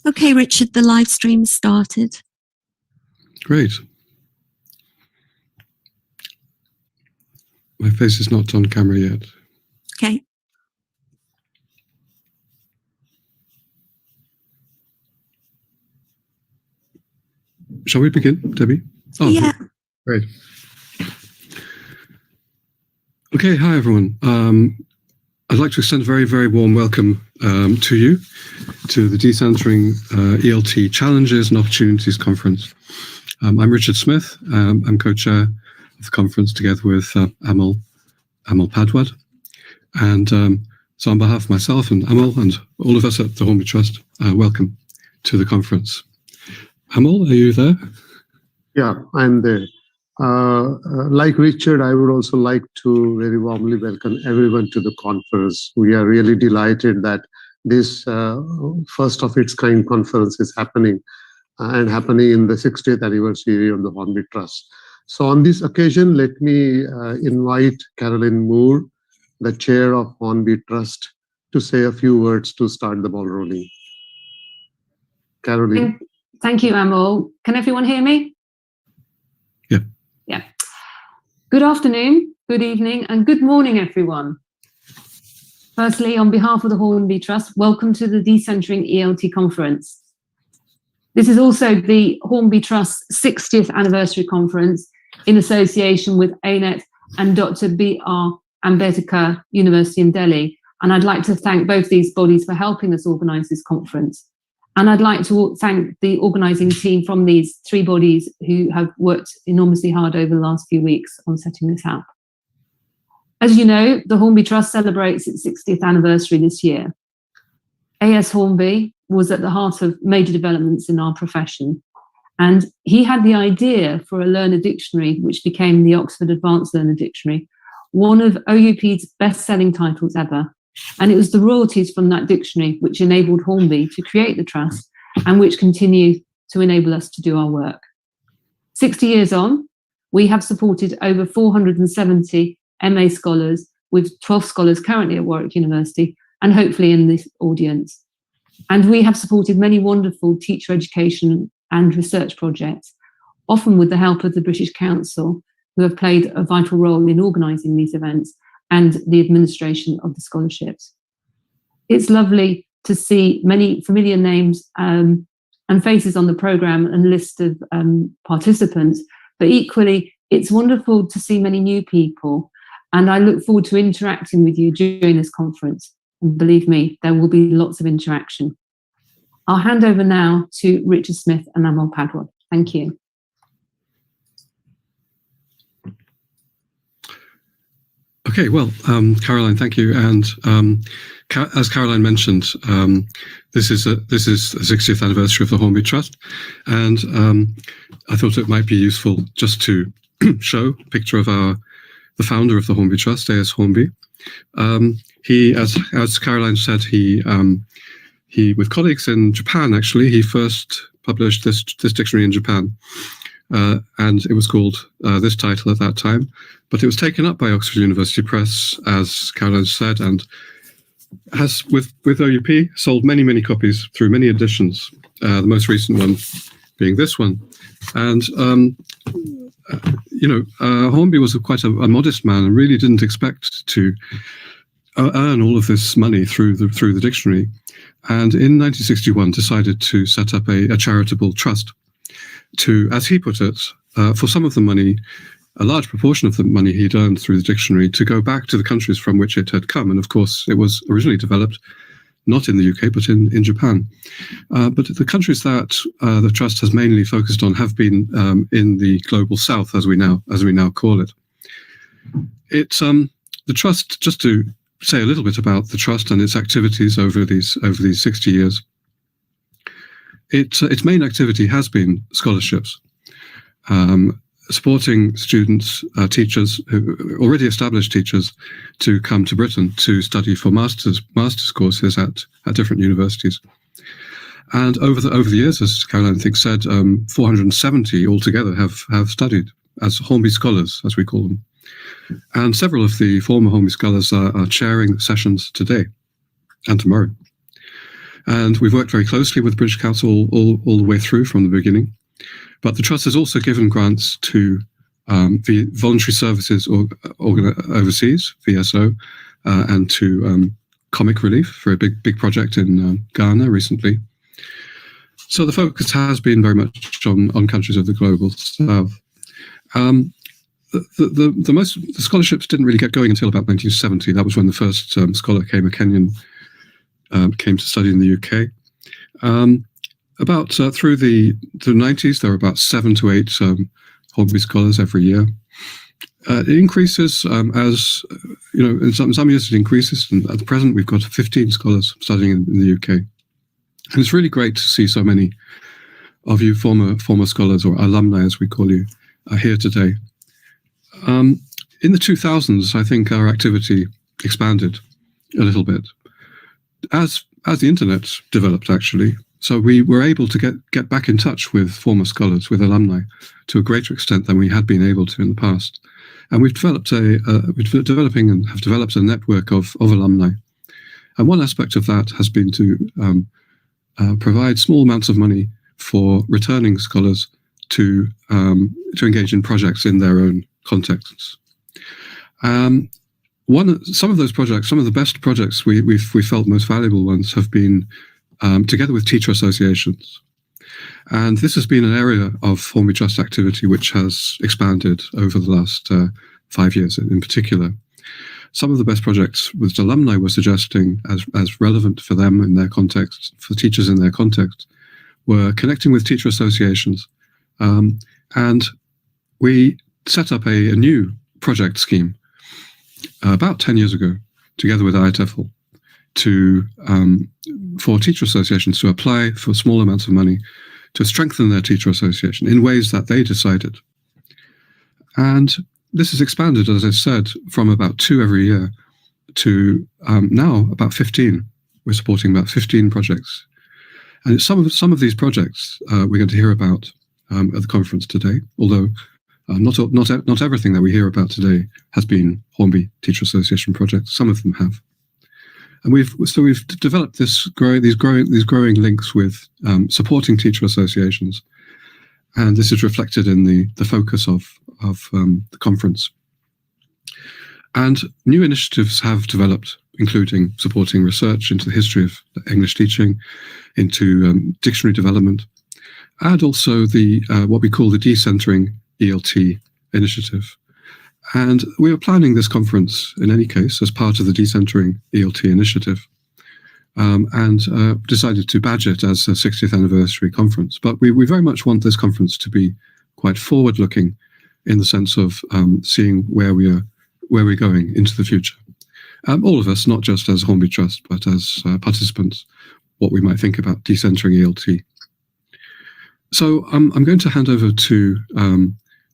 Okay, Richard, the live stream started. Great. My face is not on camera yet. Okay. Shall we begin, Debbie? Oh, yeah. Great. Okay, hi everyone. I'd like to extend a very, very warm welcome to you to the Decentring ELT Challenges and Opportunities Conference. I'm Richard Smith. I'm co-chair of the conference together with Amal Padwad. And so on behalf of myself and Amal and all of us at the Hornby Trust, welcome to the conference. Amal, are you there? Yeah, I'm there. Like Richard, I would also like to very warmly welcome everyone to the conference. We are really delighted that this first of its kind conference is happening and happening in the 60th anniversary of the Hornby Trust. So on this occasion, let me invite Caroline Moore, the chair of Hornby Trust, to say a few words to start the ball rolling. Caroline. Thank you, Amal. Can everyone hear me? Yeah. Yeah. Good afternoon, good evening, and good morning, everyone. Firstly, on behalf of the Hornby Trust, welcome to the Decentring ELT conference. This is also the Hornby Trust's 60th anniversary conference in association with ANET and Dr. B.R. Ambedkar University in Delhi. And I'd like to thank both these bodies for helping us organise this conference. And I'd like to thank the organising team from these three bodies who have worked enormously hard over the last few weeks on setting this up. As you know, the Hornby Trust celebrates its 60th anniversary this year. A.S. Hornby was at the heart of major developments in our profession. And he had the idea for a learner dictionary, which became the Oxford Advanced Learner Dictionary, one of OUP's best-selling titles ever. And it was the royalties from that dictionary which enabled Hornby to create the Trust and which continue to enable us to do our work. 60 years on, we have supported over 470 MA scholars, with 12 scholars currently at Warwick University and hopefully in this audience. And we have supported many wonderful teacher education and research projects, often with the help of the British Council, who have played a vital role in organising these events and the administration of the scholarships. It's lovely to see many familiar names and faces on the programme and list of participants, but equally, it's wonderful to see many new people, and I look forward to interacting with you during this conference. And believe me, there will be lots of interaction. I'll hand over now to Richard Smith and Amal Padwad. Thank you. Okay, well, Caroline, thank you. And as Caroline mentioned, this is the 60th anniversary of the Hornby Trust, and I thought it might be useful just to show a picture of the founder of the Hornby Trust, A.S. Hornby. He, as Caroline said, he with colleagues in Japan, actually, he first published this dictionary in Japan. And it was called this title at that time, but it was taken up by Oxford University Press, as Caroline said, and has, with OUP, sold many, many copies through many editions, the most recent one being this one. And, Hornby was quite a modest man and really didn't expect to earn all of this money through the dictionary. And in 1961 decided to set up a charitable trust to, as he put it, for some of the money, a large proportion of the money he'd earned through the dictionary, to go back to the countries from which it had come. And of course, it was originally developed not in the UK, but in Japan. But the countries that the Trust has mainly focused on have been in the global South, as we now call it. It's the Trust, just to say a little bit about the Trust and its activities over these 60 years. Its main activity has been scholarships, supporting students, teachers, already established teachers, to come to Britain to study for master's courses at different universities. And over the years, as Caroline I think said, 470 altogether have studied as Hornby scholars, as we call them. And several of the former Hornby scholars are chairing sessions today and tomorrow. And we've worked very closely with the British Council all the way through from the beginning. But the Trust has also given grants to the voluntary services overseas, VSO, and to Comic Relief for a big project in Ghana recently. So the focus has been very much on countries of the global south. The scholarships didn't really get going until about 1970. That was when the first scholar came, a Kenyan, came to study in the UK. Through the 90s, there were about 7 to 8 Hornby scholars every year. It increases as, in some years it increases, and at the present we've got 15 scholars studying in the UK. And it's really great to see so many of you former scholars, or alumni as we call you, here today. In the 2000s, I think our activity expanded a little bit as the internet developed, actually. So we were able to get back in touch with former scholars, with alumni, to a greater extent than we had been able to in the past. And we've developed have developed a network of alumni. And one aspect of that has been to provide small amounts of money for returning scholars to engage in projects in their own contexts. Some of those projects, some of the best projects we felt most valuable ones have been together with teacher associations. And this has been an area of Hornby Trust activity which has expanded over the last 5 years in particular. Some of the best projects which alumni were suggesting as relevant for them in their context, for teachers in their context, were connecting with teacher associations. And we set up a new project scheme about 10 years ago, together with IATEFL, for teacher associations to apply for small amounts of money to strengthen their teacher association in ways that they decided. And this has expanded, as I said, from about 2 every year to now about 15. We're supporting about 15 projects. And some of these projects we're going to hear about at the conference today, although not everything that we hear about today has been Hornby Teacher Association projects. Some of them have. And we've developed these growing links with supporting teacher associations, and this is reflected in the focus of the conference. And new initiatives have developed, including supporting research into the history of English teaching, into dictionary development, and also what we call the Decentring ELT initiative. And we were planning this conference, in any case, as part of the Decentring ELT initiative, and decided to badge it as a 60th anniversary conference. But we very much want this conference to be quite forward-looking in the sense of seeing where we're going into the future. All of us, not just as Hornby Trust, but as participants, what we might think about Decentring ELT. So I'm going to hand over to...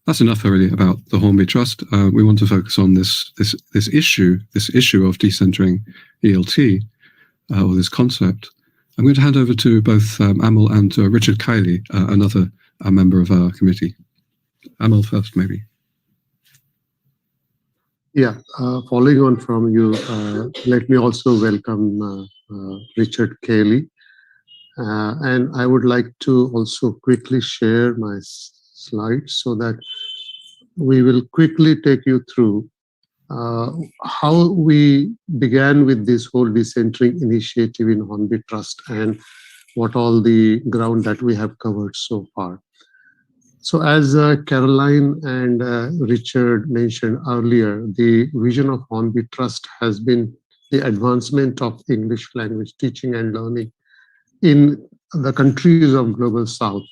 that's enough really about the Hornby Trust. We want to focus on this issue of decentering ELT, or this concept. I'm going to hand over to both Amal and Richard Kiley, another member of our committee. Amal first, maybe. Yeah, following on from you, let me also welcome Richard Kiley. And I would like to also quickly share my slides so that we will quickly take you through how we began with this whole decentering initiative in Hornby Trust and what all the ground that we have covered so far. So as Caroline and Richard mentioned earlier, the vision of Hornby Trust has been the advancement of English language teaching and learning in the countries of Global South.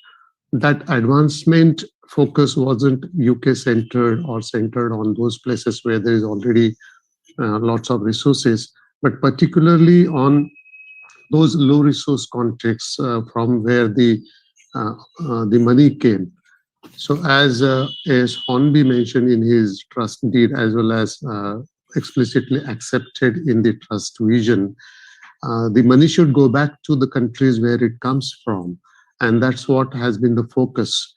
That advancement focus wasn't UK centered or centered on those places where there is already lots of resources, but particularly on those low resource contexts from where the money came. So as Hornby mentioned in his trust deed, as well as explicitly accepted in the trust vision, the money should go back to the countries where it comes from. And that's what has been the focus.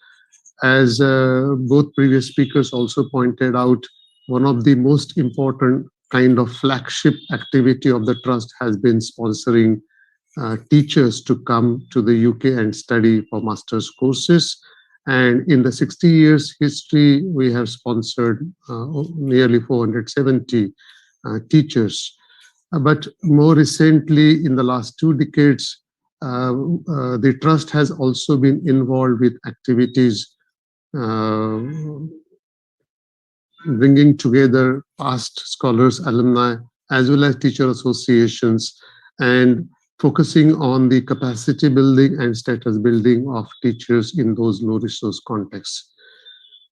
As both previous speakers also pointed out, one of the most important kind of flagship activity of the trust has been sponsoring teachers to come to the UK and study for master's courses. And in the 60 years history, we have sponsored nearly 470 teachers. But more recently, in the last 2 decades, the trust has also been involved with activities bringing together past scholars, alumni, as well as teacher associations, and focusing on the capacity building and status building of teachers in those low resource contexts.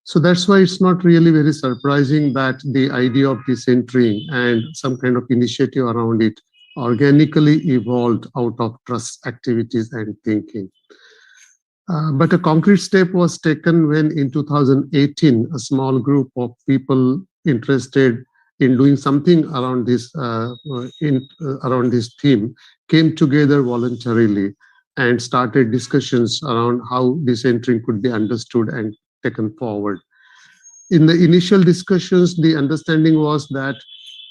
So that's why it's not really very surprising that the idea of decentering and some kind of initiative around it organically evolved out of trust activities and thinking. But a concrete step was taken when in 2018, a small group of people interested in doing something around this theme came together voluntarily and started discussions around how decentering could be understood and taken forward. In the initial discussions, the understanding was that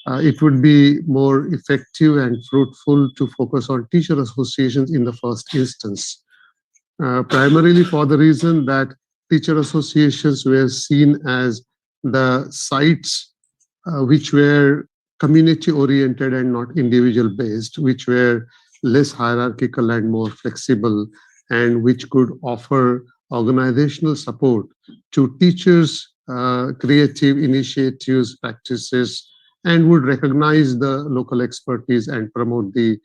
it would be more effective and fruitful to focus on teacher associations in the first instance, primarily for the reason that teacher associations were seen as the sites which were community oriented and not individual based, which were less hierarchical and more flexible, and which could offer organizational support to teachers' creative initiatives, practices, and would recognize the local expertise and promote the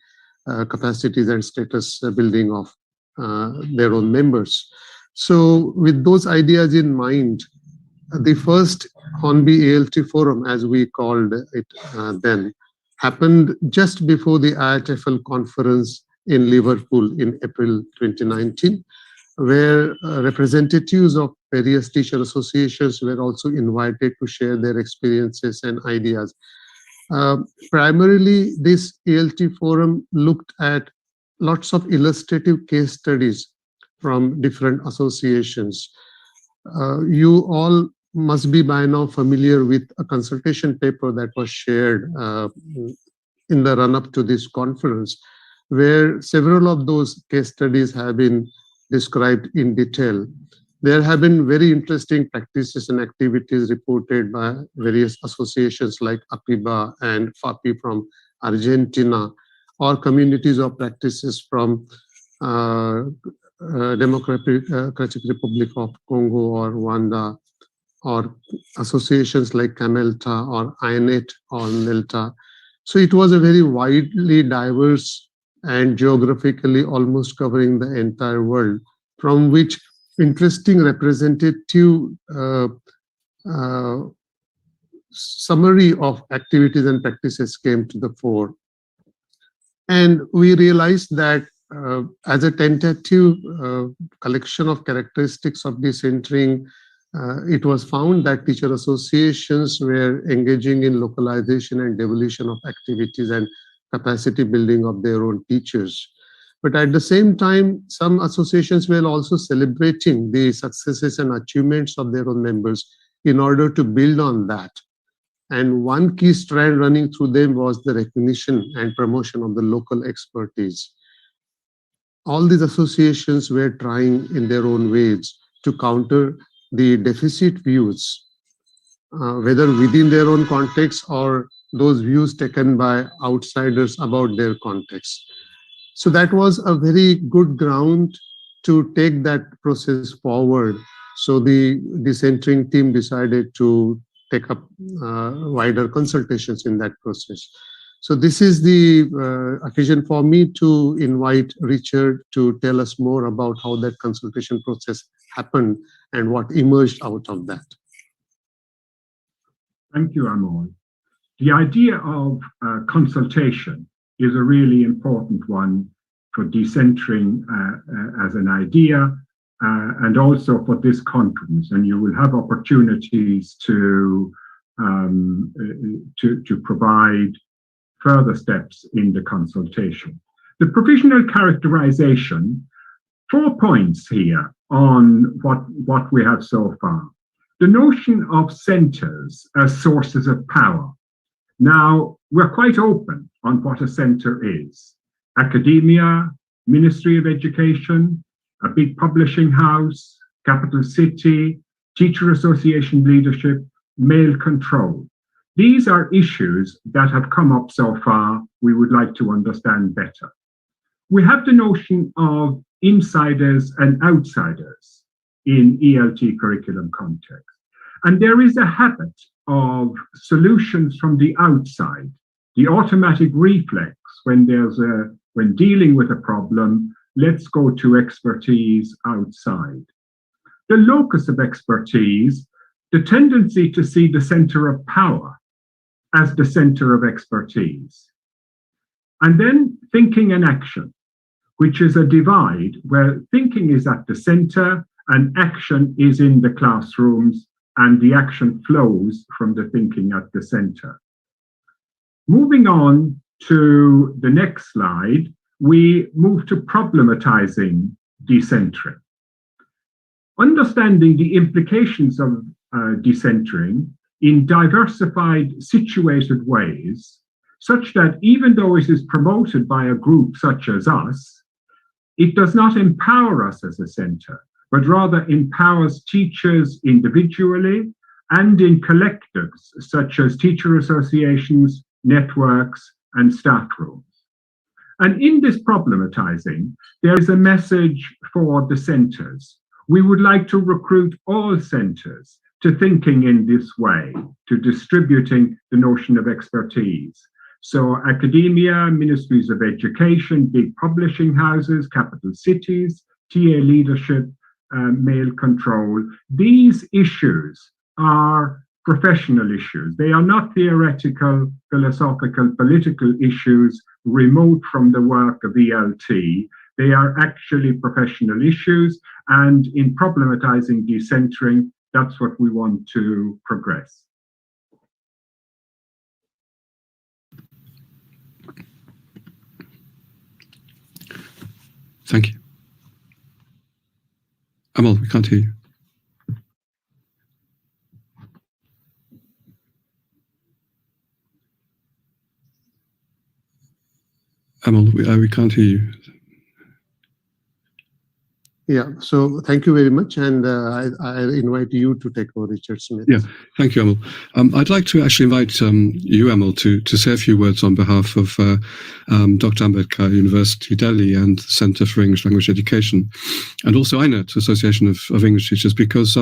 capacities and status building of their own members. So with those ideas in mind, the first Hornby ELT forum, as we called it then, happened just before the IATFL conference in Liverpool in April 2019, where representatives of various teacher associations were also invited to share their experiences and ideas. Primarily, this ELT forum looked at lots of illustrative case studies from different associations. You all must be by now familiar with a consultation paper that was shared in the run-up to this conference, where several of those case studies have been described in detail. There have been very interesting practices and activities reported by various associations like Apiva and FAPI from Argentina, or communities of practices from Democratic Republic of Congo or Rwanda, or associations like Camelta or INET or NELTA. So it was a very widely diverse and geographically almost covering the entire world, from which interesting representative summary of activities and practices came to the fore. And we realized that as a tentative collection of characteristics of decentering, it was found that teacher associations were engaging in localization and devolution of activities and capacity building of their own teachers. But at the same time, some associations were also celebrating the successes and achievements of their own members in order to build on that. And one key strand running through them was the recognition and promotion of the local expertise. All these associations were trying in their own ways to counter the deficit views, whether within their own context or those views taken by outsiders about their context. So that was a very good ground to take that process forward. So the decentering team decided to take up wider consultations in that process. So this is the occasion for me to invite Richard to tell us more about how that consultation process happened and what emerged out of that. Thank you, Amol. The idea of consultation is a really important one for decentering as an idea, and also for this conference. And you will have opportunities to provide further steps in the consultation. The provisional characterization, 4 points here on what we have so far. The notion of centers as sources of power. Now, we're quite open on what a center is. academia, Ministry of Education, a big publishing house, capital city, teacher association leadership, male control. These are issues that have come up so far we would like to understand better. We have the notion of insiders and outsiders in ELT curriculum context. And there is a habit of solutions from the outside, the automatic reflex when dealing with a problem, let's go to expertise outside. The locus of expertise, the tendency to see the center of power as the center of expertise. And then thinking and action, which is a divide where thinking is at the center and action is in the classrooms and the action flows from the thinking at the center. Moving on to the next slide, we move to problematizing decentering. Understanding the implications of decentering in diversified, situated ways, such that even though it is promoted by a group such as us, it does not empower us as a center, but rather empowers teachers individually and in collectives such as teacher associations, networks, and staff rooms. And in this problematizing, there is a message for the centers. We would like to recruit all centers to thinking in this way, to distributing the notion of expertise. So academia, ministries of education, big publishing houses, capital cities, TA leadership, male control. These issues are professional issues. They are not theoretical, philosophical, political issues remote from the work of ELT. They are actually professional issues, and in problematizing decentering, that's what we want to progress. Thank you. Amal, we can't hear you. Amal, we can't hear you. Yeah, so thank you very much, and I invite you to take over, Richard Smith. Yeah, thank you, Amal. I'd like to actually invite you, Amal, to say a few words on behalf of Dr. Ambedkar University, Delhi, and the Centre for English Language Education, and also INET, Association of English Teachers, because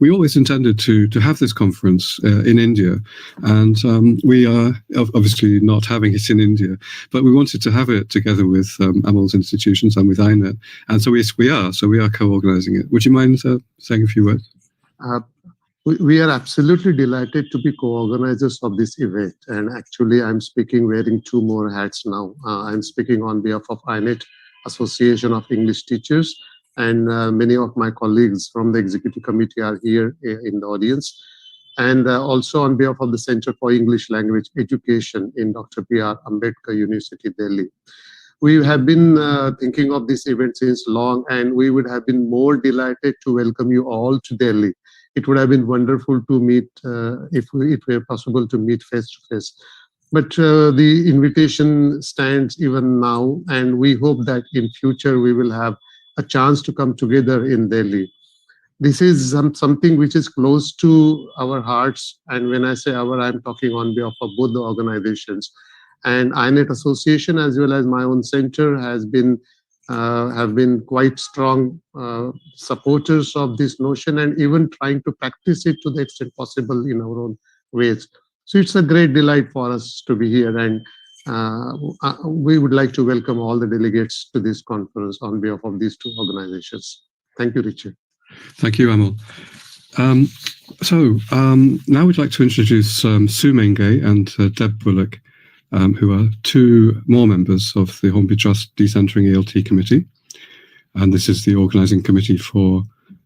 we always intended to have this conference in India, and we are obviously not having it in India, but we wanted to have it together with Amal's institutions and with INET, and so we are. So we are co-organizing it. Would you mind saying a few words? We are absolutely delighted to be co-organizers of this event. And actually, I'm speaking wearing two more hats now. I'm speaking on behalf of INET, Association of English Teachers, and many of my colleagues from the executive committee are here in the audience. And also on behalf of the Center for English Language Education in Dr. B.R. Ambedkar University, Delhi. We have been thinking of this event since long, and we would have been more delighted to welcome you all to Delhi. It would have been wonderful to meet, if it were possible to meet face to face. But the invitation stands even now, and we hope that in future we will have a chance to come together in Delhi. This is something which is close to our hearts, and when I say our, I'm talking on behalf of both the organizations. And INET Association, as well as my own center, have been quite strong supporters of this notion, and even trying to practice it to the extent possible in our own ways. So it's a great delight for us to be here, and we would like to welcome all the delegates to this conference on behalf of these two organizations. Thank you, Richard. Thank you, Amal. Now we'd like to introduce Sue Menge and Deb Bullock, who are two more members of the Hornby Trust Decentring ELT Committee. And this is the organising committee for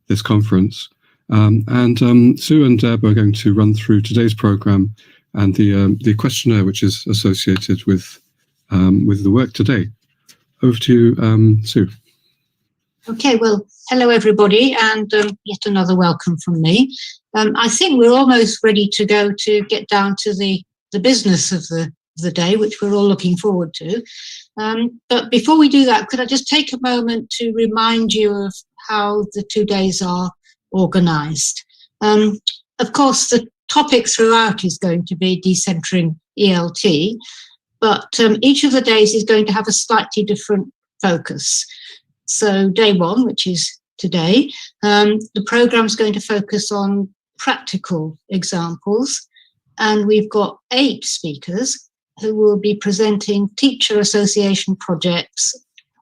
this conference. Sue and Deb are going to run through today's programme and the questionnaire which is associated with the work today. Over to you, Sue. Okay, well, hello everybody, and yet another welcome from me. I think we're almost ready to go to get down to the business of the the day, which we're all looking forward to. But before we do that, could I just take a moment to remind you of how the 2 days are organised? Of course, the topic throughout is going to be Decentring ELT, but each of the days is going to have a slightly different focus. So day one, which is today, the programme is going to focus on practical examples, and we've got 8 speakers who will be presenting teacher association projects,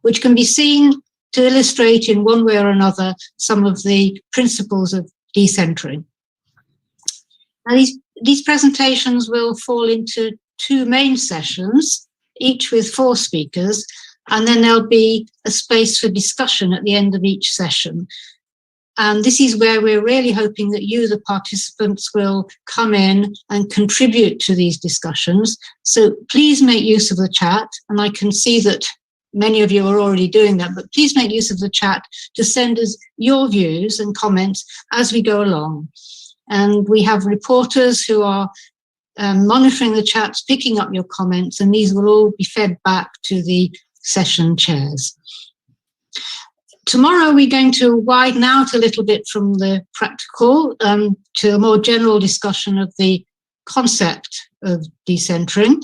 which can be seen to illustrate in one way or another some of the principles of decentering. Now, these presentations will fall into 2 main sessions, each with 4 speakers, and then there'll be a space for discussion at the end of each session. And this is where we're really hoping that you, the participants, will come in and contribute to these discussions. So please make use of the chat. And I can see that many of you are already doing that, but please make use of the chat to send us your views and comments as we go along. And we have reporters who are monitoring the chats, picking up your comments, and these will all be fed back to the session chairs. Tomorrow we're going to widen out a little bit from the practical to a more general discussion of the concept of decentering.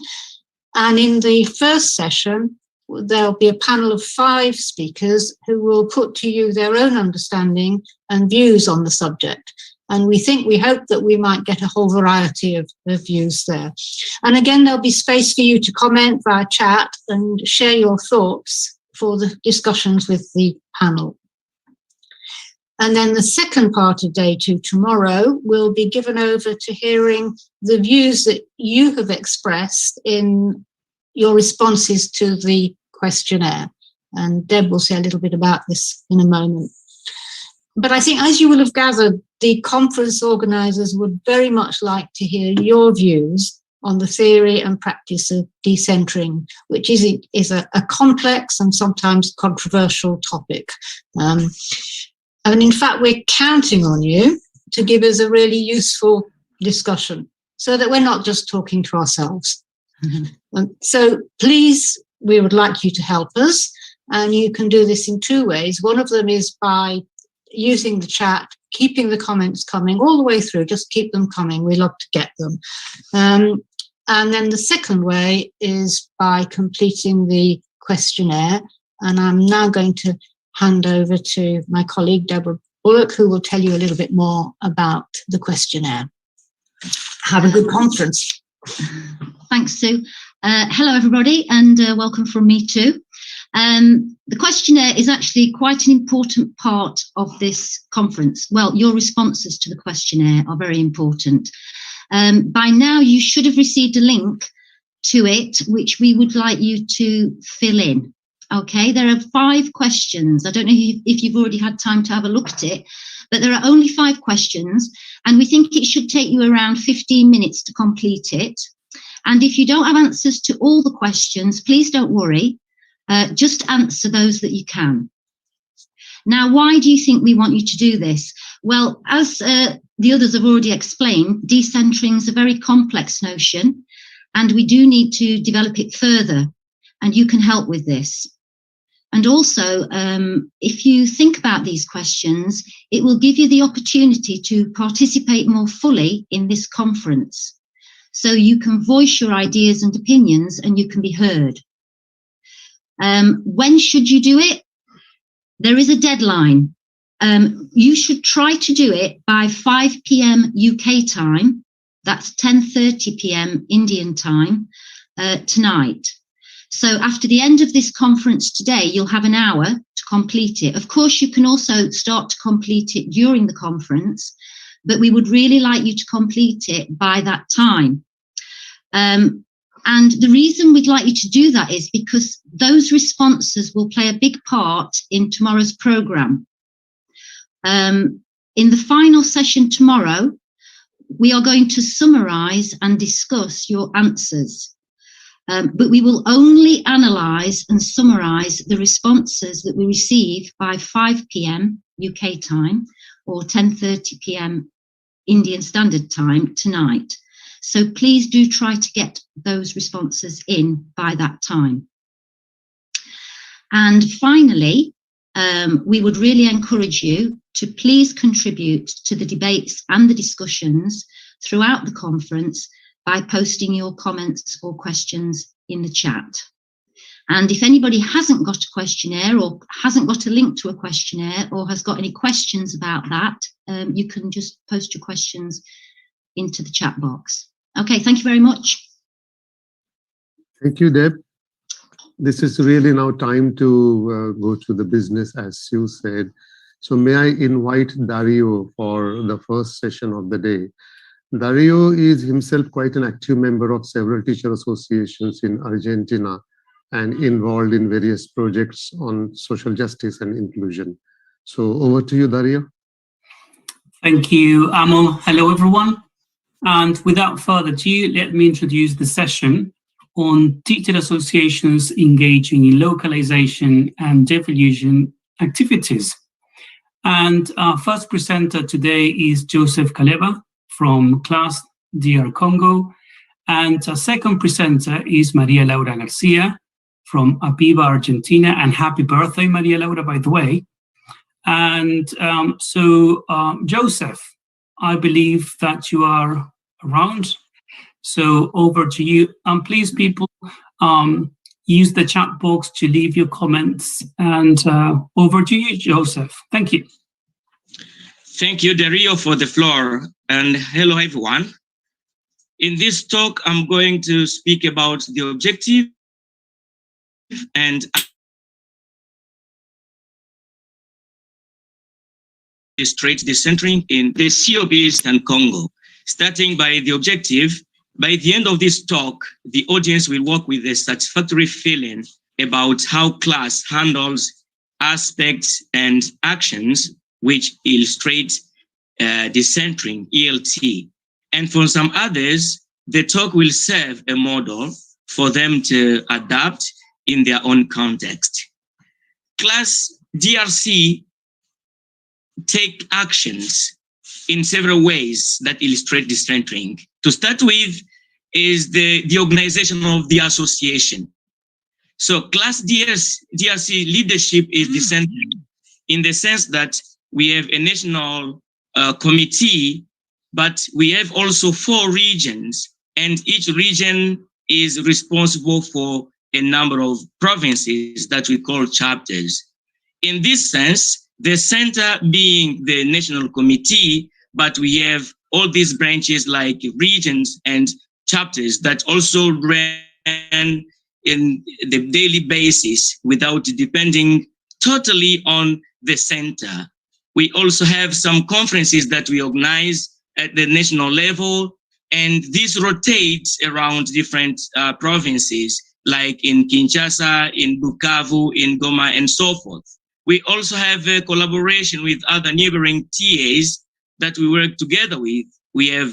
And in the first session, there'll be a panel of 5 speakers who will put to you their own understanding and views on the subject. And we hope that we might get a whole variety of views there. And again, there'll be space for you to comment via chat and share your thoughts for the discussions with the panel. And then the second part of day 2 tomorrow will be given over to hearing the views that you have expressed in your responses to the questionnaire. And Deb will say a little bit about this in a moment. But I think, as you will have gathered, the conference organisers would very much like to hear your views on the theory and practice of decentering, which is a complex and sometimes controversial topic. And in fact, we're counting on you to give us a really useful discussion so that we're not just talking to ourselves. Mm-hmm. So please, we would like you to help us, and you can do this in 2 ways. One of them is by using the chat, keeping the comments coming all the way through, just keep them coming. We love to get them. And then the second way is by completing the questionnaire. And I'm now going to hand over to my colleague, Deborah Bullock, who will tell you a little bit more about the questionnaire. Have a good conference. Thanks, Sue. Hello, everybody, and welcome from me too. The questionnaire is actually quite an important part of this conference. Well, your responses to the questionnaire are very important. By now, you should have received a link to it, which we would like you to fill in. Okay, there are 5 questions. I don't know if you've already had time to have a look at it, but there are only 5 questions, and we think it should take you around 15 minutes to complete it. And if you don't have answers to all the questions, please don't worry. Just answer those that you can. Now, why do you think we want you to do this? Well, as the others have already explained, decentering is a very complex notion, and we do need to develop it further, and you can help with this. And also, if you think about these questions, it will give you the opportunity to participate more fully in this conference. So you can voice your ideas and opinions, and you can be heard. When should you do it? There is a deadline. You should try to do it by 5 p.m. UK time. That's 10:30 p.m. Indian time tonight. So after the end of this conference today, you'll have an hour to complete it. Of course, you can also start to complete it during the conference, but we would really like you to complete it by that time. And the reason we'd like you to do that is because those responses will play a big part in tomorrow's programme. In the final session tomorrow, we are going to summarise and discuss your answers. But we will only analyse and summarise the responses that we receive by 5 p.m. UK time or 10:30 p.m. Indian Standard Time tonight. So please do try to get those responses in by that time. And finally, we would really encourage you to please contribute to the debates and the discussions throughout the conference by posting your comments or questions in the chat. And if anybody hasn't got a questionnaire or hasn't got a link to a questionnaire or has got any questions about that, you can just post your questions into the chat box. Okay, thank you very much. Thank you, Deb. This is really now time to go to the business, as Sue said. So may I invite Dario for the first session of the day. Dario is himself quite an active member of several teacher associations in Argentina and involved in various projects on social justice and inclusion. So over to you, Dario. Thank you, Amol. Hello, everyone. And without further ado, let me introduce the session on teacher associations engaging in localization and devolution activities. And our first presenter today is Joseph Kaleva from class DR Congo. And our second presenter is Maria Laura Garcia from Apiva, Argentina. And happy birthday, Maria Laura, by the way. And Joseph, I believe that you are around. So over to you. And please, people, use the chat box to leave your comments. And over to you, Joseph. Thank you. Thank you, Dario, for the floor. And hello, everyone. In this talk, I'm going to speak about the objective and straight decentering in the COBs and Congo. Starting by the objective, by the end of this talk, the audience will walk with a satisfactory feeling about how class handles aspects and actions which illustrate decentering ELT. And for some others, the talk will serve a model for them to adapt in their own context. Class DRC take actions in several ways that illustrate decentering. To start with is the organization of the association. So class DRC leadership is decentering in the sense that we have a national committee, but we have also 4 regions, and each region is responsible for a number of provinces that we call chapters. In this sense, the center being the national committee, but we have all these branches like regions and chapters that also ran in the daily basis without depending totally on the center. We also have some conferences that we organize at the national level, and this rotates around different provinces, like in Kinshasa, in Bukavu, in Goma, and so forth. We also have a collaboration with other neighboring TAs that we work together with. We have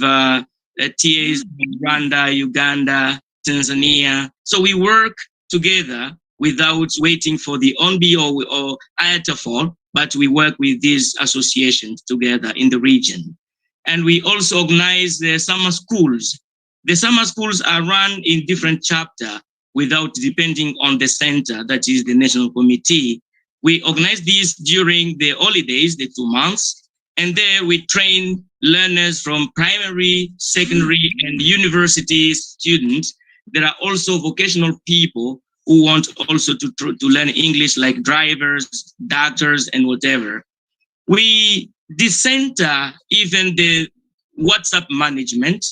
TAs in Rwanda, Uganda, Tanzania. So we work together without waiting for the Hornby or IATFOL, but we work with these associations together in the region. And we also organize the summer schools. The summer schools are run in different chapters without depending on the center, that is the national committee. We organize these during the holidays, the 2 months, and there we train learners from primary, secondary, and university students. There are also vocational people who want also to learn English, like drivers, doctors, and whatever. We decenter even the WhatsApp management.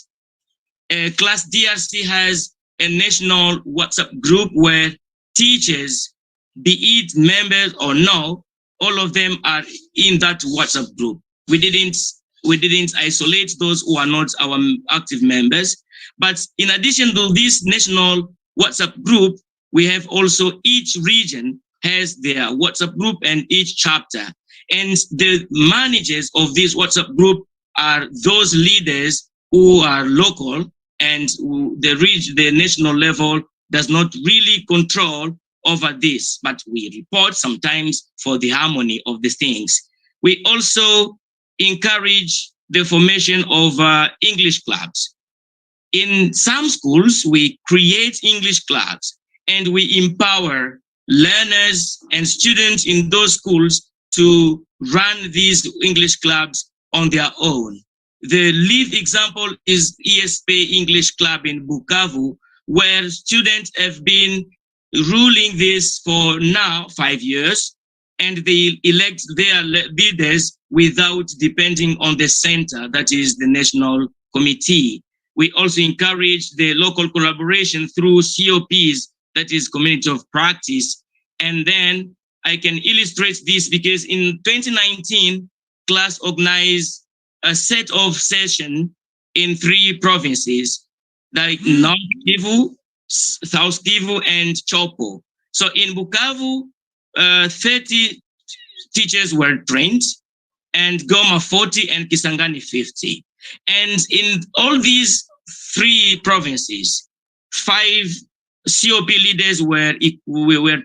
Class DRC has a national WhatsApp group where teachers, be it members or no, all of them are in that WhatsApp group. We didn't isolate those who are not our active members. But in addition to this national WhatsApp group, we have also each region has their WhatsApp group and each chapter. And the managers of this WhatsApp group are those leaders who are local, and the national level does not really control over this, but we report sometimes for the harmony of the things. We also encourage the formation of English clubs. In some schools, we create English clubs and we empower learners and students in those schools to run these English clubs on their own. The live example is ESP English Club in Bukavu, where students have been ruling this for now 5 years, and they elect their leaders without depending on the center, that is the national committee. We also encourage the local collaboration through COPs, that is community of practice. And then I can illustrate this because in 2019, class organized a set of sessions in 3 provinces, like North Kivu, South Kivu, and Chopo. So in Bukavu, 30 teachers were trained, and Goma 40, and Kisangani 50. And in all these 3 provinces, 5 COP leaders were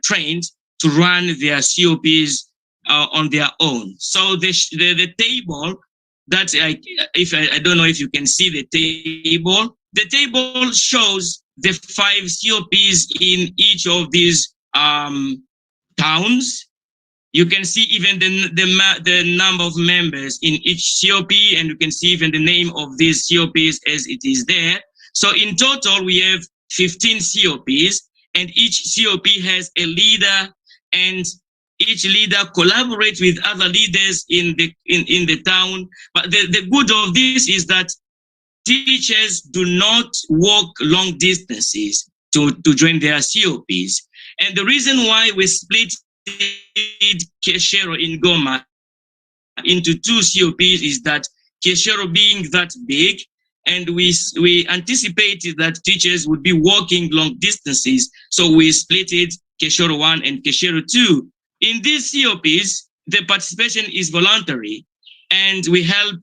trained to run their COPs on their own. So the table that I don't know if you can see the table. The table shows the 5 COPs in each of these towns. You can see even the number of members in each COP, and you can see even the name of these COPs as it is there. So in total, we have 15 COPs, and each COP has a leader, and each leader collaborates with other leaders in the town. But the good of this is that teachers do not walk long distances to join their COPs. And the reason why we split Keshero in Goma into 2 COPs is that Keshero being that big, and we anticipated that teachers would be walking long distances, so we split it, Keshero 1 and Keshero 2. In these COPs, the participation is voluntary, and we help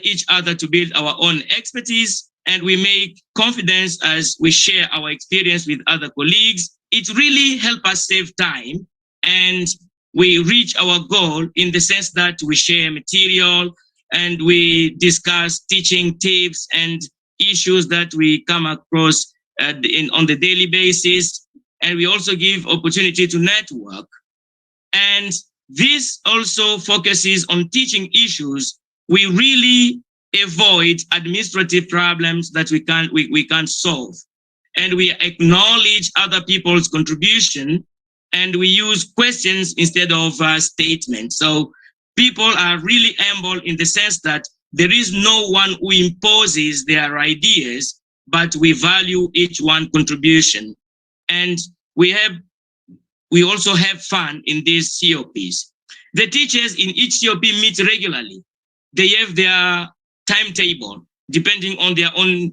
each other to build our own expertise, and we make confidence as we share our experience with other colleagues. It really helps us save time, and we reach our goal in the sense that we share material and we discuss teaching tips and issues that we come across on the daily basis. And we also give opportunity to network. And this also focuses on teaching issues. We really avoid administrative problems that we can't solve. And we acknowledge other people's contribution, and we use questions instead of statements. So people are really humble in the sense that there is no one who imposes their ideas, but we value each one contribution. And we also have fun in these COPs. The teachers in each COP meet regularly. They have their timetable depending on their own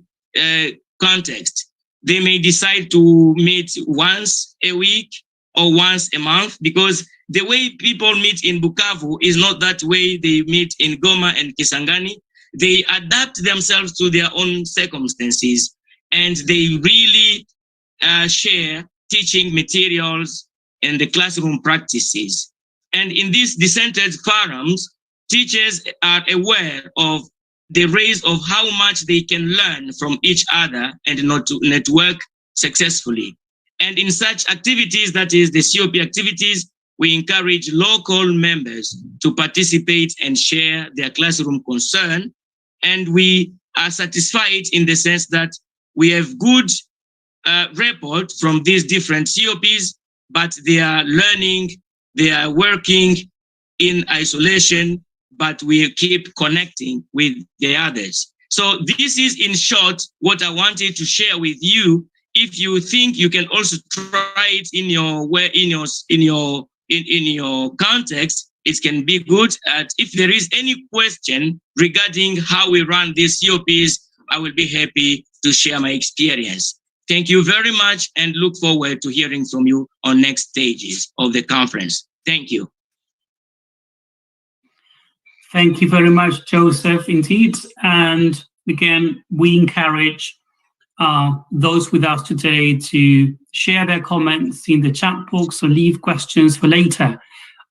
context. They may decide to meet once a week or once a month, because the way people meet in Bukavu is not that way they meet in Goma and Kisangani. They adapt themselves to their own circumstances, and they really share teaching materials and the classroom practices. And in these decentered forums, teachers are aware of the ways of how much they can learn from each other and not to network successfully. And in such activities, that is the COP activities, we encourage local members to participate and share their classroom concern. And we are satisfied in the sense that we have good report from these different COPs, but they are learning, they are working in isolation, but we keep connecting with the others. So this is in short what I wanted to share with you. If you think you can also try it in your context, it can be good. If there is any question regarding how we run these COPs, I will be happy to share my experience. Thank you very much, and look forward to hearing from you on next stages of the conference. Thank you. Thank you very much, Joseph, indeed. And again, we encourage those with us today to share their comments in the chat box or leave questions for later.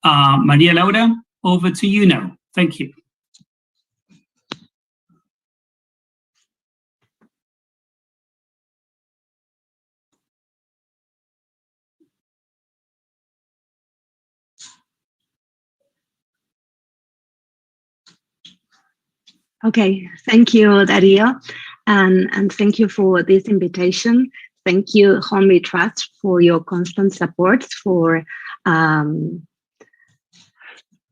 Maria Laura, over to you now. Thank you. Okay, thank you, Dario, and thank you for this invitation. Thank you, Hornby Trust, for your constant support, for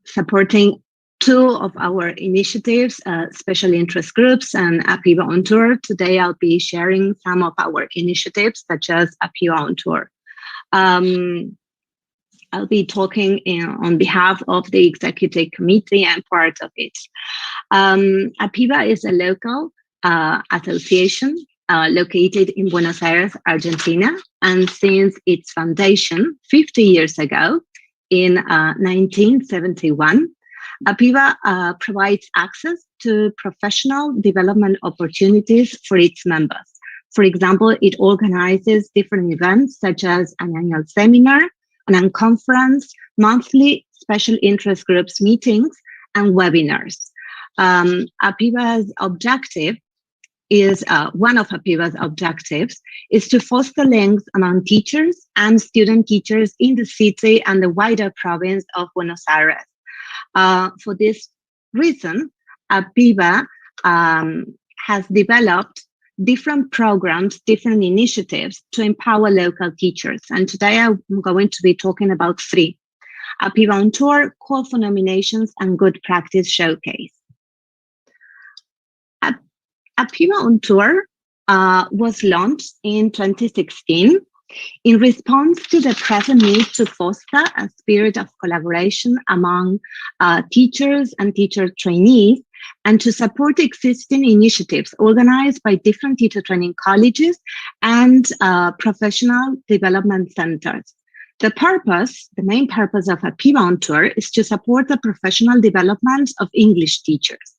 supporting two of our initiatives, special interest groups and Apiva on Tour. Today, I'll be sharing some of our initiatives, such as Apiva on Tour. I'll be talking on behalf of the executive committee and part of it. Apiva is a local association located in Buenos Aires, Argentina, and since its foundation 50 years ago in 1971, Apiva provides access to professional development opportunities for its members. For example, it organizes different events such as an annual seminar, an conference, monthly special interest groups meetings, and webinars. Apiva's objective is, one of Apiva's objectives is to foster links among teachers and student teachers in the city and the wider province of Buenos Aires. For this reason, Apiva has developed different programs, different initiatives to empower local teachers. And today I'm going to be talking about three: Apiva on Tour, Call for Nominations, and Good Practice Showcase. Apiva on Tour was launched in 2016 in response to the present need to foster a spirit of collaboration among teachers and teacher trainees, and to support existing initiatives organized by different teacher training colleges and professional development centers. The main purpose of Apiva on Tour is to support the professional development of English teachers.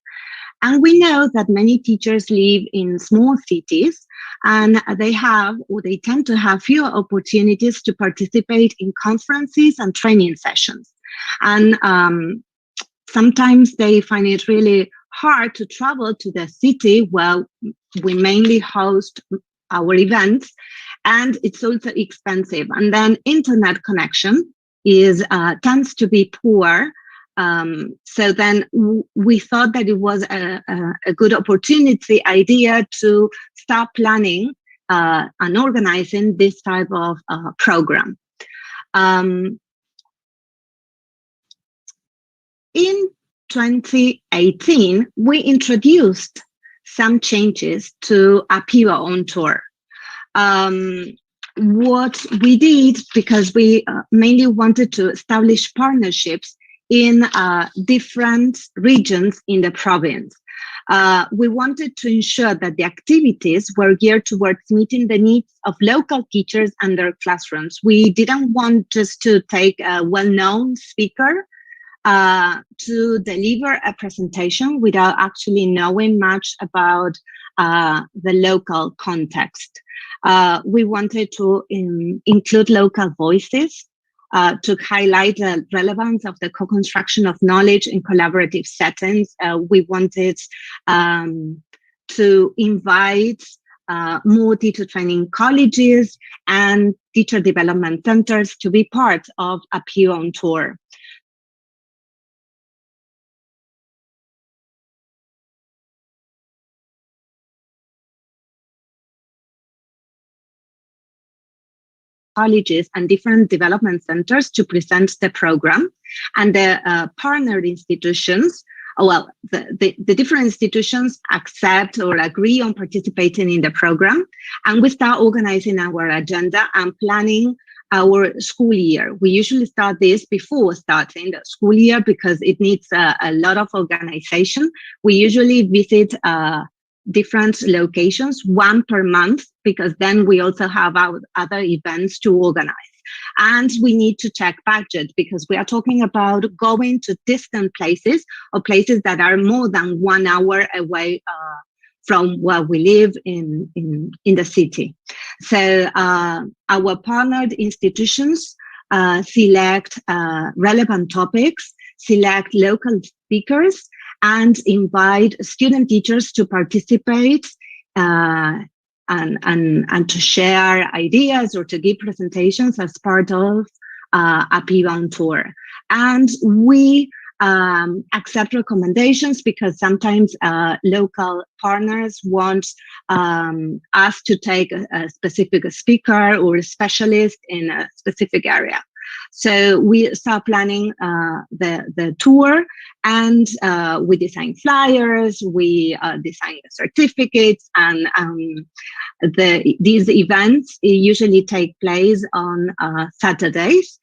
And we know that many teachers live in small cities, and they tend to have fewer opportunities to participate in conferences and training sessions. And sometimes they find it really hard to travel to the city where we mainly host our events, and it's also expensive. And then internet connection tends to be poor. So then we thought that it was a good idea to start planning and organizing this type of program. In 2018, we introduced some changes to Apiva on Tour. What we did, because we mainly wanted to establish partnerships in different regions in the province. We wanted to ensure that the activities were geared towards meeting the needs of local teachers and their classrooms. We didn't want just to take a well-known speaker to deliver a presentation without actually knowing much about the local context. We wanted to include local voices to highlight the relevance of the co-construction of knowledge in collaborative settings. We wanted to invite more teacher training colleges and teacher development centers to be part of Apiva on Tour. Colleges and different development centers to present the program, and the partnered institutions, the different institutions accept or agree on participating in the program, and we start organizing our agenda and planning our school year. We usually start this before starting the school year because it needs a lot of organization. We usually visit different locations, one per month, because then we also have our other events to organize. And we need to check budget because we are talking about going to distant places or places that are more than 1 hour away from where we live in the city. So our partnered institutions select relevant topics, select local speakers, and invite student teachers to participate and to share ideas or to give presentations as part of Apiva on Tour. And we accept recommendations, because sometimes local partners want us to take a specific speaker or a specialist in a specific area. So we start planning the tour, and we design flyers, we design certificates, and these events usually take place on Saturdays,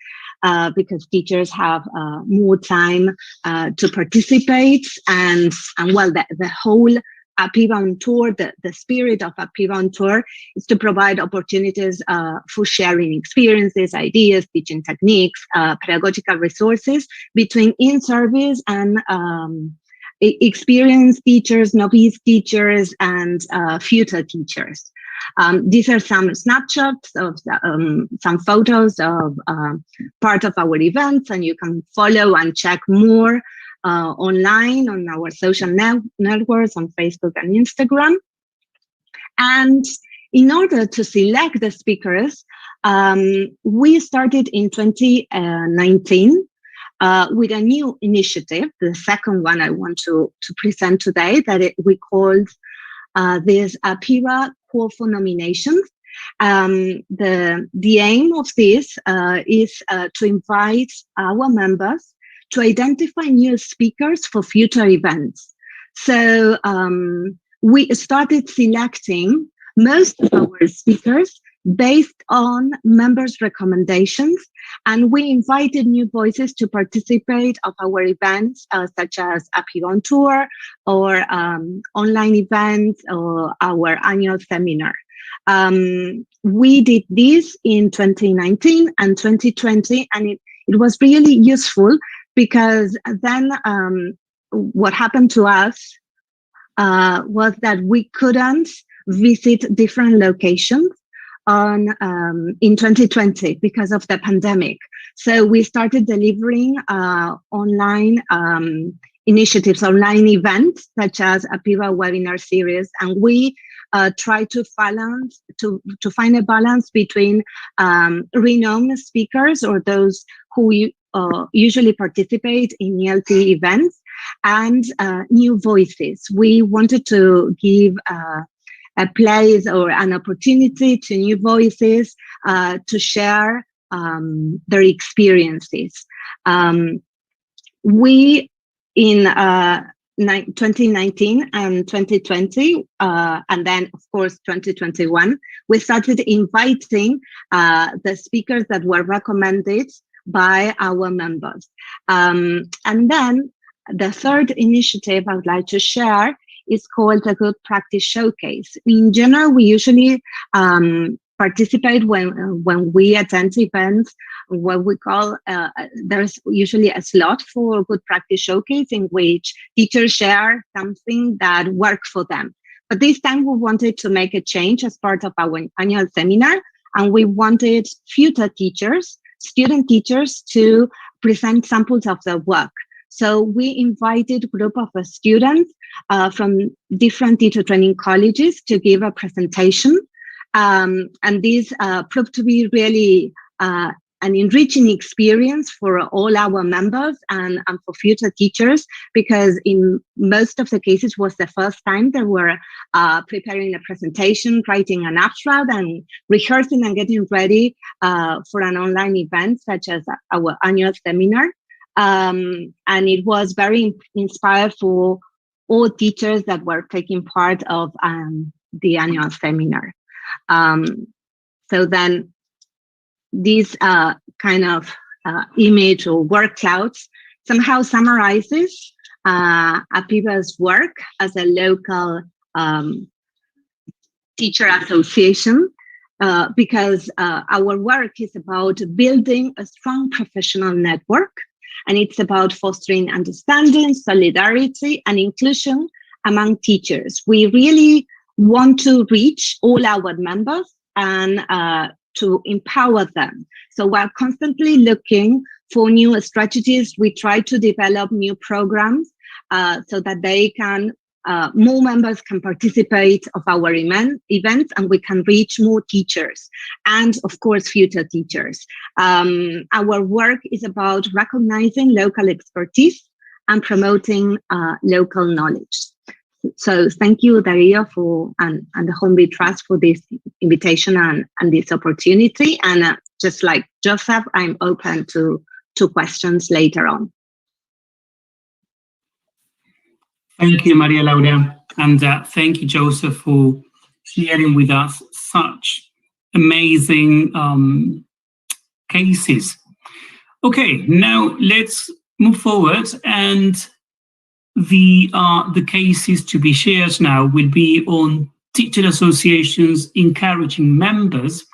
because teachers have more time to participate, and well, the whole Apiva on Tour, the spirit of Apiva on Tour is to provide opportunities for sharing experiences, ideas, teaching techniques, pedagogical resources between in-service and experienced teachers, novice teachers, and future teachers. These are some snapshots of some photos of part of our events, and you can follow and check more online on our social networks on Facebook and Instagram. And in order to select the speakers, we started in 2019 with a new initiative, the second one I want to present today, that we called this Apiva Call for Nominations. The aim of this is to invite our members to identify new speakers for future events. So we started selecting most of our speakers based on members' recommendations, and we invited new voices to participate of our events, such as Apiva on Tour, or online events, or our annual seminar. We did this in 2019 and 2020, and it was really useful, because then what happened to us was that we couldn't visit different locations in 2020 because of the pandemic. So we started delivering online initiatives, online events, such as Apiva webinar series, and we try to find a balance between renowned speakers, or those who usually participate in ELT events, and new voices. We wanted to give a place or an opportunity to new voices to share their experiences. We, in 2019 and 2020, and then of course 2021, we started inviting the speakers that were recommended by our members. And then the third initiative I would like to share is called the Good Practice Showcase. In general, we usually participate when we attend events, what we call, there's usually a slot for Good Practice Showcase, in which teachers share something that worked for them. But this time we wanted to make a change as part of our annual seminar, and we wanted future teachers, student teachers, to present samples of their work. So we invited a group of students from different teacher training colleges to give a presentation. And this proved to be really an enriching experience for all our members and for future teachers, because in most of the cases was the first time they were preparing a presentation, writing an abstract, and rehearsing and getting ready for an online event such as our annual seminar. And it was very inspired for all teachers that were taking part of the annual seminar. So then this kind of image or word clouds somehow summarizes Apiva's work as a local teacher association, because our work is about building a strong professional network, and it's about fostering understanding, solidarity, and inclusion among teachers. We really want to reach all our members and to empower them. So we're constantly looking for new strategies. We try to develop new programs so that they can, more members can participate of our events, and we can reach more teachers and of course future teachers. Our work is about recognizing local expertise and promoting local knowledge. So thank you, Dario, and the Hornby Trust for this invitation and this opportunity. And just like Joseph, I'm open to questions later on. Thank you, Maria Laura, and thank you, Joseph, for sharing with us such amazing cases. Okay, now let's move forward, and the cases to be shared now will be on teacher associations encouraging members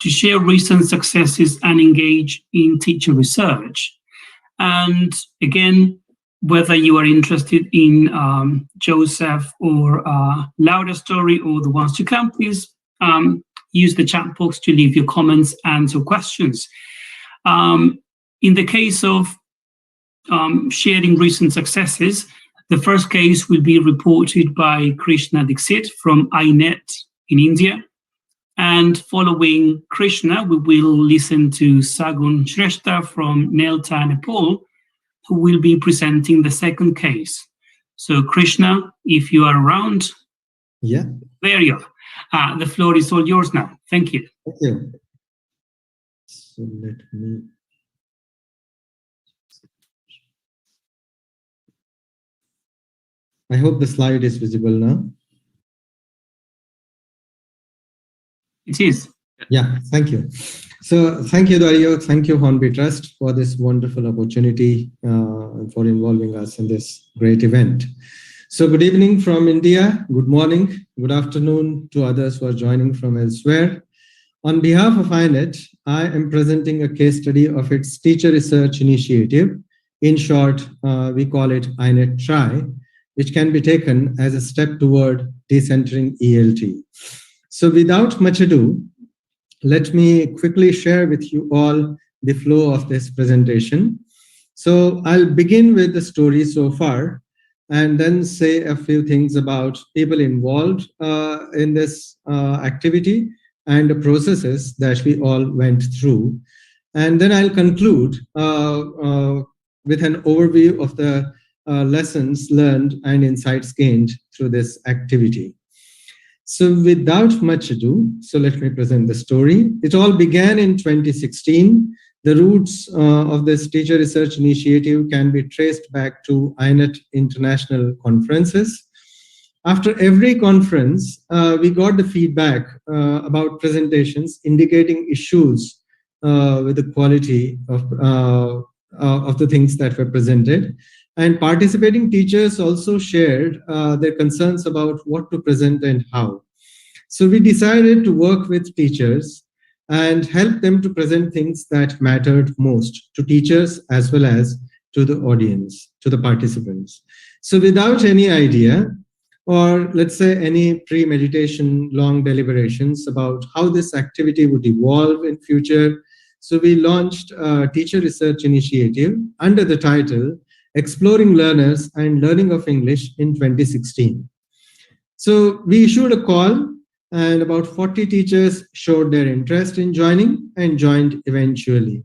to share recent successes and engage in teacher research. And again, whether you are interested in Joseph or Laura's story or the ones to come, please use the chat box to leave your comments and your questions. In the case of sharing recent successes, the first case will be reported by Krishna Dixit from INET in India. And following Krishna, we will listen to Sagun Shrestha from Nelta, Nepal, who will be presenting the second case. So Krishna, if you are around, yeah, there you are. The floor is all yours now. Thank you. Thank you. So let me. I hope the slide is visible now. It is. Yeah, thank you. So thank you, Dario. Thank you, Hornby Trust, for this wonderful opportunity and for involving us in this great event. So good evening from India. Good morning. Good afternoon to others who are joining from elsewhere. On behalf of INET, I am presenting a case study of its teacher research initiative. In short, we call it INET Try, which can be taken as a step toward decentering ELT. So without much ado, let me quickly share with you all the flow of this presentation. So I'll begin with the story so far, and then say a few things about people involved in this activity and the processes that we all went through. And then I'll conclude with an overview of the lessons learned and insights gained through this activity. So without much ado, so let me present the story. It all began in 2016. The roots of this teacher research initiative can be traced back to INET international conferences. After every conference, we got the feedback about presentations indicating issues with the quality of the things that were presented. And participating teachers also shared their concerns about what to present and how. So we decided to work with teachers and help them to present things that mattered most to teachers as well as to the audience, to the participants. So without any idea, or let's say any premeditation, long deliberations about how this activity would evolve in future, so we launched a teacher research initiative under the title Exploring Learners and Learning of English in 2016. So we issued a call, and about 40 teachers showed their interest in joining and joined eventually.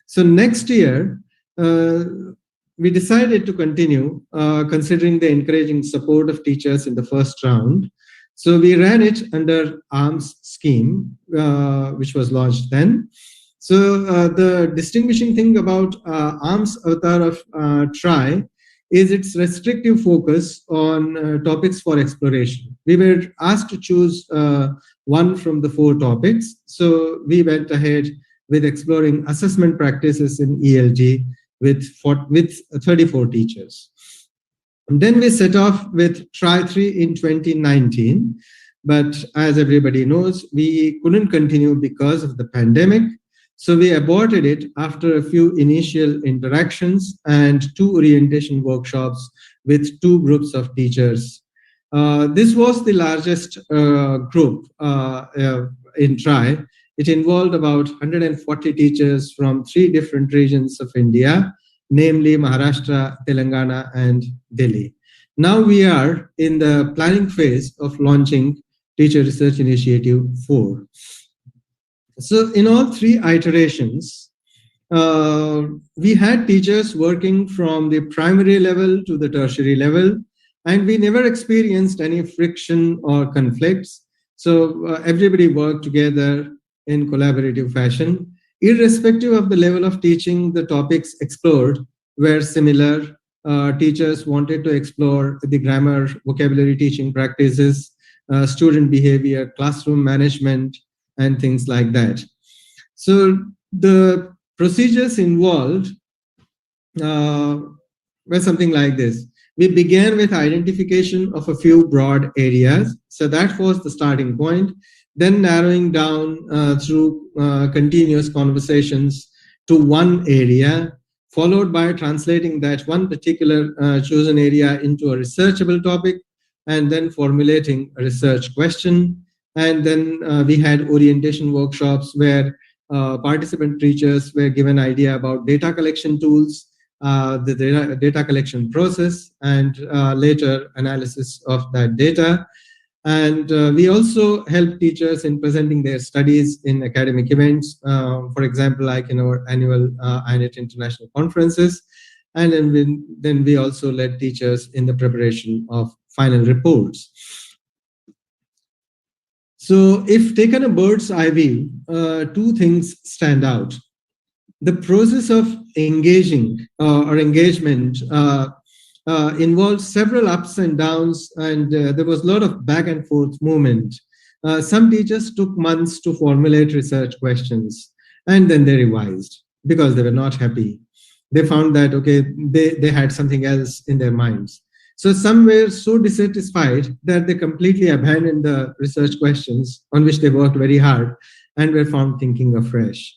So next year, we decided to continue considering the encouraging support of teachers in the first round. So we ran it under ARMS scheme, which was launched then. So the distinguishing thing about ARMS avatar of Try is its restrictive focus on topics for exploration. We were asked to choose one from the 4 topics. So we went ahead with exploring assessment practices in ELT with 34 teachers. And then we set off with Try 3 in 2019. But as everybody knows, we couldn't continue because of the pandemic. So we aborted it after a few initial interactions and 2 orientation workshops with 2 groups of teachers. This was the largest group in Try. It involved about 140 teachers from 3 different regions of India, namely Maharashtra, Telangana, and Delhi. Now we are in the planning phase of launching Teacher Research Initiative 4. So in all 3 iterations, we had teachers working from the primary level to the tertiary level, and we never experienced any friction or conflicts. So everybody worked together in collaborative fashion. Irrespective of the level of teaching, the topics explored were similar. Teachers wanted to explore the grammar, vocabulary teaching practices, student behavior, classroom management, and things like that. So the procedures involved were something like this. We began with identification of a few broad areas. So that was the starting point. Then narrowing down through continuous conversations to one area, followed by translating that one particular chosen area into a researchable topic, and then formulating a research question. And then we had orientation workshops where participant teachers were given idea about data collection tools, the data collection process, and later analysis of that data. And we also help teachers in presenting their studies in academic events, for example, like in our annual INET international conferences. And then we also led teachers in the preparation of final reports. So if taken a bird's eye view, two things stand out. The process of engaging or engagement involved several ups and downs, and there was a lot of back and forth movement. Some teachers took months to formulate research questions, and then they revised because they were not happy. They found that, okay, they had something else in their minds. So some were so dissatisfied that they completely abandoned the research questions on which they worked very hard and were found thinking afresh.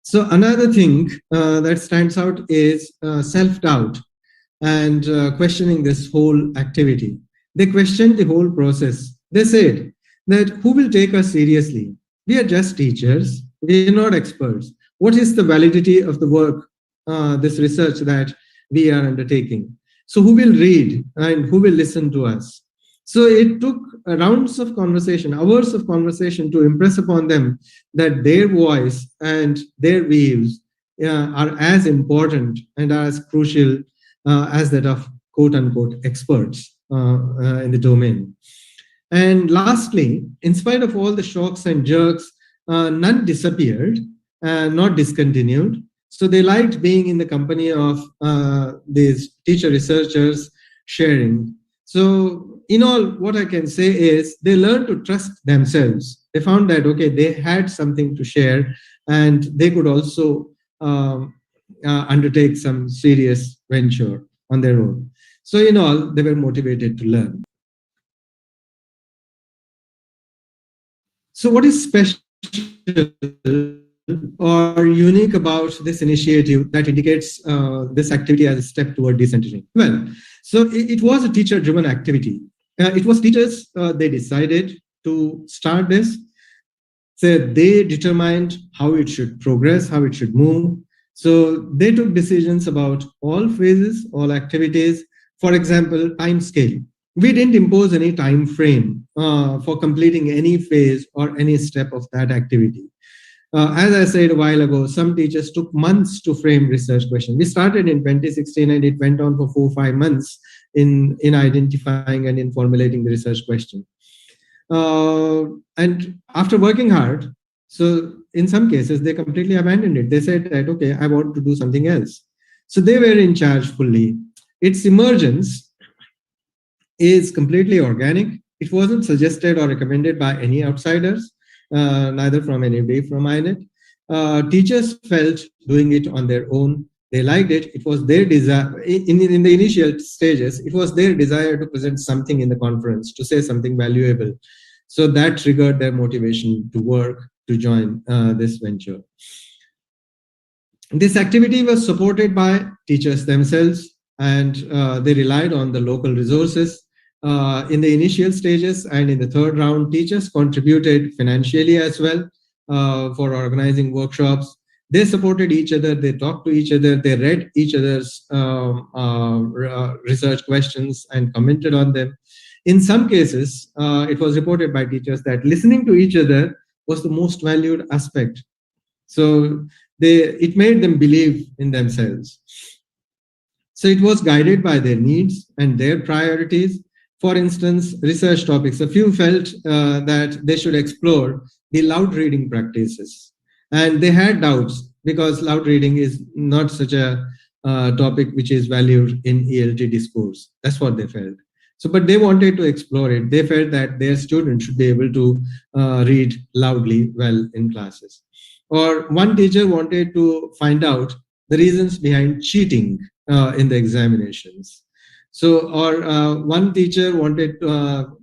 So another thing that stands out is self-doubt and questioning this whole activity. They questioned the whole process. They said that who will take us seriously? We are just teachers. We are not experts. What is the validity of the work, this research that we are undertaking? So who will read and who will listen to us? So it took rounds of conversation, hours of conversation to impress upon them that their voice and their views are as important and as crucial as that of quote-unquote experts in the domain. And lastly, in spite of all the shocks and jerks, none disappeared, not discontinued. So they liked being in the company of these teacher researchers sharing. So in all, what I can say is they learned to trust themselves. They found that, okay, they had something to share and they could also undertake some serious venture on their own. So in all, they were motivated to learn. So what is special or unique about this initiative that indicates this activity as a step toward decentering? Well, so it was a teacher-driven activity. It was teachers, they decided to start this. So they determined how it should progress, how it should move. So they took decisions about all phases, all activities. For example, time scale. We didn't impose any time frame for completing any phase or any step of that activity. As I said a while ago, some teachers took months to frame research questions. We started in 2016 and it went on for 4 or 5 months in identifying and in formulating the research question. And after working hard, so in some cases, they completely abandoned it. They said that, okay, I want to do something else. So they were in charge fully. Its emergence is completely organic. It wasn't suggested or recommended by any outsiders. Neither from anybody from INET. Teachers felt doing it on their own. They liked it. It was their desire. In the initial stages, it was their desire to present something in the conference, to say something valuable. So that triggered their motivation to work, to join this venture. This activity was supported by teachers themselves, and they relied on the local resources. In the initial stages and in the third round, teachers contributed financially as well for organizing workshops. They supported each other, they talked to each other, they read each other's research questions and commented on them. In some cases, it was reported by teachers that listening to each other was the most valued aspect. So it made them believe in themselves. So it was guided by their needs and their priorities. For instance, research topics. A few felt that they should explore the loud reading practices. And they had doubts because loud reading is not such a topic which is valued in ELT discourse. That's what they felt. So, but they wanted to explore it. They felt that their students should be able to read loudly well in classes. Or one teacher wanted to find out the reasons behind cheating in the examinations. So, or one teacher wanted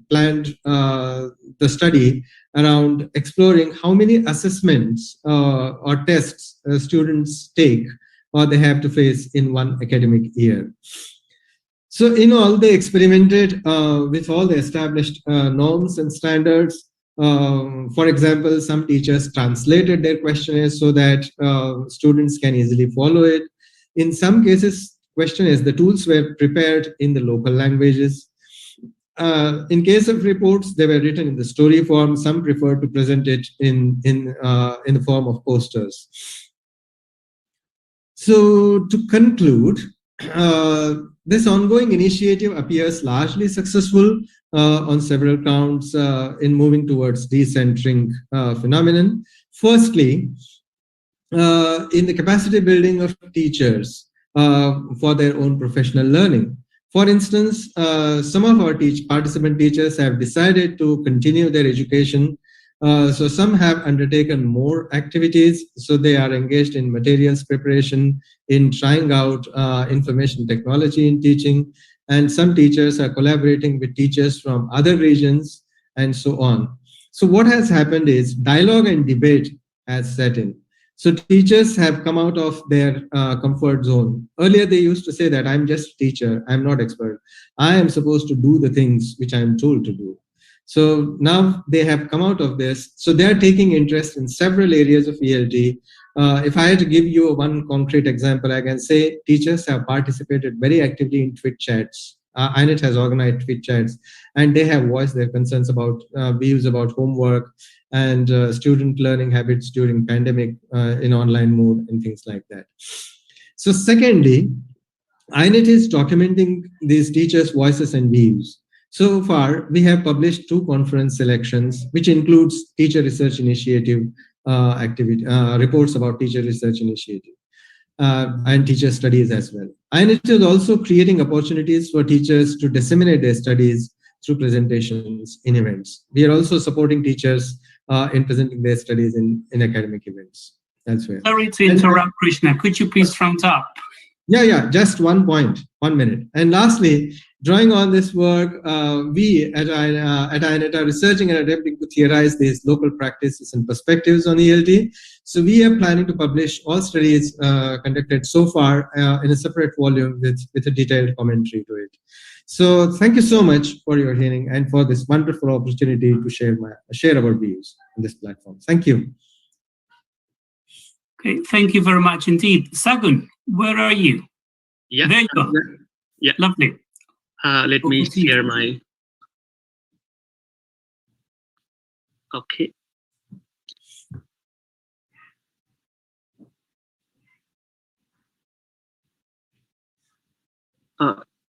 planned the study around exploring how many assessments or tests students take or they have to face in one academic year. So in all, they experimented with all the established norms and standards. For example, some teachers translated their questionnaires so that students can easily follow it. In some cases, questionnaires, the tools were prepared in the local languages. In case of reports, they were written in the story form. Some preferred to present it in the form of posters. So to conclude, this ongoing initiative appears largely successful on several counts in moving towards decentering phenomenon. Firstly, in the capacity building of teachers for their own professional learning. For instance, some of our participant teachers have decided to continue their education. So some have undertaken more activities. So they are engaged in materials preparation, in trying out information technology in teaching. And some teachers are collaborating with teachers from other regions and so on. So what has happened is dialogue and debate has set in. So teachers have come out of their comfort zone. Earlier, they used to say that I'm just a teacher, I'm not expert. I am supposed to do the things which I'm told to do. So now they have come out of this. So they're taking interest in several areas of ELT. If I had to give you one concrete example, I can say teachers have participated very actively in tweet chats. INET has organized tweet chats, and they have voiced their concerns about views about homework and student learning habits during pandemic in online mode and things like that. So secondly, INET is documenting these teachers' voices and views. So far, we have published 2 conference selections, which includes teacher research initiative activity, reports about teacher research initiative and teacher studies as well. INET is also creating opportunities for teachers to disseminate their studies through presentations in events. We are also supporting teachers in presenting their studies in academic events. That's where. Sorry to interrupt, Krishna. Could you please round up? Yeah, just 1 point, 1 minute. And lastly, drawing on this work, we at INET are researching and attempting to theorize these local practices and perspectives on ELT. So we are planning to publish all studies conducted so far in a separate volume with a detailed commentary to it. So thank you so much for your hearing and for this wonderful opportunity to share our views on this platform. Thank you. Okay, thank you very much indeed. Sagun, where are you? Yeah, there you go. Yeah, lovely. Let me share my. Okay.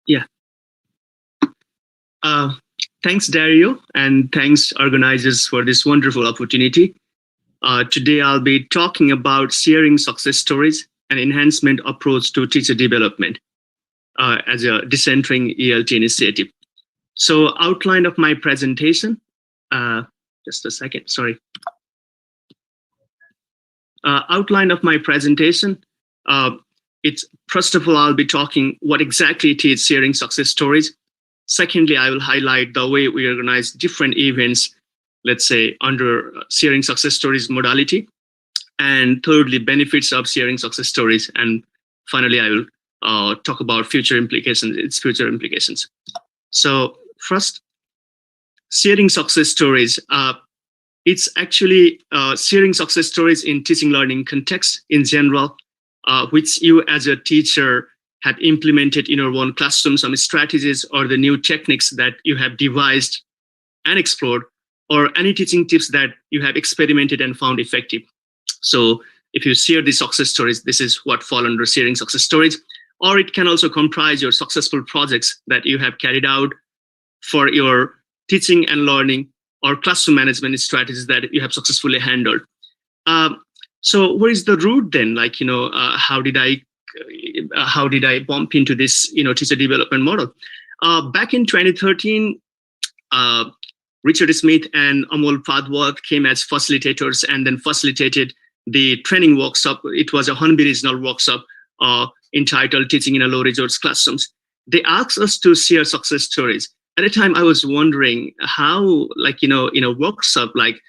Yeah. Thanks, Dario, and thanks, organizers, for this wonderful opportunity. Today, I'll be talking about sharing success stories and enhancement approach to teacher development as a Decentring ELT initiative. So, outline of my presentation. Just a second, sorry. Outline of my presentation. It's first of all, I'll be talking what exactly it is sharing success stories. Secondly, I will highlight the way we organize different events, let's say under sharing success stories modality. And thirdly, benefits of sharing success stories. And finally, I will talk about future implications. So first, sharing success stories. It's actually sharing success stories in teaching learning context in general, which you as a teacher have implemented in your own classroom, some strategies or the new techniques that you have devised and explored, or any teaching tips that you have experimented and found effective. So if you share the success stories, this is what fall under sharing success stories. Or it can also comprise your successful projects that you have carried out for your teaching and learning or classroom management strategies that you have successfully handled. So where is the root then? Like, how did I bump into this, teacher development model? Back in 2013, Richard Smith and Amol Padwat came as facilitators and then facilitated the training workshop. It was a Hornby regional workshop entitled Teaching in a Low Resource Classrooms. They asked us to share success stories. At the time, I was wondering how, in a workshop, like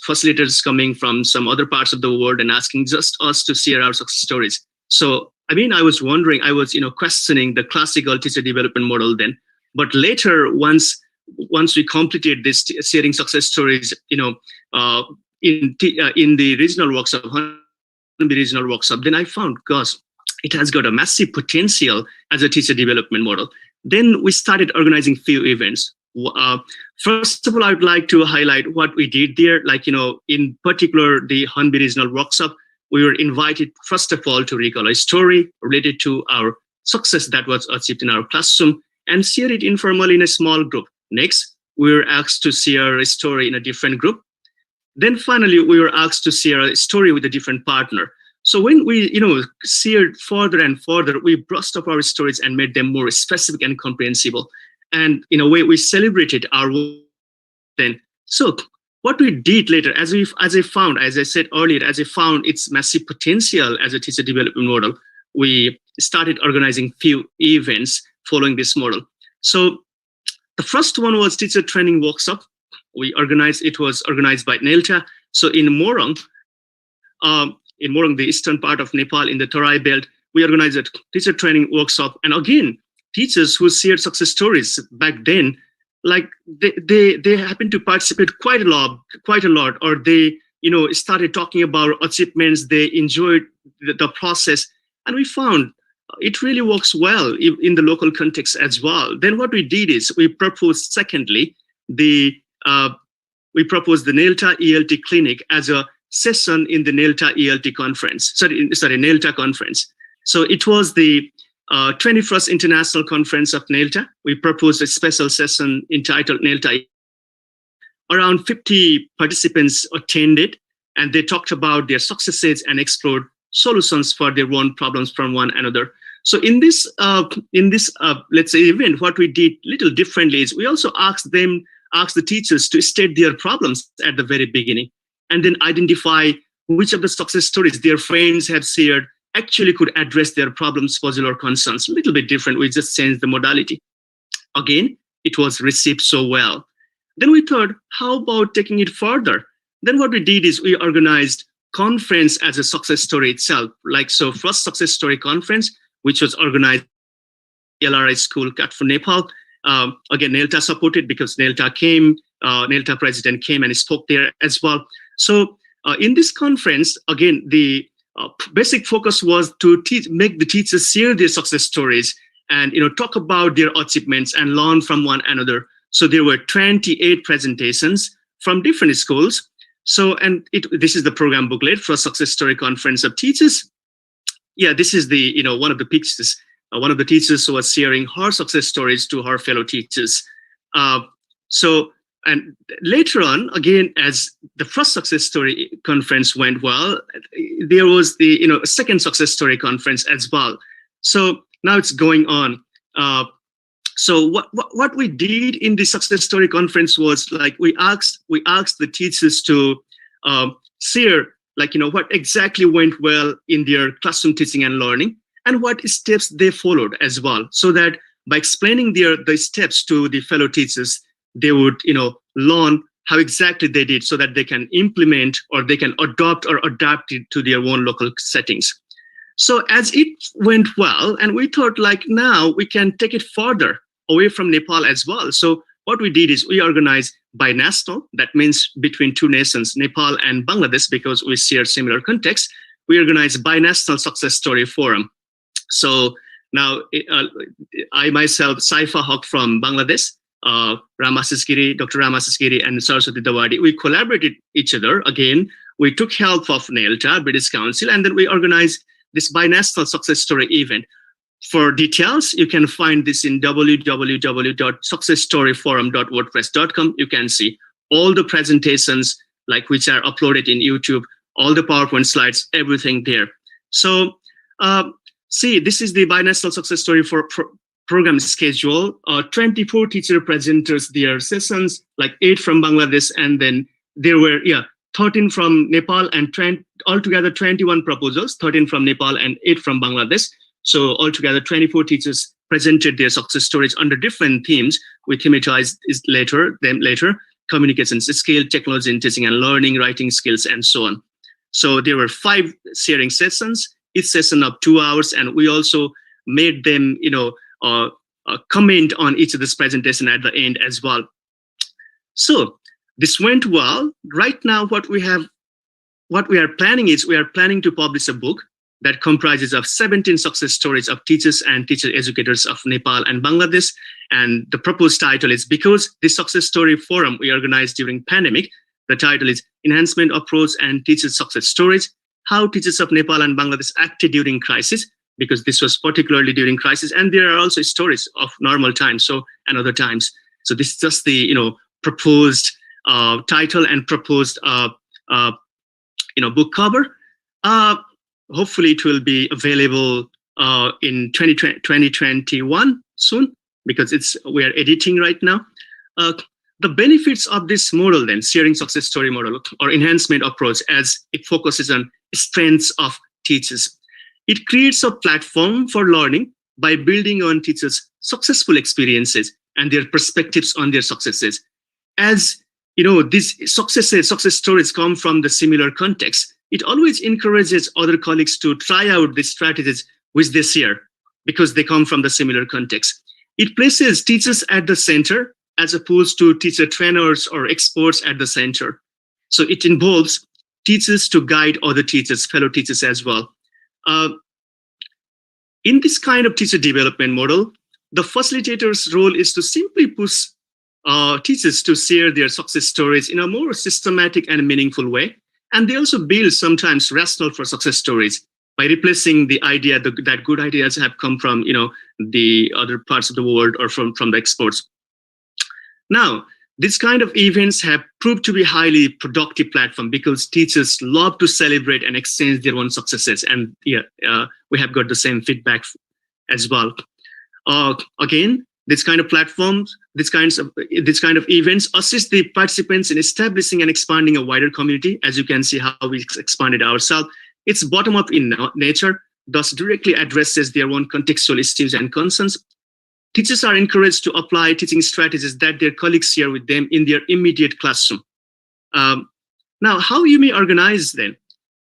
facilitators coming from some other parts of the world and asking just us to share our success stories. So, I was wondering, I was, questioning the classical teacher development model then. But later, once we completed this sharing success stories, in the regional workshop, then I found, gosh, it has got a massive potential as a teacher development model. Then we started organizing few events. First of all, I would like to highlight what we did there. In particular, the Hornby regional workshop, we were invited, first of all, to recall a story related to our success that was achieved in our classroom and share it informally in a small group. Next, we were asked to share a story in a different group. Then finally, we were asked to share a story with a different partner. So when we, shared further and further, we brushed up our stories and made them more specific and comprehensible. And in a way, we celebrated our work then. So what we did later, as I found its massive potential as a teacher development model, we started organizing few events following this model. So the first one was teacher training workshop. It was organized by NELTA. So in Morong, the eastern part of Nepal, in the Tarai belt, we organized a teacher training workshop. And again, teachers who shared success stories back then, like they happened to participate quite a lot, or they, started talking about achievements. They enjoyed the process. And we found it really works well in the local context as well. Then what we did is we proposed, secondly, we proposed the NELTA ELT clinic as a session in the NELTA ELT conference. NELTA conference. So it was the 21st International Conference of NELTA. We proposed a special session entitled NELTA. Around 50 participants attended, and they talked about their successes and explored solutions for their own problems from one another. So in this let's say event, what we did little differently is we also asked the teachers to state their problems at the very beginning, and then identify which of the success stories their friends have shared actually could address their problems, puzzle, or concerns. A little bit different. We just changed the modality. Again, it was received so well. Then we thought, how about taking it further? Then what we did is we organized conference as a success story itself. First success story conference, which was organized LRI school, Katfu, Nepal. Again, NELTA supported because NELTA president came and spoke there as well. So in this conference, again, the basic focus was to make the teachers share their success stories and talk about their achievements and learn from one another. So there were 28 presentations from different schools. So, and this is the program booklet for a success story conference of teachers. Yeah, this is the one of the pictures. One of the teachers who was sharing her success stories to her fellow teachers. And later on, again, as the first success story conference went well, there was the second success story conference as well. So now it's going on. So what we did in the success story conference was we asked the teachers to share what exactly went well in their classroom teaching and learning, and what steps they followed as well, so that by explaining the steps to the fellow teachers, they would learn how exactly they did, so that they can implement or they can adopt or adapt it to their own local settings. So as it went well, and we thought now we can take it further away from Nepal as well. So what we did is we organized binational, that means between two nations, Nepal and Bangladesh, because we share similar context. We organized binational success story forum. So now I myself, Saifa Haq from Bangladesh, Dr. Ramasasgiri and Saraswati Dawadi, we collaborated each other. Again, we took help of NELTA, British Council, and then we organized this binational success story event. For details, you can find this in www.successstoryforum.wordpress.com. You can see all the presentations, like which are uploaded in YouTube, all the PowerPoint slides, everything there. So see, this is the binational success story for program schedule. 24 teacher presenters, their sessions, like 8 from Bangladesh, and then there were 13 from Nepal, and altogether 21 proposals, 13 from Nepal and 8 from Bangladesh. So altogether 24 teachers presented their success stories under different themes. We thematized them later, communications skill, technology in teaching and learning, writing skills, and so on. So there were 5 sharing sessions, each session of 2 hours, and we also made them, comment on each of this presentation at the end as well. So this went well. Right now, what we are planning is we are planning to publish a book that comprises of 17 success stories of teachers and teacher educators of Nepal and Bangladesh. And the proposed title is, because this success story forum we organized during pandemic, the title is Enhancement Approach and Teacher Success Stories, How Teachers of Nepal and Bangladesh Acted During Crisis, because this was particularly during crisis. And there are also stories of normal times, and other times. So this is just the, proposed title and proposed, book cover. Hopefully it will be available in 2021 soon, because we are editing right now. The benefits of this model then, sharing success story model or enhancement approach, as it focuses on strengths of teachers. It creates a platform for learning by building on teachers' successful experiences and their perspectives on their successes. As these success stories come from the similar context, it always encourages other colleagues to try out the strategies which they share, because they come from the similar context. It places teachers at the center as opposed to teacher trainers or experts at the center. So it involves teachers to guide other teachers, fellow teachers as well. In this kind of teacher development model, the facilitator's role is to simply push teachers to share their success stories in a more systematic and meaningful way. And they also build sometimes rationale for success stories by replacing the idea that good ideas have come from the other parts of the world or from the experts. Now, these kind of events have proved to be highly productive platform, because teachers love to celebrate and exchange their own successes. And we have got the same feedback as well. Again, this kind of platforms, this kind of events assist the participants in establishing and expanding a wider community. As you can see how we expanded ourselves. It's bottom up in nature, thus directly addresses their own contextual issues and concerns. Teachers are encouraged to apply teaching strategies that their colleagues share with them in their immediate classroom. Now, how you may organize then?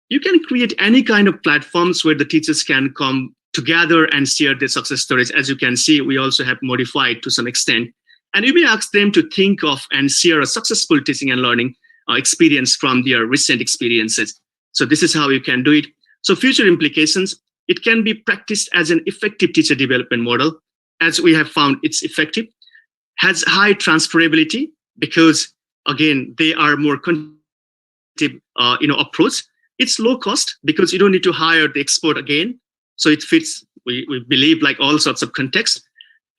You can create any kind of platforms where the teachers can come together and share their success stories. As you can see, we also have modified to some extent. And you may ask them to think of and share a successful teaching and learning experience from their recent experiences. So this is how you can do it. So future implications, it can be practiced as an effective teacher development model, as we have found it's effective, has high transferability, because again, they are more approach. It's low cost because you don't need to hire the expert again. So it fits, we believe, like all sorts of contexts.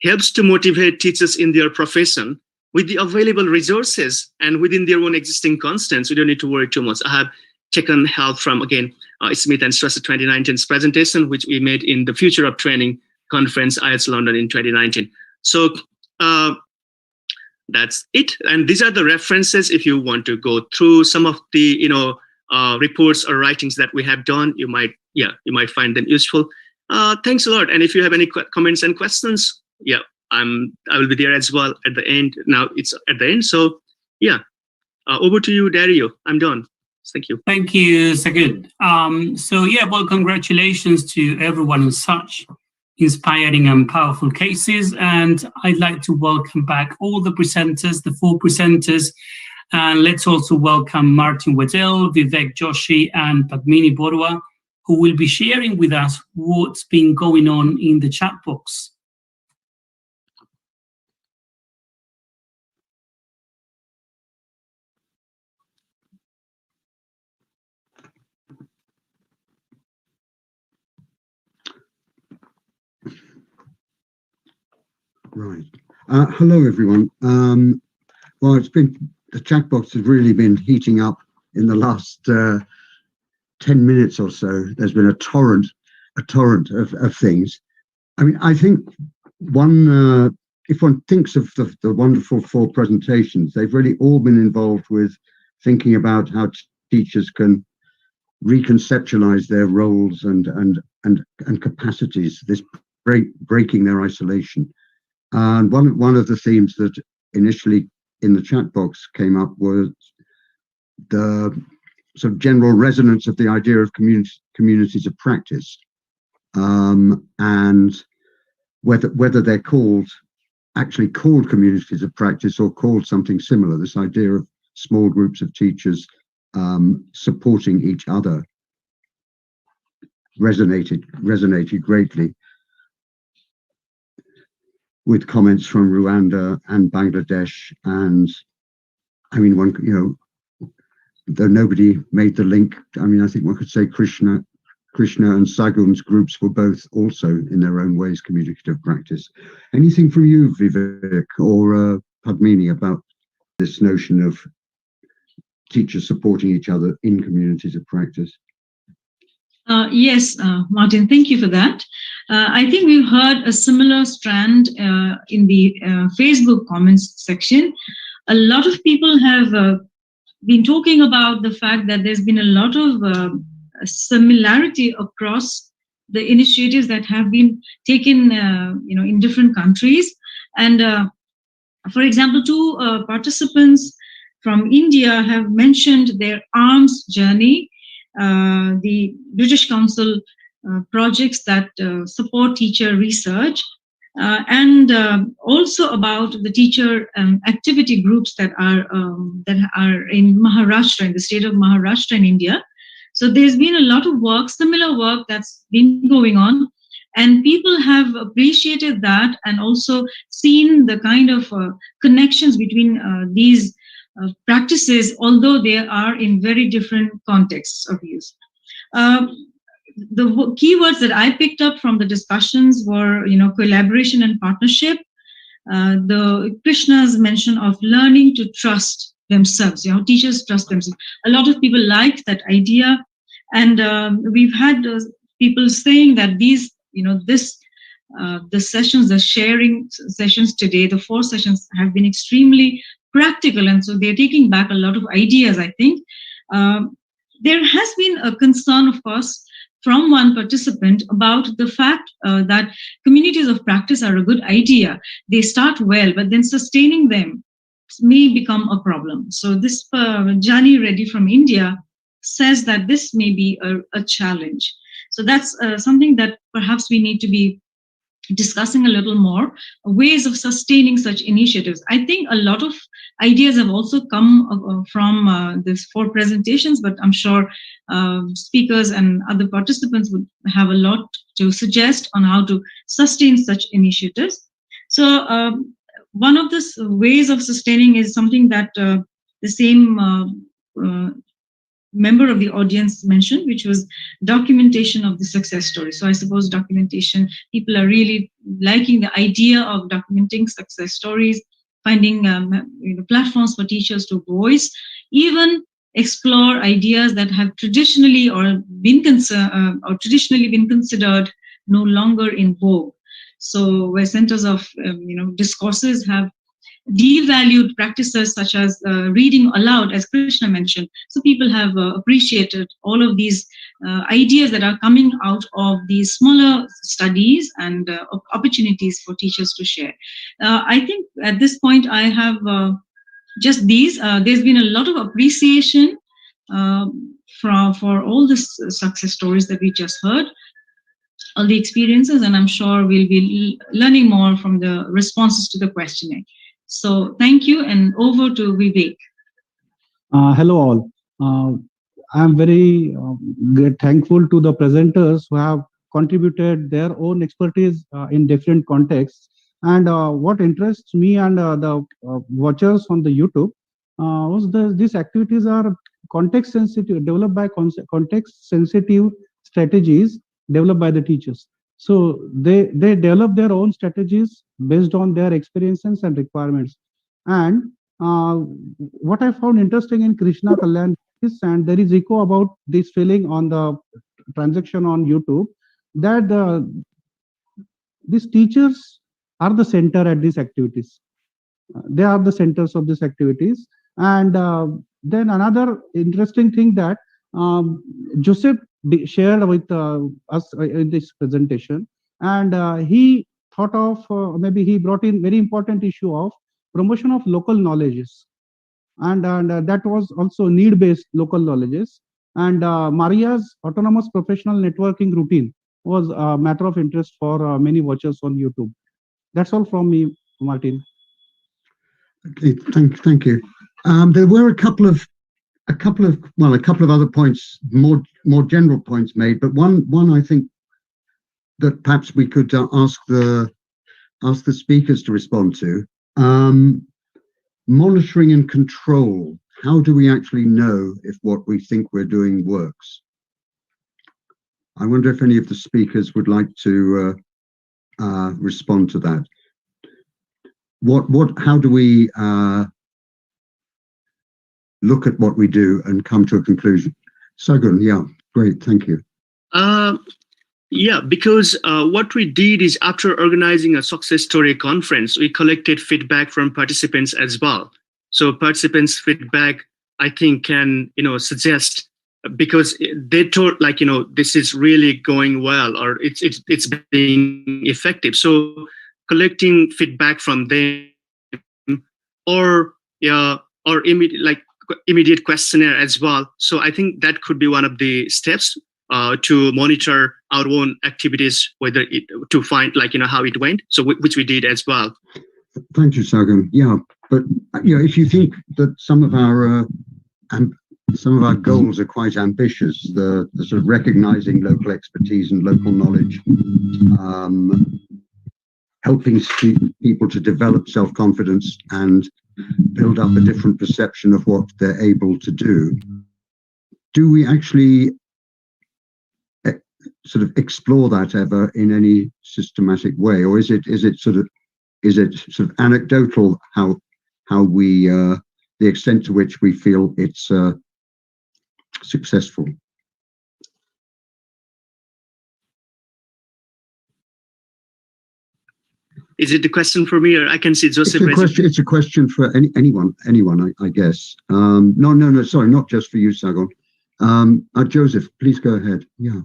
Helps to motivate teachers in their profession with the available resources and within their own existing constants. We don't need to worry too much. I have taken help from, again, Smith and Strasser 2019's presentation, which we made in the Future of Training conference, IELTS London in 2019. So that's it. And these are the references. If you want to go through some of the, reports or writings that we have done, you might find them useful. Thanks a lot. And if you have any comments and questions, I will be there as well at the end. Now it's at the end. So over to you, Dario. I'm done. Thank you. Thank you, Sagud. Well, congratulations to everyone on such inspiring and powerful cases. And I'd like to welcome back all the presenters, the 4 presenters. And let's also welcome Martin Waddell, Vivek Joshi, and Padmini Borua, who will be sharing with us what's been going on in the chat box. Right. Hello, everyone. Well, the chat box has really been heating up in the last 10 minutes or so. There's been a torrent of things. I mean, I think if one thinks of the wonderful 4 presentations, they've really all been involved with thinking about how teachers can reconceptualize their roles and capacities, this breaking their isolation. And one of the themes that initially in the chat box came up was the sort of general resonance of the idea of communities of practice, and whether they're actually called communities of practice or called something similar. This idea of small groups of teachers supporting each other resonated greatly with comments from Rwanda and Bangladesh. And I mean, though nobody made the link, I mean, I think one could say Krishna and Sagun's groups were both also in their own ways communicative practice. Anything from you, Vivek or Padmini, about this notion of teachers supporting each other in communities of practice? Yes, Martin, thank you for that. I think we've heard a similar strand in the Facebook comments section. A lot of people have been talking about the fact that there's been a lot of similarity across the initiatives that have been taken, in different countries. And for example, 2 participants from India have mentioned their arms journey, the British Council projects that support teacher research, and also about the teacher activity groups that are in Maharashtra, in the state of Maharashtra in India. So there's been a lot of work, similar work that's been going on, and people have appreciated that and also seen the kind of connections between these practices, although they are in very different contexts of use. The keywords that I picked up from the discussions were, collaboration and partnership. The Krishna's mention of learning to trust themselves, teachers trust themselves. A lot of people liked that idea, and we've had people saying that these, the sessions, the sharing sessions today, the 4 sessions have been extremely practical, and so they're taking back a lot of ideas, I think. There has been a concern, of course, from one participant about the fact that communities of practice are a good idea. They start well, but then sustaining them may become a problem. So this Jani Reddy from India says that this may be a challenge. So that's something that perhaps we need to be discussing a little more, ways of sustaining such initiatives. I think a lot of ideas have also come from these 4 presentations, but I'm sure speakers and other participants would have a lot to suggest on how to sustain such initiatives. So one of the ways of sustaining is something that the same member of the audience mentioned, which was documentation of the success story. So I suppose documentation, people are really liking the idea of documenting success stories, finding platforms for teachers to voice, even explore ideas that have traditionally been considered no longer in vogue. So where centers of discourses have devalued practices such as reading aloud, as Krishna mentioned. So people have appreciated all of these ideas that are coming out of these smaller studies and opportunities for teachers to share. I think at this point I have just these. There's been a lot of appreciation for all the success stories that we just heard, all the experiences, and I'm sure we'll be learning more from the responses to the questionnaire. So thank you, and over to Vivek. Hello all. I'm very thankful to the presenters who have contributed their own expertise in different contexts. And what interests me and the watchers on the YouTube was these activities are context sensitive, developed by context sensitive strategies developed by the teachers. So they develop their own strategies based on their experiences and requirements. And what I found interesting in Krishna Kalyan is, and there is echo about this feeling on the transaction on YouTube, that these teachers are the center at these activities. They are the centers of these activities. And then another interesting thing that Joseph shared with us in this presentation, and he thought of, maybe he brought in very important issue of promotion of local knowledges. And that was also need-based local knowledges. And Maria's autonomous professional networking routine was a matter of interest for many watchers on YouTube. That's all from me, Martin. Okay, thank you. There were a couple of other points, more general points made, but one I think that perhaps we could ask the speakers to respond to. Monitoring and control. How do we actually know if what we think we're doing works? I wonder if any of the speakers would like to respond to that. How do we look at what we do and come to a conclusion? Sagun, yeah, great, thank you. Yeah, because what we did is, after organizing a success story conference, we collected feedback from participants as well. So participants' feedback, I think, can suggest, because they told, like, this is really going well, or it's being effective. So collecting feedback from them, or immediate questionnaire as well. So I think that could be one of the steps to monitor our own activities, whether to find how it went. So which we did as well. Thank you, Sagan. Yeah, but if you think that some of our goals are quite ambitious, the sort of recognizing local expertise and local knowledge, helping people to develop self-confidence and build up a different perception of what they're able to do. Do we actually sort of explore that ever in any systematic way, or is it sort of anecdotal how we the extent to which we feel it's successful? Is it the question for me, or I can see Joseph? It's a question for anyone, I guess. No, sorry, not just for you, Sagon. Joseph, please go ahead. Yeah.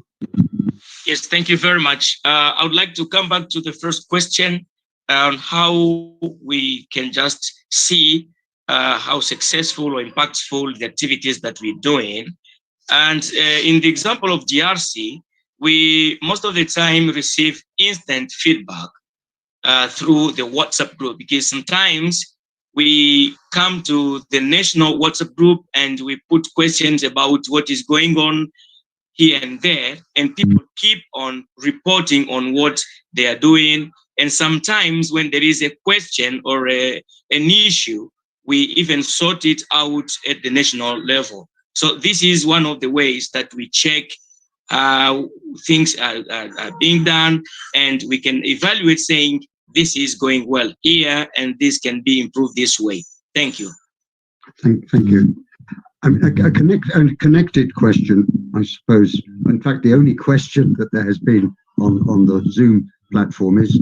Yes, thank you very much. I would like to come back to the first question on how we can just see how successful or impactful the activities that we're doing. And in the example of DRC, we most of the time receive instant feedback through the WhatsApp group, because sometimes we come to the national WhatsApp group and we put questions about what is going on here and there, and people keep on reporting on what they are doing. And sometimes when there is a question or an issue, we even sort it out at the national level. So this is one of the ways that we check how things are being done, and we can evaluate saying, this is going well here, and this can be improved this way. Thank you. Thank you. A connected question, I suppose. In fact, the only question that there has been on the Zoom platform is,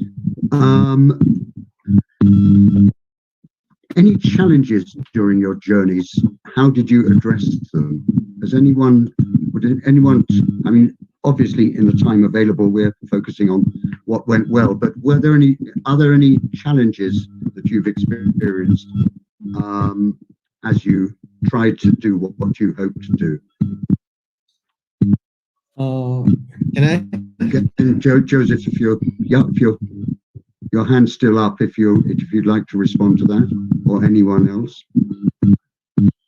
any challenges during your journeys? How did you address them? Would anyone, I mean, obviously in the time available, we're focusing on what went well, but are there any challenges that you've experienced as you tried to do what you hoped to do? Can I? Joseph, if your hand's still up, if you'd like to respond to that, or anyone else.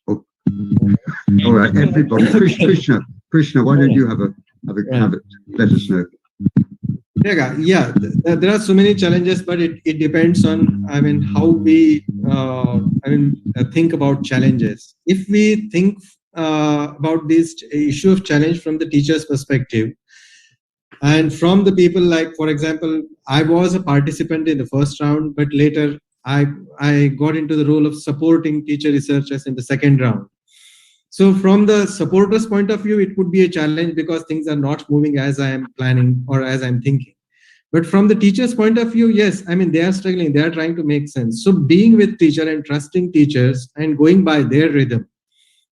All right, everybody. Krishna, why don't you have it? Let us know. Yeah, there are so many challenges, but it depends on, how we think about challenges. If we think about this issue of challenge from the teacher's perspective, And from the people, like, for example, I was a participant in the first round, but later I got into the role of supporting teacher researchers in the second round. So from the supporters' point of view, it could be a challenge because things are not moving as I am planning or as I'm thinking. But from the teacher's point of view, yes, I mean, they are struggling, they are trying to make sense. So being with teacher and trusting teachers and going by their rhythm,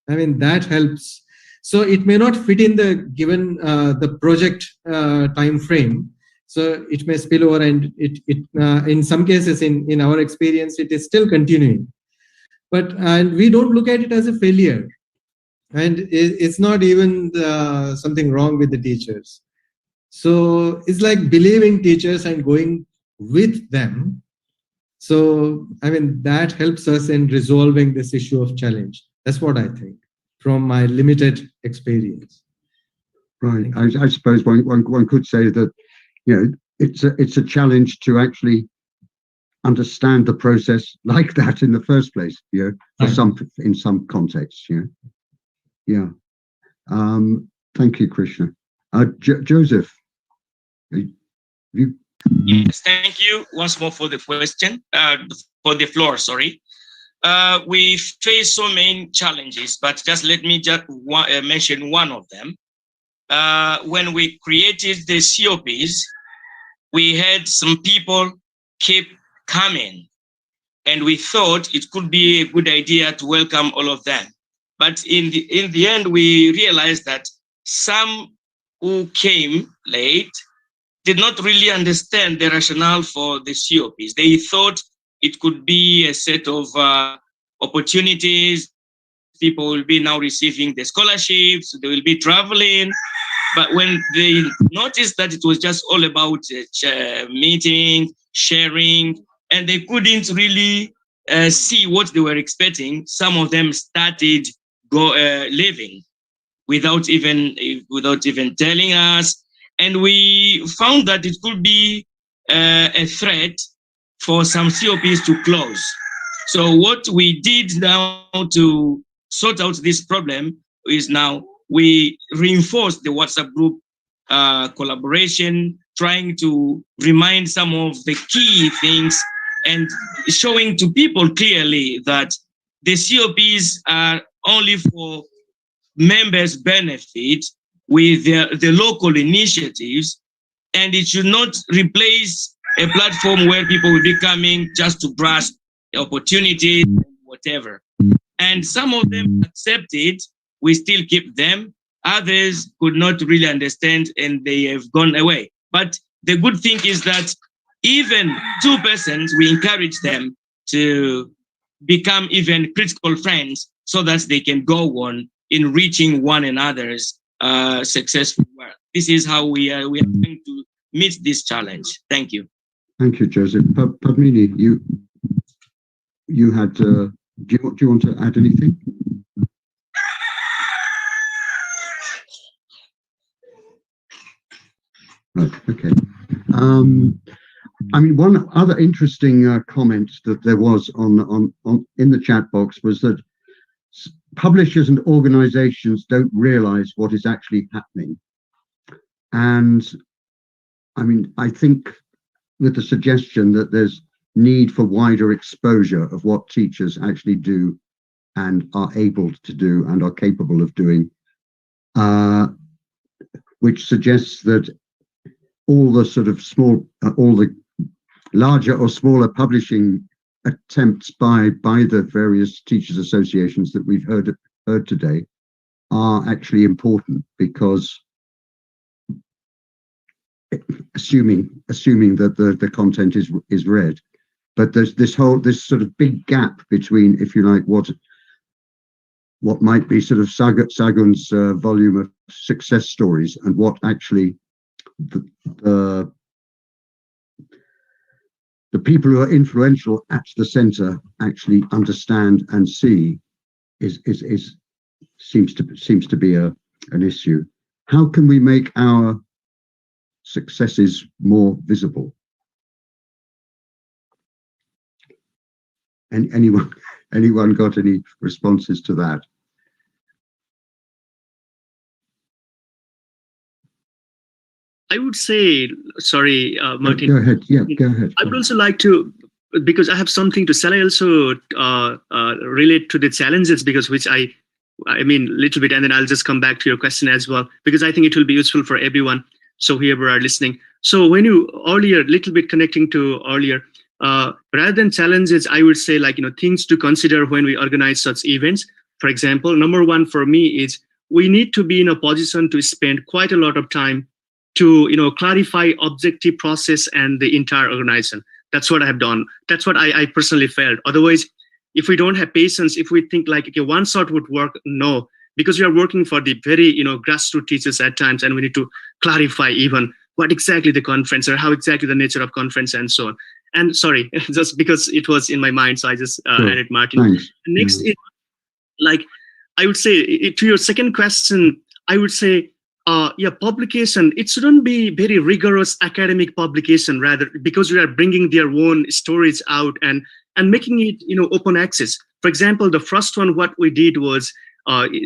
I mean, that helps. So it may not fit in the given the project time frame. So it may spill over, and it in some cases, in our experience, it is still continuing. And we don't look at it as a failure. And it's not even something wrong with the teachers. So it's like believing teachers and going with them. So, I mean, that helps us in resolving this issue of challenge. That's what I think from my limited experience. Right. I suppose one could say that, you know, it's a challenge to actually understand the process like that in the first place, you know, in some contexts, you know. Yeah. Thank you, Krishna. Joseph, you. Yes, thank you once more for the question, for the floor, sorry. We face so many challenges, but just let me just mention one of them. When we created the COPs, we had some people keep coming, and we thought it could be a good idea to welcome all of them. But in the end, we realized that some who came late did not really understand the rationale for the COPs. They thought it could be a set of opportunities. People will be now receiving the scholarships, they will be traveling. But when they noticed that it was just all about meeting, sharing, and they couldn't really see what they were expecting, some of them started leaving without even telling us. And we found that it could be a threat for some COPs to close. So what we did now to sort out this problem is now we reinforce the WhatsApp group collaboration, trying to remind some of the key things and showing to people clearly that the COPs are only for members' benefit with the local initiatives, and it should not replace a platform where people will be coming just to grasp the opportunity, whatever. And some of them accepted, we still keep them. Others could not really understand and they have gone away. But the good thing is that even two persons, we encourage them to become even critical friends so that they can go on in reaching one another's successful work. This is how we are going to meet this challenge. Thank you. Thank you, Joseph. Padmini, you had, do you want to add anything? Right, okay. I mean, one other interesting comment that there was on in the chat box was that publishers and organizations don't realize what is actually happening. And I mean, I think with the suggestion that there's need for wider exposure of what teachers actually do and are able to do and are capable of doing, which suggests that all the sort of all the larger or smaller publishing attempts by the various teachers associations that we've heard today are actually important, because assuming that the content is read, but there's this sort of big gap between, if you like, what might be sort of Sagun's volume of success stories and what actually the people who are influential at the center actually understand and see seems to be an issue. How can we make our successes more visible? And anyone got any responses to that? I would say, sorry, Martin. Go ahead. Yeah, go ahead. I would also like to, because I have something to say, I also relate to the challenges, because which I mean, a little bit, and then I'll just come back to your question as well, because I think it will be useful for everyone. So whoever are listening. So when you earlier, little bit connecting to earlier, rather than challenges, I would say things to consider when we organize such events. For example, number one for me is we need to be in a position to spend quite a lot of time to clarify objective process and the entire organization. That's what I have done. That's what I personally felt. Otherwise, if we don't have patience, if we think okay, one shot would work, no, because we are working for the very grassroots teachers at times, and we need to clarify even what exactly the conference or how exactly the nature of conference and so on. And sorry, just because it was in my mind, so I just added Martin. Thanks. Next is I would say to your second question, I would say publication, it shouldn't be very rigorous academic publication, rather, because we are bringing their own stories out and making it open access. For example, the first one what we did was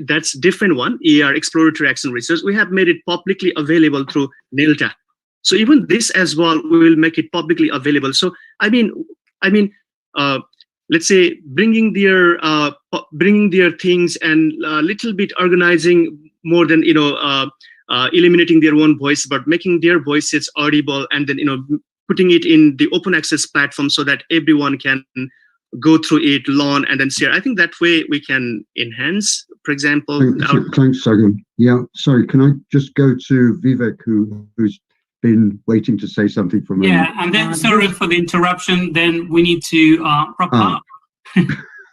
that's different one, ER, exploratory action research. We have made it publicly available through NELTA. So even this as well, we will make it publicly available. So I mean, let's say bringing their things and a little bit organizing more than eliminating their own voice, but making their voices audible, and then putting it in the open access platform so that everyone can go through it, learn, and then share. I think that way we can enhance, for example. Thanks, Sagan. Yeah, sorry, can I just go to Vivek, who's been waiting to say something for a moment? Yeah, and then sorry for the interruption. Then we need to wrap up.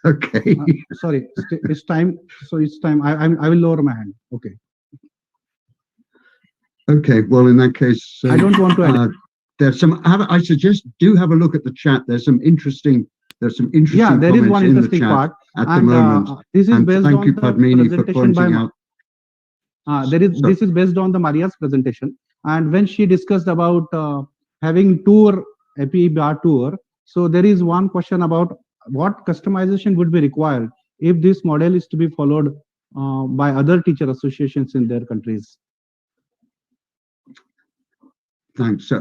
Okay. Sorry, it's time. So it's time. I will lower my hand. Okay. Okay. Well, in that case, I don't want to add. There's some. I suggest do have a look at the chat. There's some interesting. Yeah, there is one interesting part at the moment. This is based thank on you, the Padmini, for presentation pointing out. This is based on the Maria's presentation, and when she discussed about having tour, Apiva tour, so there is one question about what customization would be required if this model is to be followed by other teacher associations in their countries. Thanks. So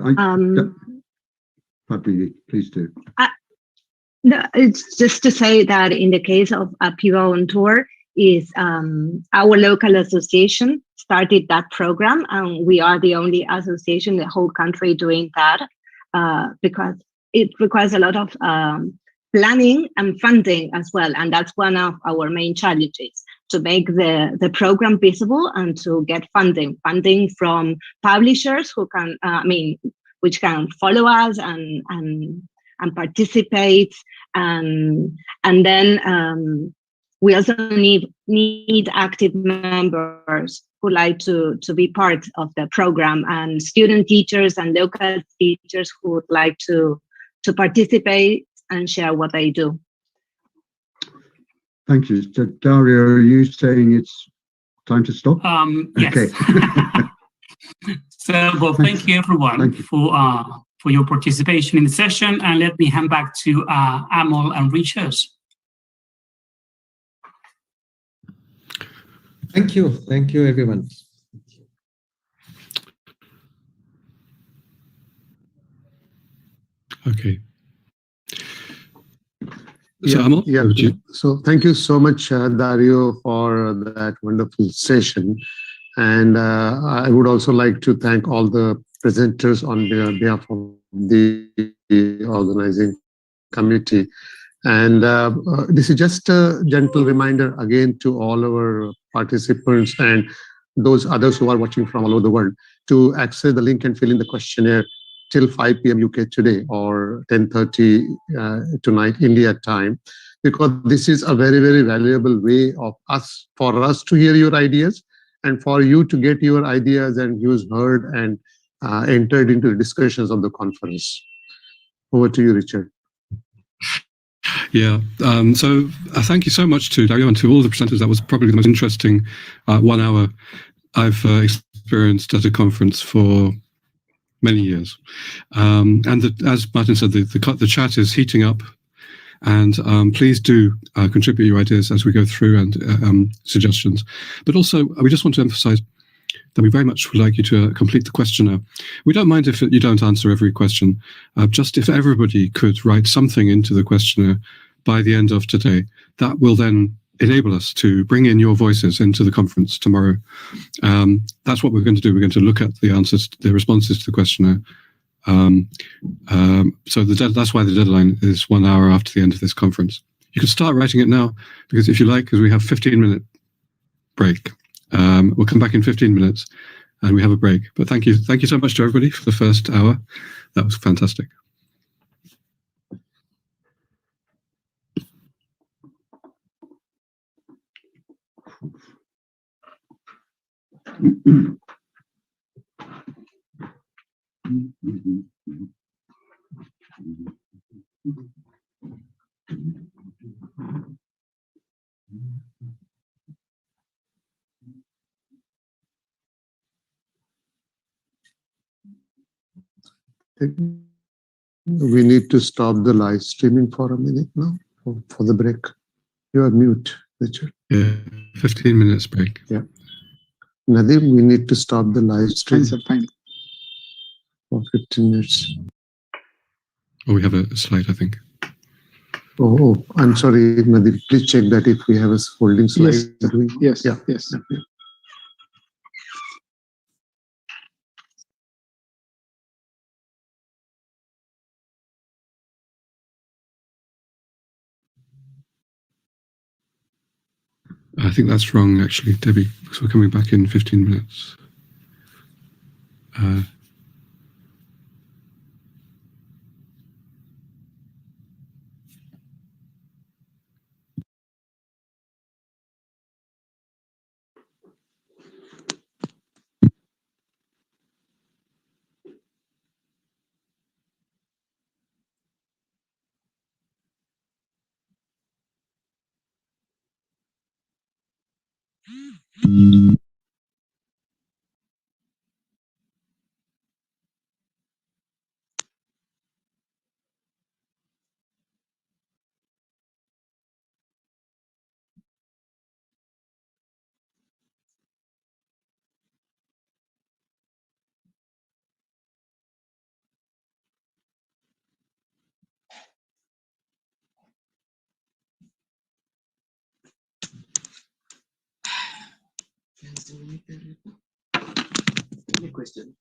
Padmini, please do. No, it's just to say that in the case of Apiva on Tour, is our local association started that program, and we are the only association in the whole country doing that because it requires a lot of planning and funding as well, and that's one of our main challenges, to make the program visible and to get funding from publishers who can, which can follow us and participate, and then we also need active members who like to be part of the program, and student teachers and local teachers who would like to participate and share what they do. Thank you. So, Dario, are you saying it's time to stop? Yes. Okay. So, well, thank you everyone for your participation in the session, and let me hand back to Amol and Richard. Thank you everyone. Okay. So Amol, yeah. So thank you so much, Dario, for that wonderful session. And I would also like to thank all the presenters on behalf of the organizing committee. And this is just a gentle reminder again to all our participants and those others who are watching from all over the world to access the link and fill in the questionnaire till 5 p.m. UK today or 10:30 tonight India time, because this is a very, very valuable way of for us to hear your ideas and for you to get your ideas and views heard and entered into the discussions of the conference. Over to you, Richard. Yeah, so thank you so much to Dario and to all the presenters. That was probably the most interesting 1 hour I've experienced at a conference for many years. And as Martin said, the chat is heating up, and please do contribute your ideas as we go through and suggestions. But also, we just want to emphasize, then we very much would like you to complete the questionnaire. We don't mind if you don't answer every question, just if everybody could write something into the questionnaire by the end of today, that will then enable us to bring in your voices into the conference tomorrow. That's what we're going to do. We're going to look at the answers, the responses to the questionnaire. So that's why the deadline is 1 hour after the end of this conference. You can start writing it now, because if you like, because we have 15-minute break. We'll come back in 15 minutes and we have a break. But thank you so much to everybody for the first hour. That was fantastic. We need to stop the live streaming for a minute now, for the break. You are mute, Richard. Yeah, 15 minutes break. Yeah. Nadim, we need to stop the live stream. Fine. For 15 minutes. Oh, we have a slide, I think. Oh, I'm sorry, Nadim. Please check that if we have a holding slide. Yes. Yeah. Yes. I think that's wrong, actually, Debbie, because we're coming back in 15 minutes. Any question?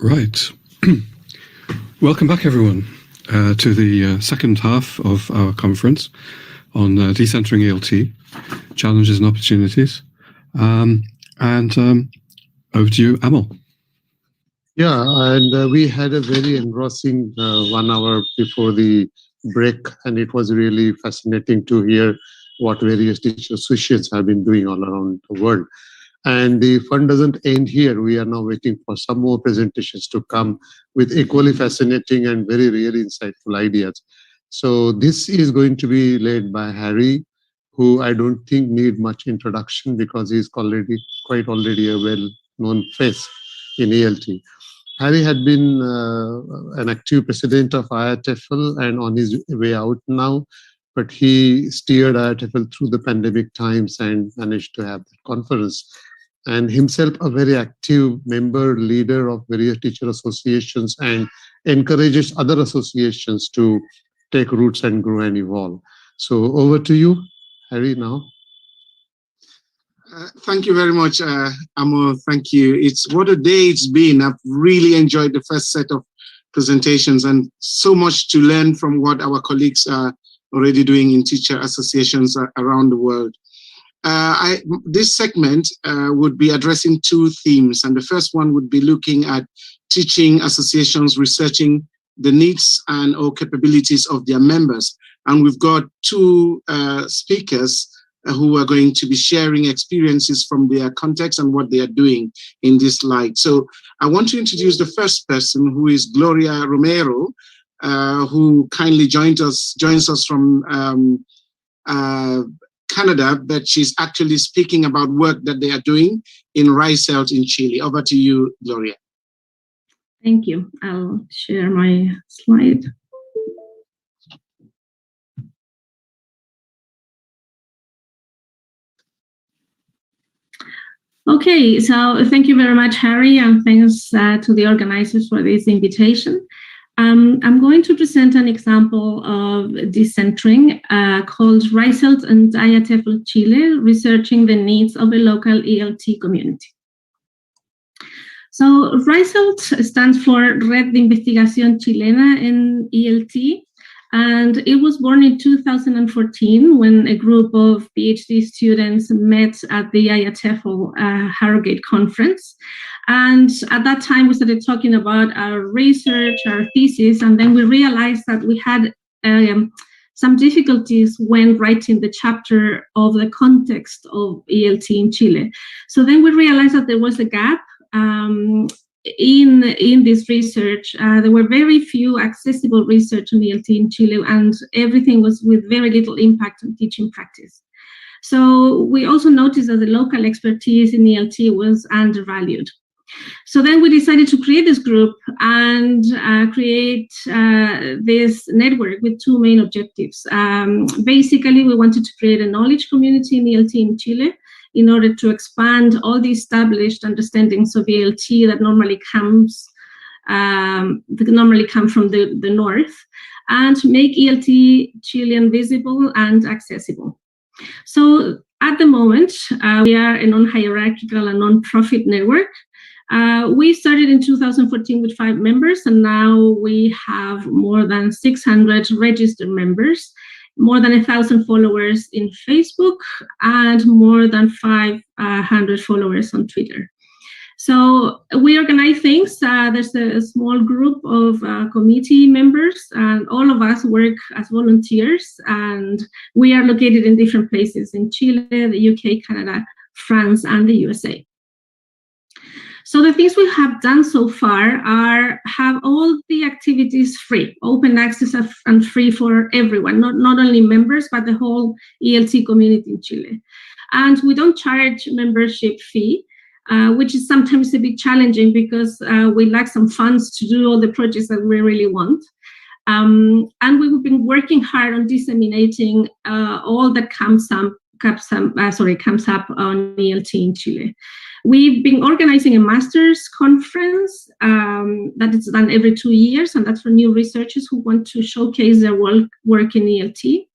Right. Welcome back, everyone, to the second half of our conference on Decentring ELT, Challenges and Opportunities. And over to you, Amal. Yeah, and we had a very engrossing 1 hour before the break, and it was really fascinating to hear what various teacher associations have been doing all around the world. And the fun doesn't end here. We are now waiting for some more presentations to come with equally fascinating and very, really insightful ideas. So this is going to be led by Harry, who I don't think need much introduction because he's quite already a well-known face in ELT. Harry had been an active president of IATFL and on his way out now, but he steered IATFL through the pandemic times and managed to have the conference. And himself a very active member, leader of various teacher associations and encourages other associations to take roots and grow and evolve. So over to you, Harry, now. Thank you very much, Amo. Thank you. What a day it's been. I've really enjoyed the first set of presentations and so much to learn from what our colleagues are already doing in teacher associations around the world. This segment would be addressing 2 themes, and the first one would be looking at teaching associations researching the needs and or capabilities of their members. And we've got 2 speakers who are going to be sharing experiences from their context and what they are doing in this light. So I want to introduce the first person, who is Gloria Romero, who kindly joins us from Canada, but she's actually speaking about work that they are doing in rice ELT in Chile. Over to you, Gloria. Thank you. I'll share my slide. Okay, so thank you very much, Harry, and thanks to the organizers for this invitation. I'm going to present an example of decentring called Rice ELT and IATFL Chile, researching the needs of a local ELT community. So Rice ELT stands for Red de Investigación Chilena en ELT, and it was born in 2014 when a group of PhD students met at the IATFL Harrogate conference. And at that time, we started talking about our research, our thesis, and then we realized that we had some difficulties when writing the chapter of the context of ELT in Chile. So then we realized that there was a gap in this research. There were very few accessible research on ELT in Chile, and everything was with very little impact on teaching practice. So we also noticed that the local expertise in ELT was undervalued. So then we decided to create this group and create this network with 2 main objectives. Basically, we wanted to create a knowledge community in ELT in Chile in order to expand all the established understandings of ELT that normally come from the north, and make ELT Chilean visible and accessible. So at the moment, we are a non-hierarchical and non-profit network. We started in 2014 with 5 members, and now we have more than 600 registered members, more than 1,000 followers in Facebook, and more than 500 followers on Twitter. So we organize things. There's a small group of committee members, and all of us work as volunteers, and we are located in different places in Chile, the UK, Canada, France, and the USA. So the things we have done so far are have all the activities free, open access and free for everyone, not only members, but the whole ELT community in Chile. And we don't charge membership fee, which is sometimes a bit challenging because we lack some funds to do all the projects that we really want. And we've been working hard on disseminating all that comes up on ELT in Chile. We've been organizing a master's conference that is done every 2 years, and that's for new researchers who want to showcase their work in ELT.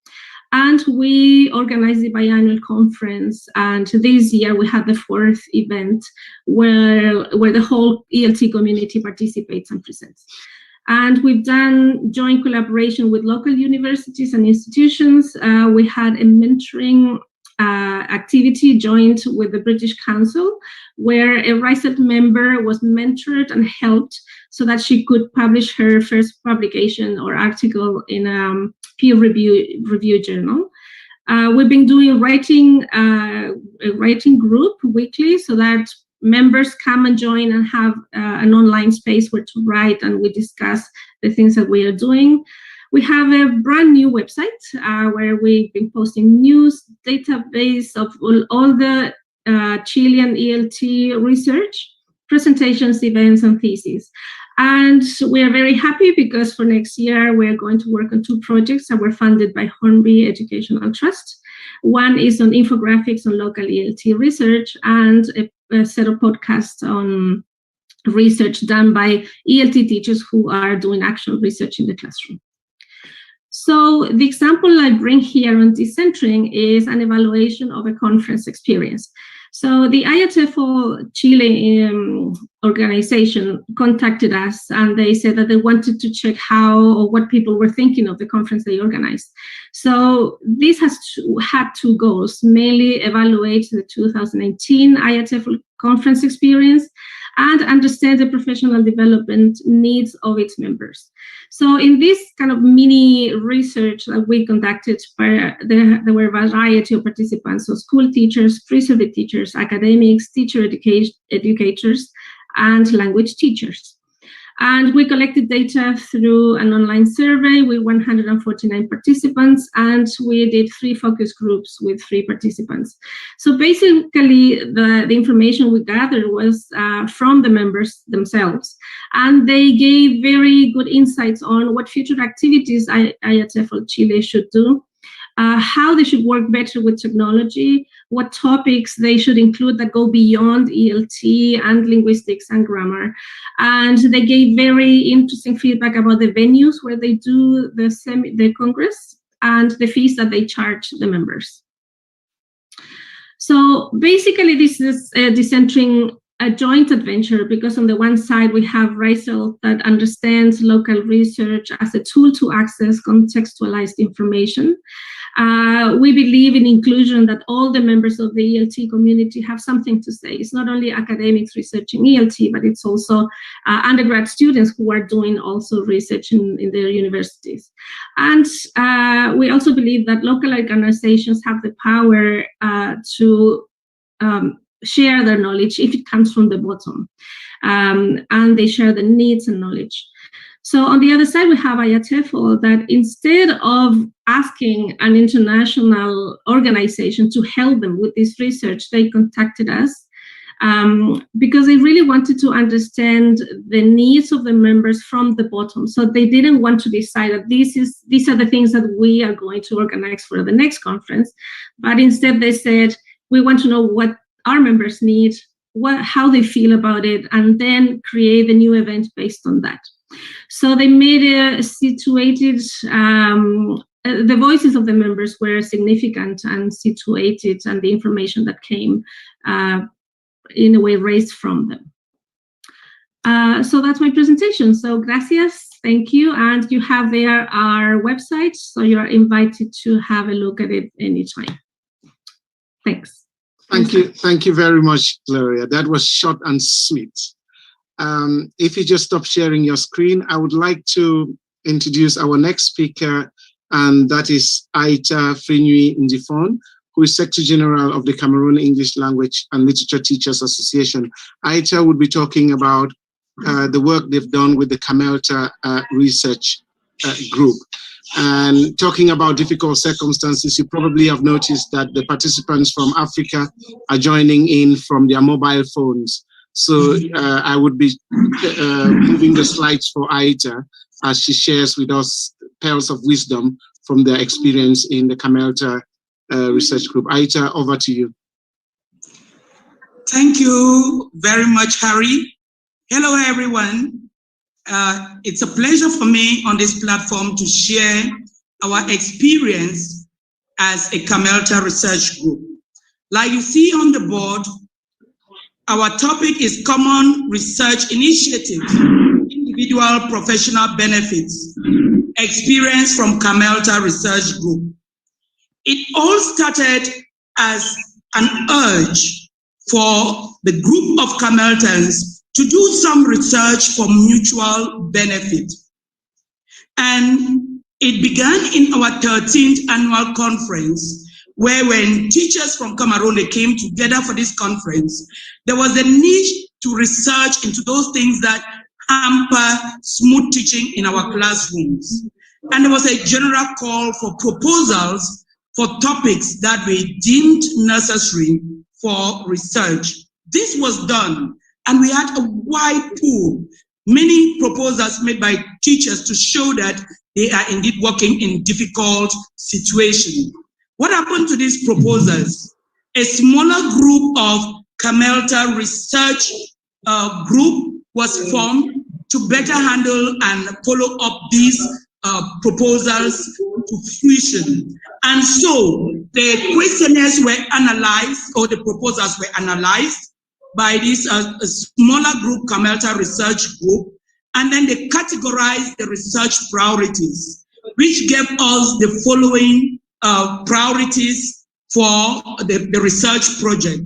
And we organized the biannual conference. And this year we had the 4th event where the whole ELT community participates and presents. And we've done joint collaboration with local universities and institutions. We had a mentoring activity joined with the British Council, where a RISET member was mentored and helped so that she could publish her first publication or article in a peer review journal. We've been doing a writing group weekly so that members come and join and have an online space where to write, and we discuss the things that we are doing. We have a brand new website where we've been posting news, database of all the Chilean ELT research, presentations, events, and theses. And we are very happy because for next year, we're going to work on 2 projects that were funded by Hornby Educational Trust. One is on infographics on local ELT research, and a set of podcasts on research done by ELT teachers who are doing actual research in the classroom. So the example I bring here on Decentring is an evaluation of a conference experience. So the IATEFL Chile organization contacted us, and they said that they wanted to check how or what people were thinking of the conference they organized. So this had 2 goals: mainly evaluate the 2019 IATEFL conference experience and understand the professional development needs of its members. So in this kind of mini research that we conducted, there were a variety of participants, so school teachers, pre-survey teachers, academics, teacher educators, and language teachers. And we collected data through an online survey with 149 participants, and we did 3 focus groups with 3 participants. So basically, the information we gathered was from the members themselves, and they gave very good insights on what future activities IATEFL Chile should do, how they should work better with technology, what topics they should include that go beyond ELT and linguistics and grammar. And they gave very interesting feedback about the venues where they do the Congress and the fees that they charge the members. So basically, this is Decentring a joint adventure, because on the one side we have RISEL that understands local research as a tool to access contextualized information. We believe in inclusion, that all the members of the ELT community have something to say. It's not only academics researching ELT, but it's also undergrad students who are doing also research in their universities. And we also believe that local organizations have the power to share their knowledge if it comes from the bottom, and they share the needs and knowledge. So on the other side, we have IATEFL that instead of asking an international organization to help them with this research, they contacted us because they really wanted to understand the needs of the members from the bottom. So they didn't want to decide that these are the things that we are going to organize for the next conference, but instead they said, we want to know what our members need, how they feel about it, and then create the new event based on that. So they made it situated, the voices of the members were significant and situated, and the information that came in a way raised from them. So that's my presentation. So gracias, thank you. And you have there our website, so you're invited to have a look at it anytime. Thanks. Thank you very much, Gloria. That was short and sweet. If you just stop sharing your screen, I would like to introduce our next speaker, and that is Aita Frinui Ndifon, who is Secretary General of the Cameroon English Language and Literature Teachers Association. Aita would be talking about the work they've done with the CAMELTA research group. And talking about difficult circumstances, you probably have noticed that the participants from Africa are joining in from their mobile phones. So I would be moving the slides for Aita as she shares with us pearls of wisdom from their experience in the CAMELTA research group. Aita, over to you. Thank you very much, Harry. Hello, everyone. It's a pleasure for me on this platform to share our experience as a CAMELTA research group. Like you see on the board, our topic is Common Research Initiatives, Individual Professional Benefits, Experience from CAMELTA Research Group. It all started as an urge for the group of CAMELTans to do some research for mutual benefit. And it began in our 13th annual conference, where when teachers from Cameroon, they came together for this conference, there was a need to research into those things that hamper smooth teaching in our classrooms. And there was a general call for proposals for topics that we deemed necessary for research. This was done, and we had a wide pool, many proposals made by teachers to show that they are indeed working in difficult situations. What happened to these proposals? A smaller group of CAMELTA research group was formed to better handle and follow up these proposals to fruition. And so the questionnaires were analyzed, or the proposals were analyzed by this smaller group, CAMELTA research group, and then they categorized the research priorities, which gave us the following priorities for the research project.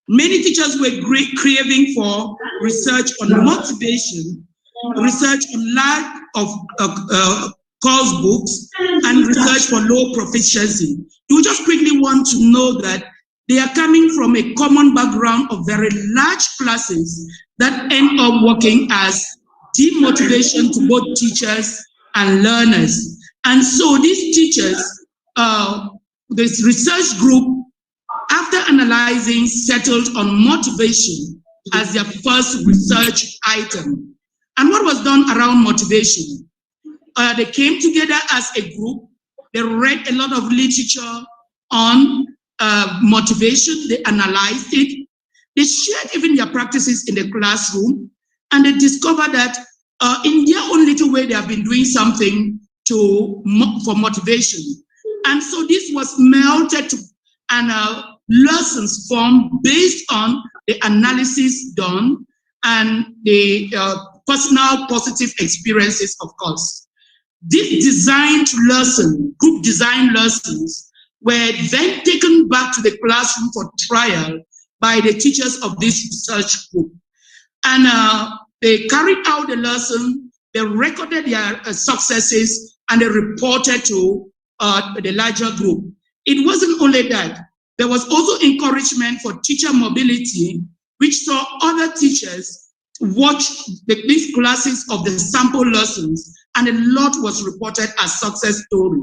Many teachers were craving for research on motivation, research on lack of course books, and research for low proficiency. You just quickly want to know that they are coming from a common background of very large classes that end up working as demotivation to both teachers and learners. And so these teachers, this research group, after analyzing, settled on motivation as their first research item. And what was done around motivation? They came together as a group. They read a lot of literature on motivation. They analyzed it. They shared even their practices in the classroom, and they discovered that in their own little way, they have been doing something for motivation. And so this was melted to, and lessons formed based on the analysis done and the personal positive experiences, of course. These designed lesson, group design lessons, were then taken back to the classroom for trial by the teachers of this research group. And they carried out the lesson, they recorded their successes, and they reported to the larger group. It wasn't only that. There was also encouragement for teacher mobility, which saw other teachers watch these classes of the sample lessons, and a lot was reported as success story.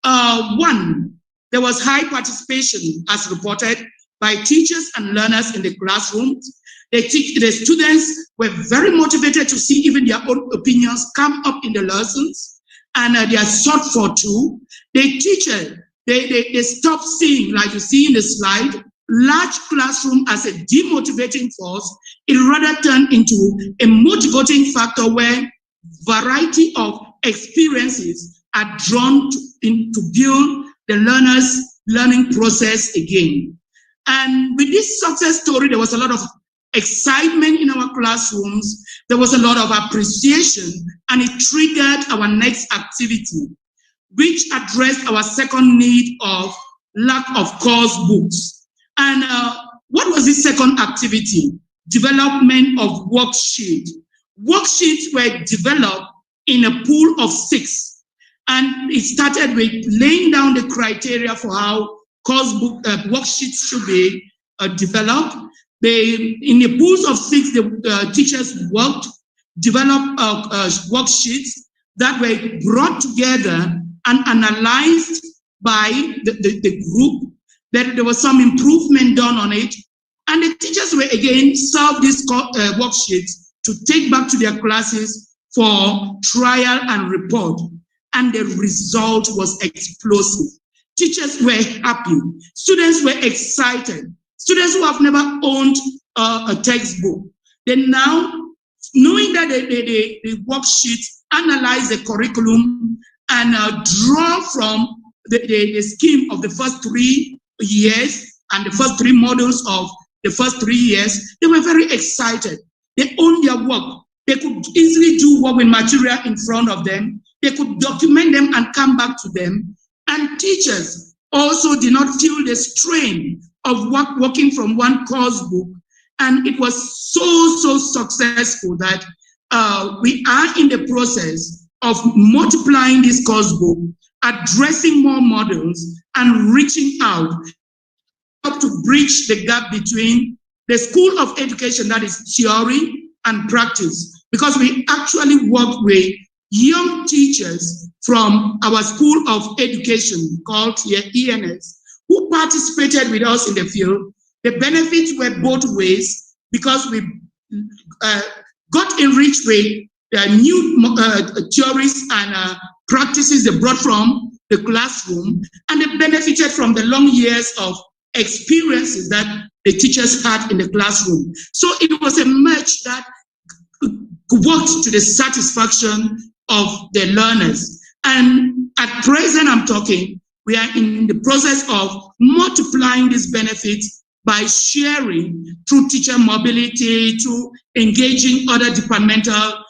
One, there was high participation as reported by teachers and learners in the classrooms. The students were very motivated to see even their own opinions come up in the lessons, and they are sought for too. The teacher, they stopped seeing, like you see in the slide, large classroom as a demotivating force. It rather turned into a motivating factor where variety of experiences are drawn to build the learner's learning process again. And with this success story, there was a lot of excitement in our classrooms. There was a lot of appreciation, and it triggered our next activity, which addressed our second need of lack of course books. And what was this second activity? Development of worksheets. Worksheets were developed in a pool of 6. And it started with laying down the criteria for how course book worksheets should be developed. In the pools of 6, the teachers developed worksheets that were brought together and analyzed by the group. There was some improvement done on it. And the teachers were again served these worksheets to take back to their classes for trial and report. And the result was explosive. Teachers were happy. Students were excited. Students who have never owned a textbook, they now, knowing that the worksheets analyze the curriculum and draw from the scheme of the first 3 years and the first 3 modules of the first 3 years, they were very excited. They owned their work. They could easily do work with material in front of them. They could document them and come back to them. And teachers also did not feel the strain of working from one course book. And it was so successful that we are in the process of multiplying this course book, addressing more models, and reaching out to bridge the gap between the School of Education, that is theory, and practice, because we actually work with young teachers from our School of Education called here ENS, who participated with us in the field. The benefits were both ways, because we got enriched with new theories and practices they brought from the classroom, and they benefited from the long years of experiences that the teachers had in the classroom. So it was a match that worked to the satisfaction of the learners. And at present, I'm talking, we are in the process of multiplying these benefits by sharing through teacher mobility, through engaging other departmental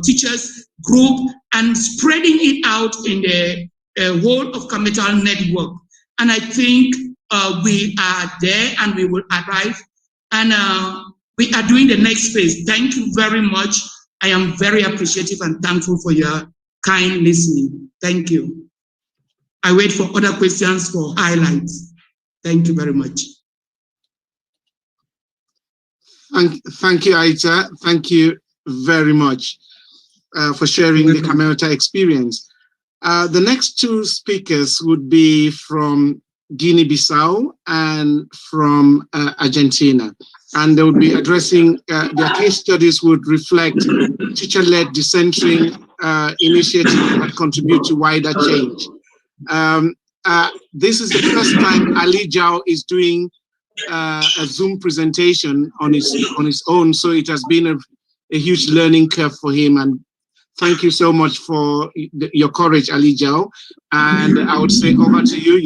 teachers group, and spreading it out in the whole of Committal network. And I think we are there and we will arrive. And we are doing the next phase. Thank you very much. I am very appreciative and thankful for your kind listening. Thank you. I wait for other questions for highlights. Thank you very much. Thank you, Aita. Thank you very much for sharing the Camerata experience. The next 2 speakers would be from Guinea-Bissau and from Argentina. And they would be addressing, their case studies would reflect teacher-led decentering initiatives that contribute to wider change. This is the first time Ali Jao is doing a Zoom presentation on his own, so it has been a huge learning curve for him. And thank you so much for your courage, Ali Jao. And I would say over to you.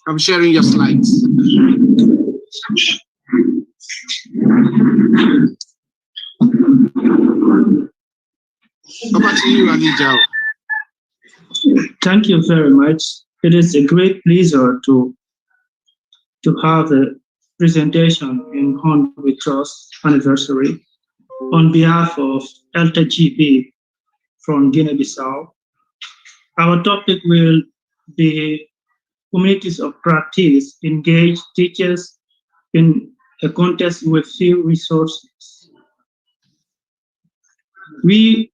I'm sharing your slides. Over to you, Ali Jao. Thank you very much. It is a great pleasure to have a presentation in Hornby Trust anniversary on behalf of LTGB from Guinea-Bissau. Our topic will be communities of practice engage teachers in a context with few resources. We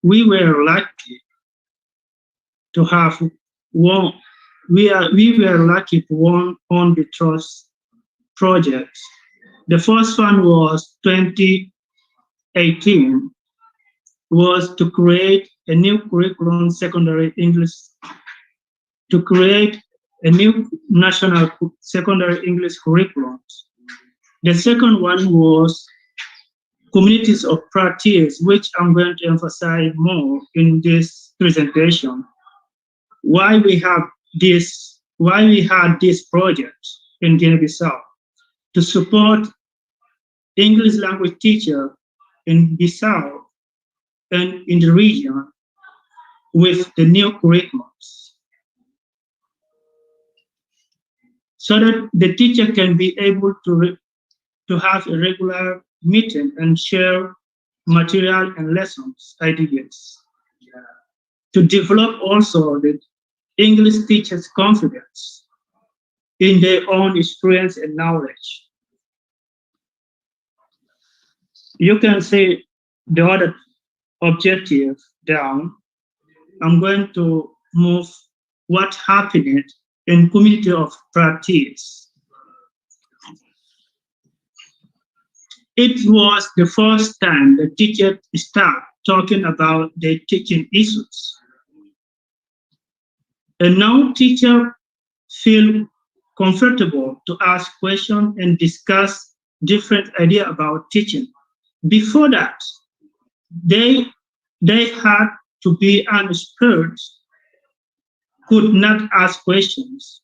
were lucky to have one. We were lucky to one on the trust projects. The first one was 2018, was to create a new curriculum, secondary English, to create a new national secondary English curriculum. The second one was communities of practice, which I'm going to emphasize more in this presentation. Why we had this project in Guinea-Bissau to support English language teachers in Bissau and in the region with the new curriculums, so that the teacher can be able to have a regular meeting and share material and lessons, ideas, to develop also the English teachers' confidence in their own experience and knowledge. You can see the other objective down. I'm going to move what happened in community of practice. It was the first time the teachers start talking about their teaching issues. And now teachers feel comfortable to ask questions and discuss different ideas about teaching. Before that, they had to be an expert could not ask questions.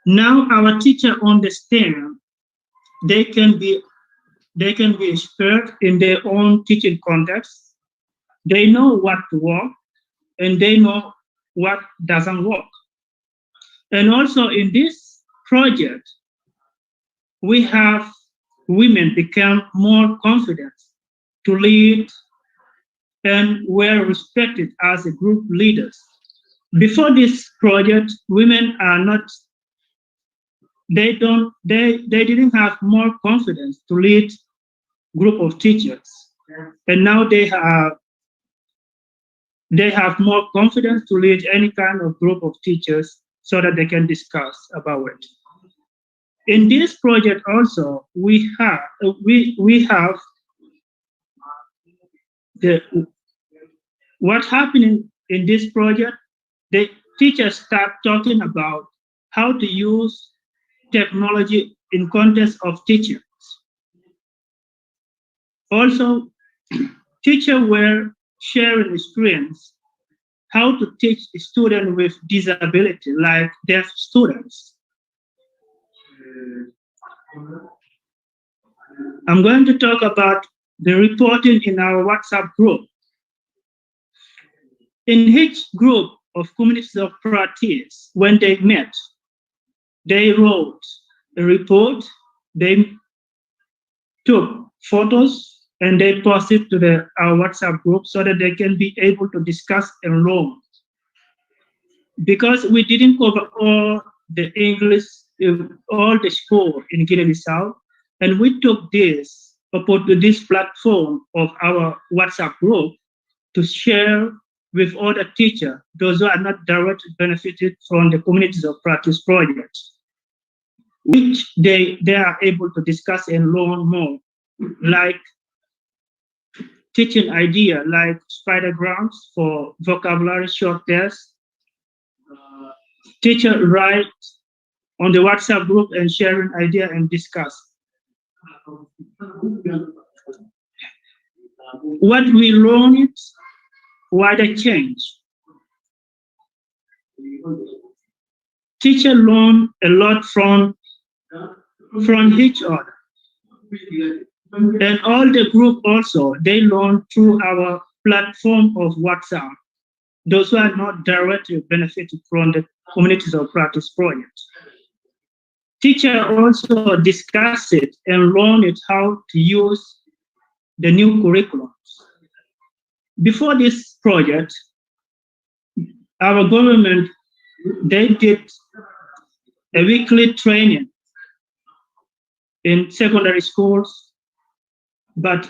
Now our teacher understand they can be expert in their own teaching context. They know what to work and they know what doesn't work. And also in this project, we have women become more confident to lead and were respected as a group leaders. Before this project, women are not, they didn't have more confidence to lead group of teachers. And now they have more confidence to lead any kind of group of teachers so that they can discuss about it. In this project also, we have what happened in this project. The teachers start talking about how to use technology in context of teaching. Also, teachers were sharing experience how to teach students with disability, like deaf students. I'm going to talk about the reporting in our WhatsApp group. In each group of communities of practice, when they met, they wrote a report, they took photos, and they posted to our WhatsApp group so that they can be able to discuss and learn. Because we didn't cover all the English, all the school in Guinea-Bissau, and we took this platform of our WhatsApp group to share with other teachers, those who are not directly benefited from the communities of practice projects, which they are able to discuss and learn more, like teaching idea, like spider grounds for vocabulary short tests. Teacher write on the WhatsApp group and sharing idea and discuss. What we learned, why they change. Teacher learn a lot from each other. And all the group also, they learn through our platform of WhatsApp. Those who are not directly benefited from the communities of practice project. Teacher also discuss it and learn it how to use the new curriculums. Before this project, our government, they did a weekly training in secondary schools, but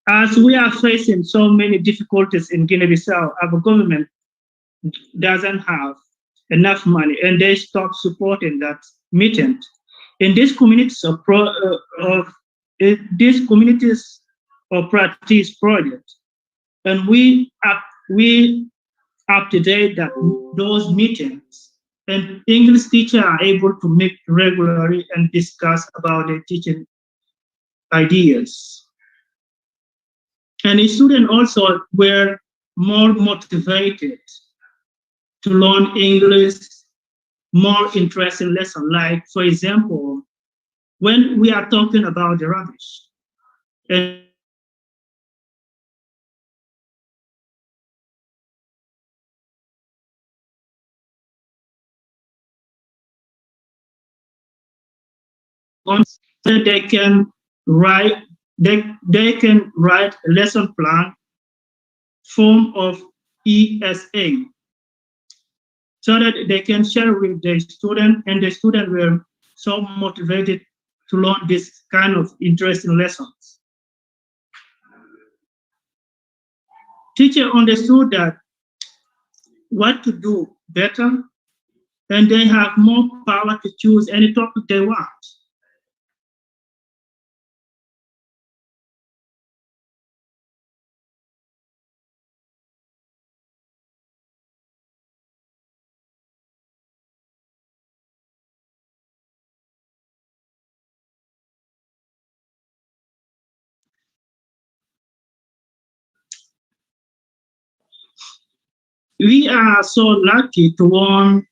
as we are facing so many difficulties in Guinea-Bissau, our government doesn't have enough money, and they stopped supporting that meeting. In these communities of practice project, and we up to date that those meetings, and English teachers are able to meet regularly and discuss about their teaching ideas. And the students also were more motivated to learn English, more interesting lesson. Like, for example, when we are talking about the rubbish, and they can write a lesson plan form of ESA, so that they can share with the student, and the student will so motivated to learn this kind of interesting lessons. Teacher understood that what to do better, and they have more power to choose any topic they want. We are so lucky to won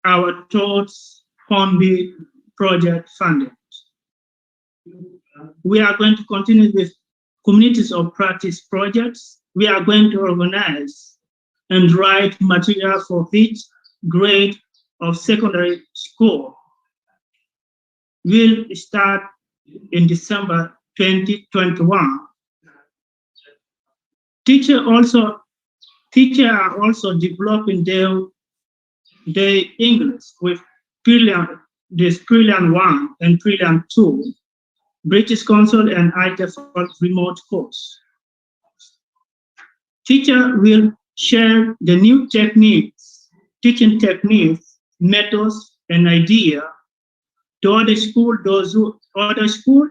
our TOTS Hornby project funding. We are going to continue with communities of practice projects. We are going to organize and write material for each grade of secondary school. We'll start in December 2021. Teachers are also developing their English with Brilliant 1 and Brilliant 2, British Council and ITEFL remote course. Teachers will share the new techniques, teaching techniques, methods, and ideas to other school,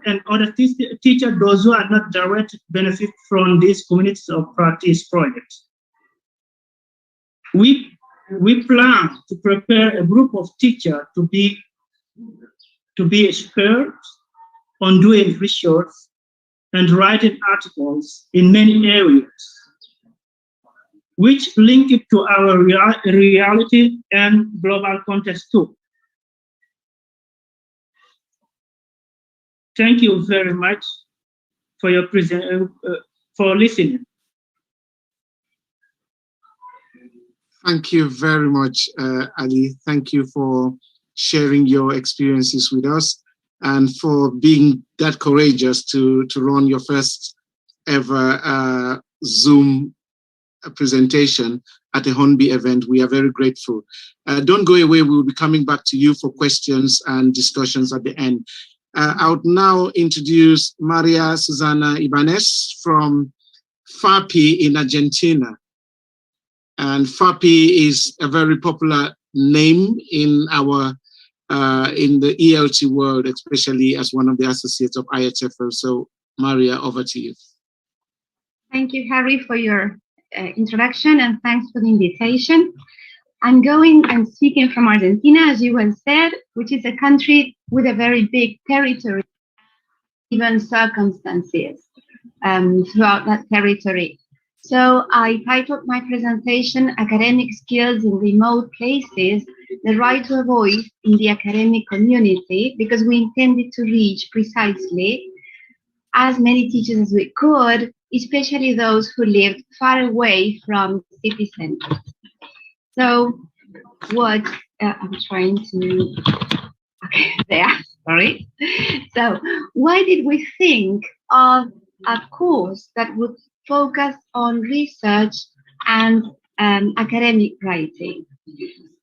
and other teachers, those who are not direct benefit from these communities of practice projects. We plan to prepare a group of teachers to be experts on doing research and writing articles in many areas, which link it to our reality and global context too. Thank you very much for your for listening. Thank you very much, Ali. Thank you for sharing your experiences with us and for being that courageous to run your first ever Zoom presentation at a Hornby event. We are very grateful. Don't go away. We will be coming back to you for questions and discussions at the end. I would now introduce Maria Susana Ibanez from FAPI in Argentina. And FAPI is a very popular name in our in the ELT world, especially as one of the associates of ITEFL. So Maria, over to you. Thank you, Harry, for your introduction, and thanks for the invitation. I'm speaking from Argentina, as you well said, which is a country with a very big territory, even circumstances throughout that territory. So I titled my presentation, Academic Skills in Remote Places, the Right to a Voice in the Academic Community, because we intended to reach precisely as many teachers as we could, especially those who lived far away from city centers. So what I'm trying to, okay, there, sorry. So why did we think of a course that would focus on research and academic writing?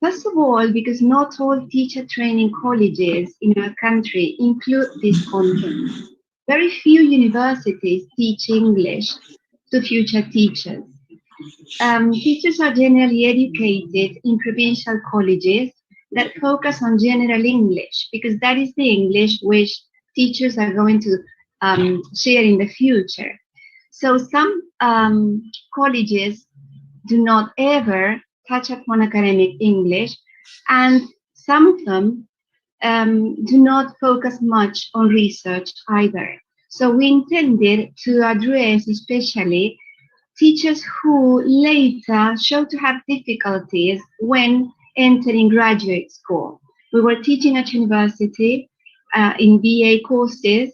First of all, because not all teacher training colleges in our country include this content. Very few universities teach English to future teachers. Teachers are generally educated in provincial colleges that focus on general English, because that is the English which teachers are going to share in the future. So some colleges do not ever touch upon academic English, and some of them do not focus much on research either. So we intended to address especially teachers who later show to have difficulties when entering graduate school. We were teaching at university in BA courses,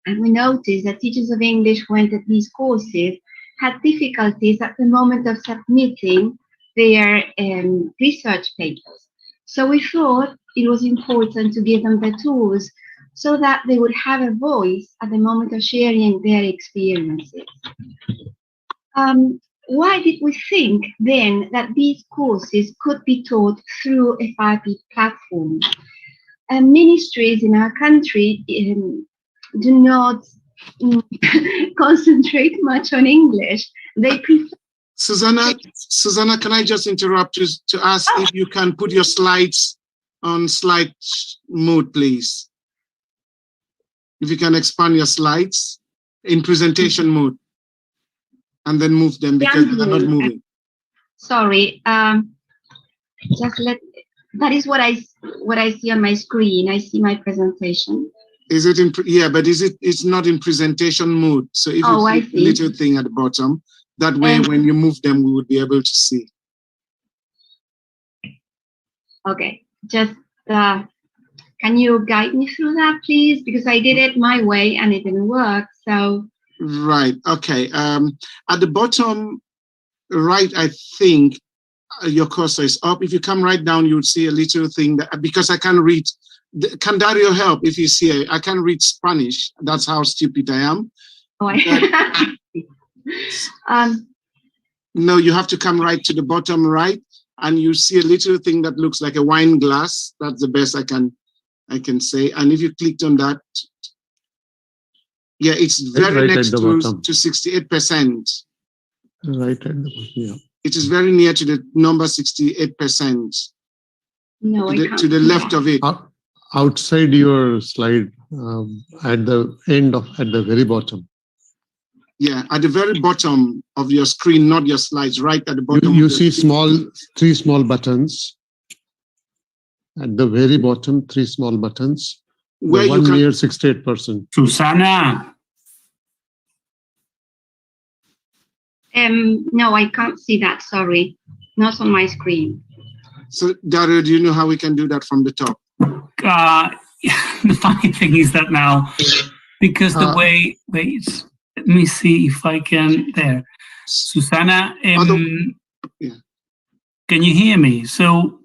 and we noticed that teachers of English who entered these courses had difficulties at the moment of submitting their research papers. So we thought it was important to give them the tools so that they would have a voice at the moment of sharing their experiences. Why did we think then that these courses could be taught through a FAPI platform? Ministries in our country do not concentrate much on English. They prefer. Susanna, can I just interrupt you to ask if you can put your slides on slide mode, please? If you can expand your slides in presentation mode and then move them because they're not moving. Sorry, just that is what I see on my screen. I see my presentation. Is it in, yeah, but it's not in presentation mode. So if you click the little thing at the bottom, that way when you move them, we would be able to see. Okay, just can you guide me through that, please? Because I did it my way and it didn't work. So right, okay. At the bottom right, I think your cursor is up. If you come right down, you would see a little thing that, because I can't read. Can Dario help if you see it? I can't read Spanish. That's how stupid I am. No, you have to come right to the bottom right, and you see a little thing that looks like a wine glass. That's the best I can say. And if you clicked on that, yeah, it's very right next at the bottom. to 68%. Right at the bottom, yeah. It is very near to the number 68%. No, I can't. To the left of it. Outside your slide, at the very bottom. Yeah, at the very bottom of your screen, not your slides, right at the bottom. You see three small buttons. At the very bottom, 3 small buttons. Where the one you can... near 68%. Susana. No, I can't see that. Sorry, not on my screen. So, Dario, do you know how we can do that from the top? The funny thing is that now, because the way, wait, let me see if I can, there. Susana, can you hear me? So,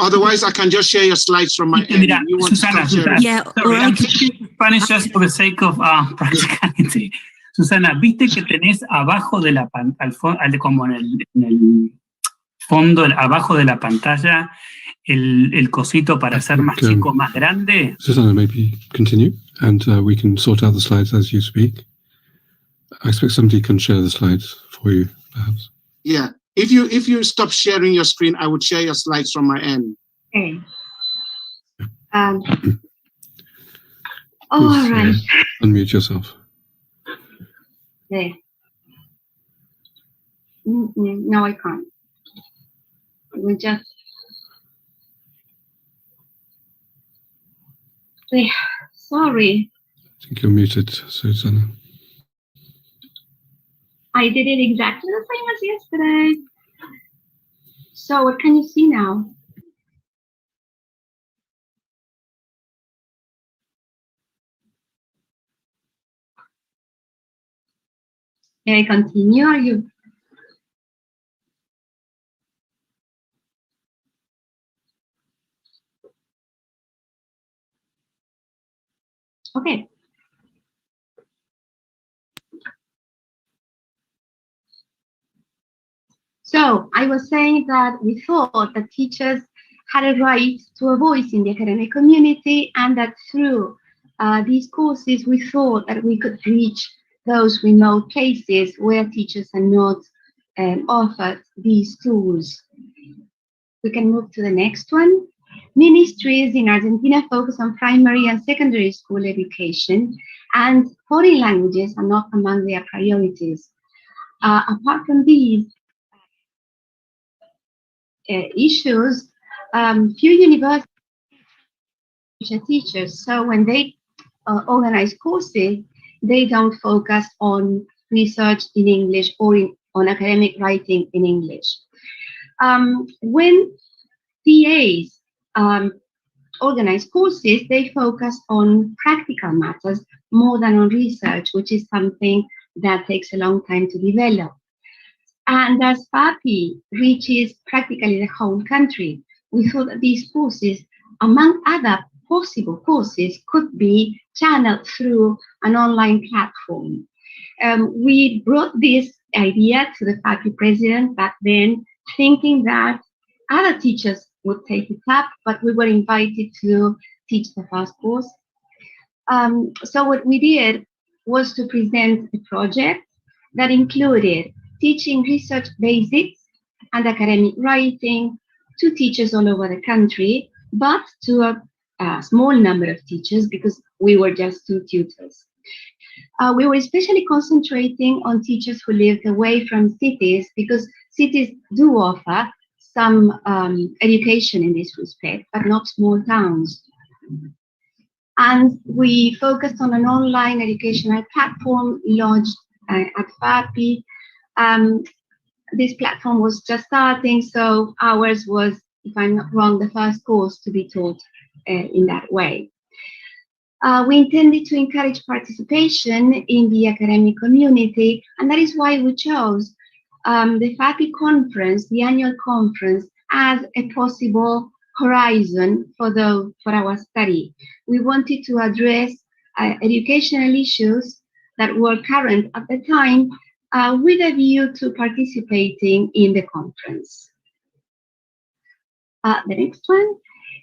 otherwise, I can just share your slides from my end. You want Susana, yeah, sorry, I'm speaking Spanish just for the sake of practicality. Susana, ¿viste que tenés abajo de la pantalla, como en el fondo, abajo de la pantalla, el cosito para hacer más chico, más grande? Susana, maybe continue, and we can sort out the slides as you speak. I expect somebody can share the slides for you, perhaps. Yeah, if you stop sharing your screen, I would share your slides from my end. Okay. All right. Unmute yourself. There. No, I can't. We just. Sorry. I think you're muted, Susanna. I did it exactly the same as yesterday. So what can you see now? May I continue? Are you? Okay. So I was saying that we thought that teachers had a right to a voice in the academic community, and that through these courses, we thought that we could reach those remote places where teachers are not offered these tools. We can move to the next one. Ministries in Argentina focus on primary and secondary school education, and foreign languages are not among their priorities. Apart from these issues, few universities are teachers, so when they organize courses, they don't focus on research in English or on academic writing in English. When TAs organize courses, they focus on practical matters more than on research, which is something that takes a long time to develop. And as PAPI reaches practically the whole country, we thought that these courses, among other possible courses, could be channeled through an online platform. We brought this idea to the PAPI president back then, thinking that other teachers would take it up, but we were invited to teach the first course. So what we did was to present a project that included teaching research basics and academic writing to teachers all over the country, but to a small number of teachers because we were just 2 tutors. We were especially concentrating on teachers who lived away from cities, because cities do offer some education in this respect, but not small towns. And we focused on an online educational platform launched at FAPI, This platform was just starting, so ours was, if I'm not wrong, the first course to be taught in that way. We intended to encourage participation in the academic community, and that is why we chose the FAPI conference, the annual conference, as a possible horizon for our study. We wanted to address educational issues that were current at the time, with a view to participating in the conference. The next one.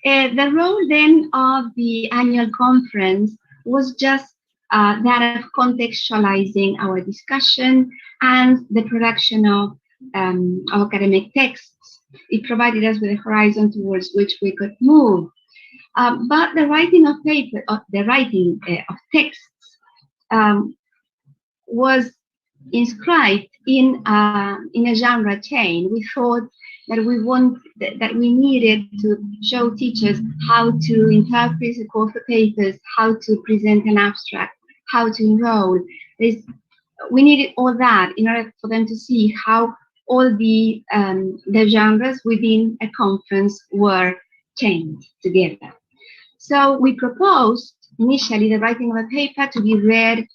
The role then of the annual conference was just that of contextualizing our discussion and the production of academic texts. It provided us with a horizon towards which we could move. But the writing of paper, of texts, was inscribed in a genre chain. We thought that we needed to show teachers how to interpret the call for papers, how to present an abstract, how to enroll. We needed all that in order for them to see how all the genres within a conference were chained together. So we proposed initially the writing of a paper to be read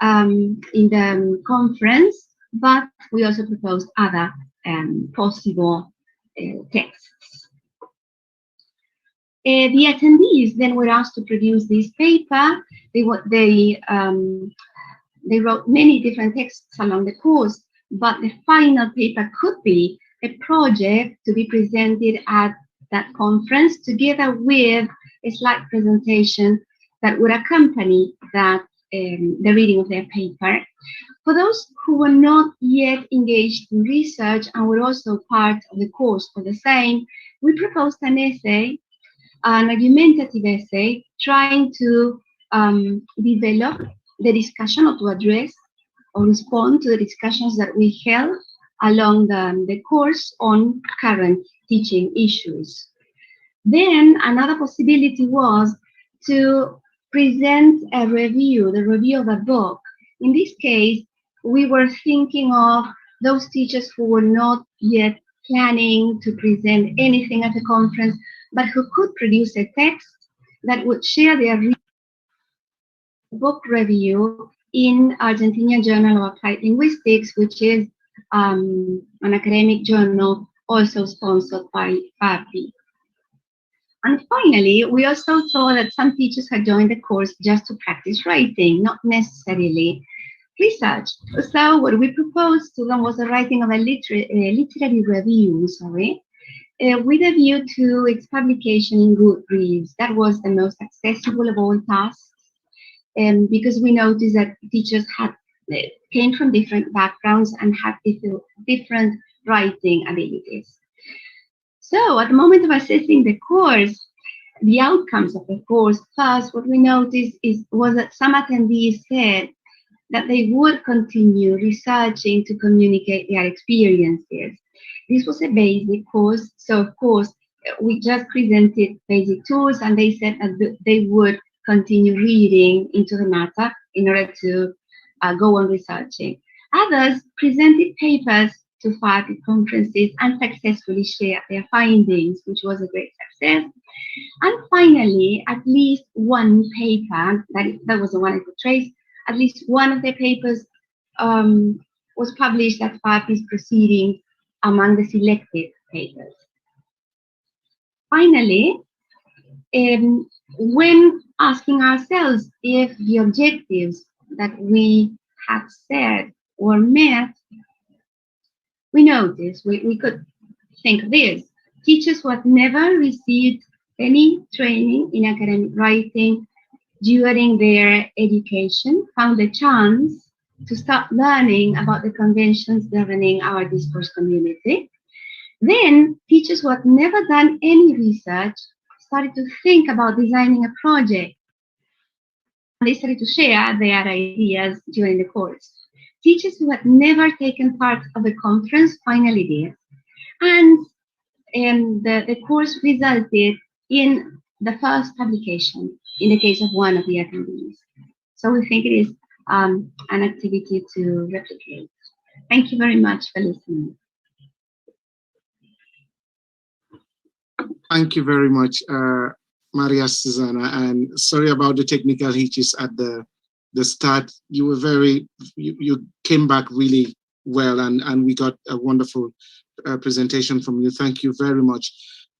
in the conference, but we also proposed other possible texts. The attendees then were asked to produce this paper. They wrote many different texts along the course, but the final paper could be a project to be presented at that conference, together with a slide presentation that would accompany that the reading of their paper. For those who were not yet engaged in research and were also part of the course for the same, we proposed an essay, an argumentative essay, trying to develop the discussion, or to address or respond to the discussions that we held along the course on current teaching issues. Then another possibility was to present a review, the review of a book. In this case, we were thinking of those teachers who were not yet planning to present anything at the conference, but who could produce a text that would share their book review in Argentinian Journal of Applied Linguistics, which is an academic journal also sponsored by FAPI. And finally, we also saw that some teachers had joined the course just to practice writing, not necessarily research. So what we proposed to them was the writing of a literary review, with a view to its publication in Goodreads. That was the most accessible of all tasks, because we noticed that teachers came from different backgrounds and had different writing abilities. So at the moment of assessing the course, the outcomes of the course, first, what we noticed was that some attendees said that they would continue researching to communicate their experiences. This was a basic course, so of course, we just presented basic tools, and they said that they would continue reading into the matter in order to go on researching. Others presented papers to FAPI conferences and successfully shared their findings, which was a great success. And finally, at least one paper, that was the one I could trace, at least one of the papers was published at FAPI's proceedings among the selected papers. Finally, when asking ourselves if the objectives that we had set were met, we noticed, we could think of this. Teachers who had never received any training in academic writing during their education found a chance to start learning about the conventions governing our discourse community. Then teachers who had never done any research started to think about designing a project. They started to share their ideas during the course. Teachers who had never taken part of a conference finally did. And the course resulted in the first publication in the case of one of the attendees. So we think it is an activity to replicate. Thank you very much for listening. Thank you very much, Maria Susanna, and sorry about the technical hitches at the start. You were you came back really well, and we got a wonderful presentation from you. Thank you very much.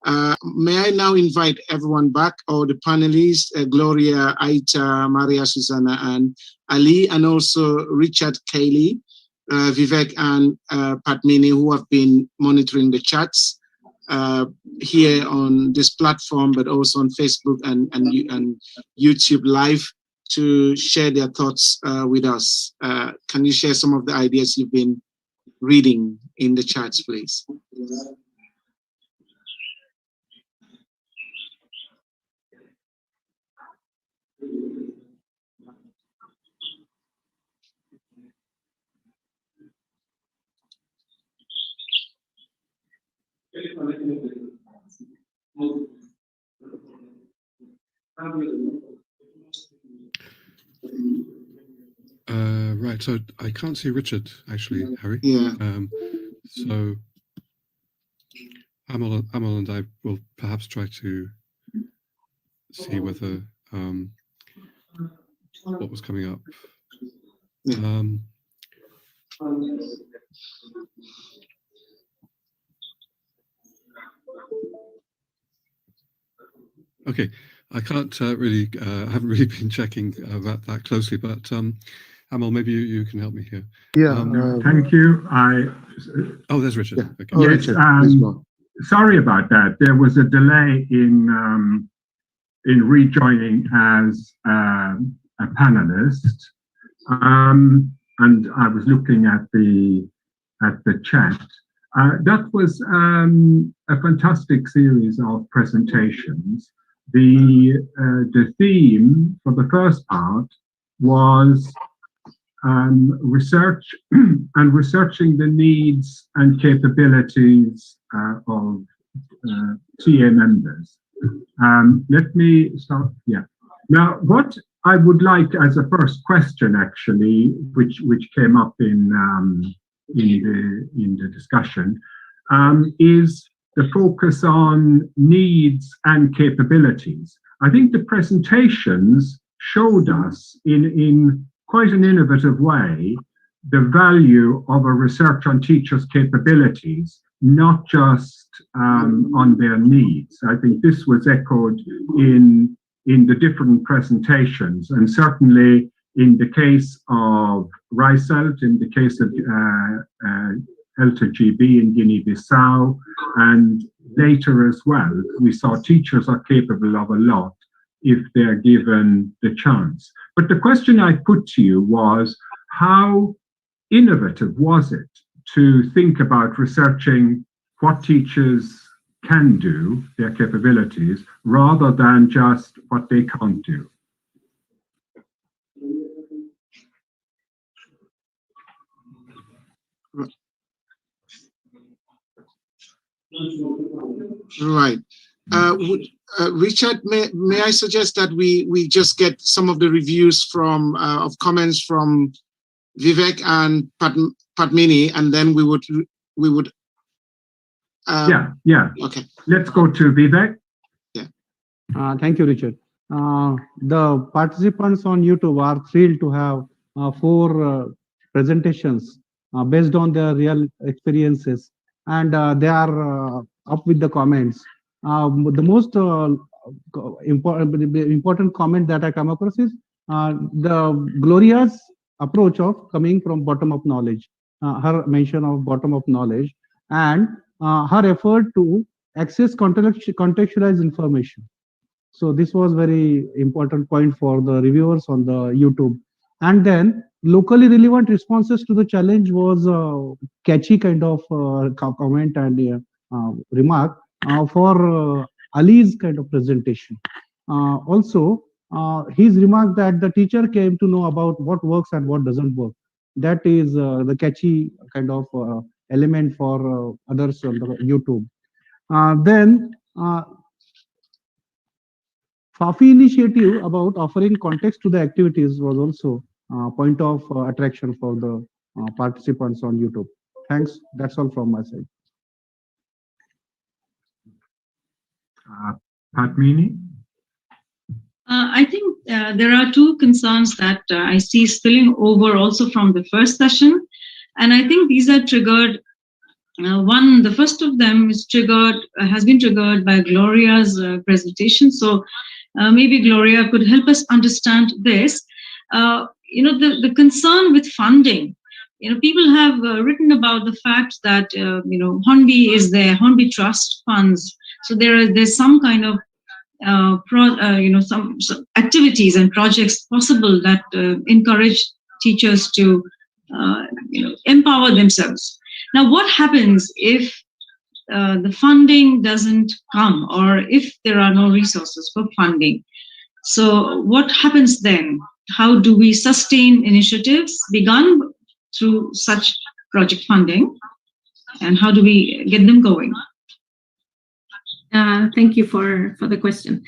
May I now invite everyone back, or the panelists, Gloria, Aita, Maria Susanna, and Ali, and also Richard, Kaylee, Vivek, and Padmini, who have been monitoring the chats here on this platform, but also on Facebook and YouTube Live, to share their thoughts with us. Can you share some of the ideas you've been reading in the chats, please? Right, so I can't see Richard actually, Harry. Yeah. So Amal and I will perhaps try to see whether what was coming up. Okay, I can't really, I haven't really been checking that closely, but Amal, maybe you can help me here. Yeah. Thank you. Oh, there's Richard. Yeah. Okay. Oh, Yes, Richard, sorry about that. There was a delay in rejoining as a panelist, and I was looking at the chat. That was a fantastic series of presentations. The theme for the first part was research and researching the needs and capabilities of TA members. Let me start. Yeah. Now, what I would like as a first question, actually, which came up in the discussion, is the focus on needs and capabilities. I think the presentations showed us in quite an innovative way the value of a research on teachers' capabilities, not just on their needs. I think this was echoed in the different presentations, and certainly in the case of RISELT, in the case of ELT-GB in Guinea-Bissau, and later as well, we saw teachers are capable of a lot if they're given the chance. But the question I put to you was, how innovative was it to think about researching what teachers can do, their capabilities, rather than just what they can't do? Right. Richard, may I suggest that we just get some of the reviews from of comments from Vivek and Padmini, and then we would yeah. Okay. Let's go to Vivek. Yeah. Thank you, Richard. The participants on YouTube are thrilled to have 4 presentations based on their real experiences, and they are up with the comments. The most important comment that I come across is the Gloria's approach of coming from bottom-up knowledge, her mention of bottom-up knowledge, and her effort to access contextualized information. So this was very important point for the reviewers on the YouTube. And then locally relevant responses to the challenge was a catchy kind of comment and remark for Ali's kind of presentation. Also, his remark that the teacher came to know about what works and what doesn't work. That is the catchy kind of element for others on the YouTube. Then Fafi initiative about offering context to the activities was also a point of attraction for the participants on YouTube. Thanks. That's all from my side. Padmini? I think there are two concerns that I see spilling over also from the first session. And I think these are triggered. One, the first of them is has been triggered by Gloria's presentation. So maybe Gloria could help us understand this. The concern with funding. People have written about the fact that Hornby is there, Hornby Trust funds. So there's some kind of some activities and projects possible that encourage teachers to empower themselves. Now, what happens if the funding doesn't come, or if there are no resources for funding? So what happens then? How do we sustain initiatives begun through such project funding, and how do we get them going? Thank you for the question.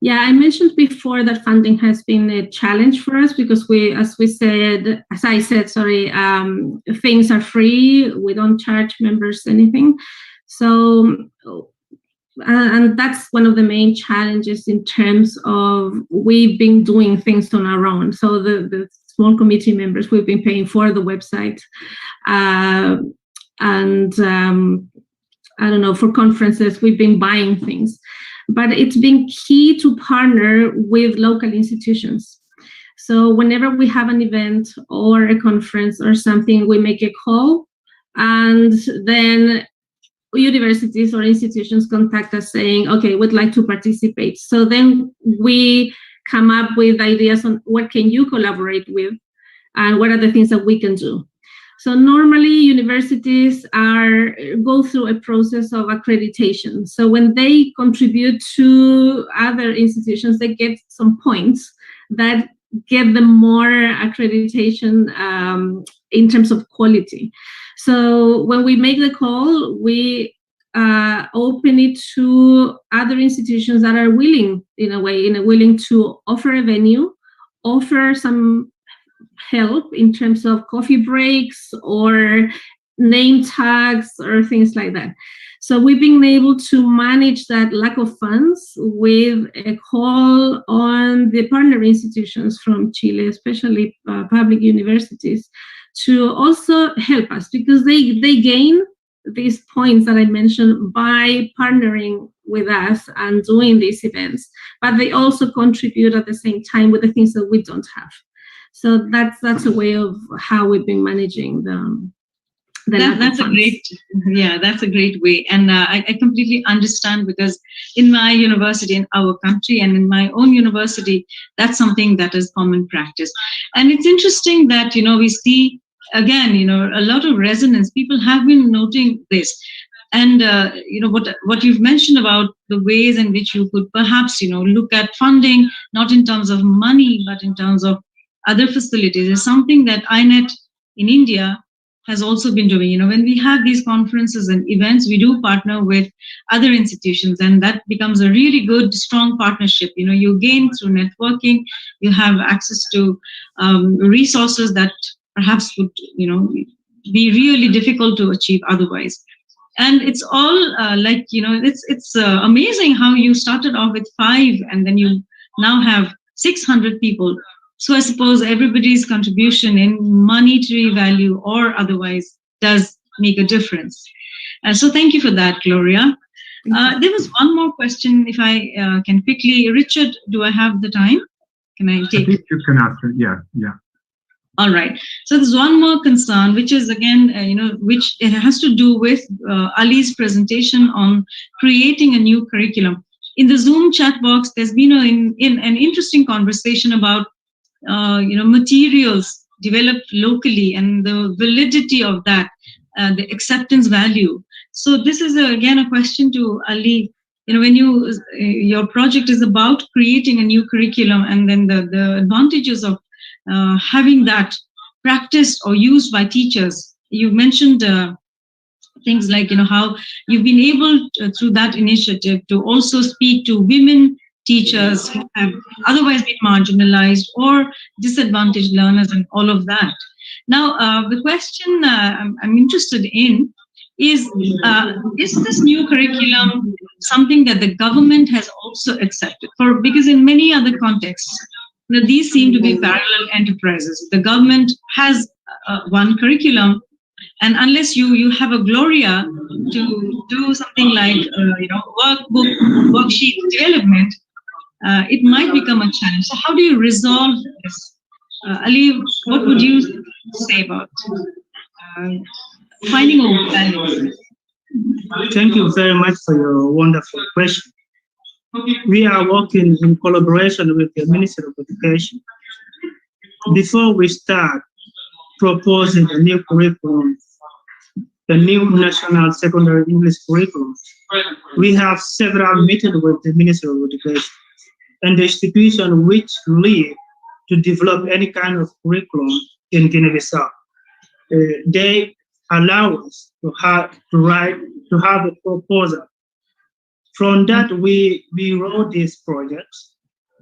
Yeah, I mentioned before that funding has been a challenge for us because as I said, things are free. We don't charge members anything. So, and that's one of the main challenges in terms of we've been doing things on our own. So the small committee members, we've been paying for the website, I don't know, for conferences, we've been buying things. But it's been key to partner with local institutions. So whenever we have an event or a conference or something, we make a call, and then universities or institutions contact us saying, okay, we'd like to participate. So then we come up with ideas on what can you collaborate with and what are the things that we can do. So normally universities go through a process of accreditation. So when they contribute to other institutions, they get some points that get them more accreditation in terms of quality. So when we make the call, we open it to other institutions that are willing, willing to offer a venue, offer some help in terms of coffee breaks or name tags or things like that. So we've been able to manage that lack of funds with a call on the partner institutions from Chile, especially public universities, to also help us because they gain these points that I mentioned by partnering with us and doing these events, but they also contribute at the same time with the things that we don't have. So that's a way of how we've been managing that's a great way. And I completely understand because in my university, in our country, and in my own university, that's something that is common practice. And it's interesting that, we see, again, a lot of resonance. People have been noting this. And, what you've mentioned about the ways in which you could perhaps, look at funding, not in terms of money, but in terms of other facilities is something that INET in India has also been doing. When we have these conferences and events, we do partner with other institutions, and that becomes a really good, strong partnership. You gain through networking, you have access to resources that perhaps would, be really difficult to achieve otherwise. And it's all it's amazing how you started off with 5 and then you now have 600 people. So I suppose everybody's contribution in monetary value or otherwise does make a difference. So thank you for that, Gloria. There was one more question, if I can quickly. Richard, do I have the time? Can I take? I think you can answer. Yeah. All right. So there's one more concern, which is again, which it has to do with Ali's presentation on creating a new curriculum. In the Zoom chat box, there's been an interesting conversation about materials developed locally and the validity of that, the acceptance value. So this is again a question to Ali. When your project is about creating a new curriculum, and then the advantages of having that practiced or used by teachers. You mentioned things like how you've been able to, through that initiative to also speak to women teachers who have otherwise been marginalized or disadvantaged learners and all of that. Now, the question I'm interested in is this new curriculum something that the government has also accepted? Because in many other contexts, these seem to be parallel enterprises. The government has one curriculum, and unless you have a Gloria to do something like workbook, worksheet development, it might become a challenge. So how do you resolve this? Ali, what would you say about finding a balance? Thank you very much for your wonderful question. We are working in collaboration with the Ministry of Education. Before we start proposing a new curriculum, the new National Secondary English Curriculum, we have several meetings with the Ministry of Education and the institution which lead to develop any kind of curriculum in Guinea-Bissau. They allow us to have a proposal. From that, we wrote this project,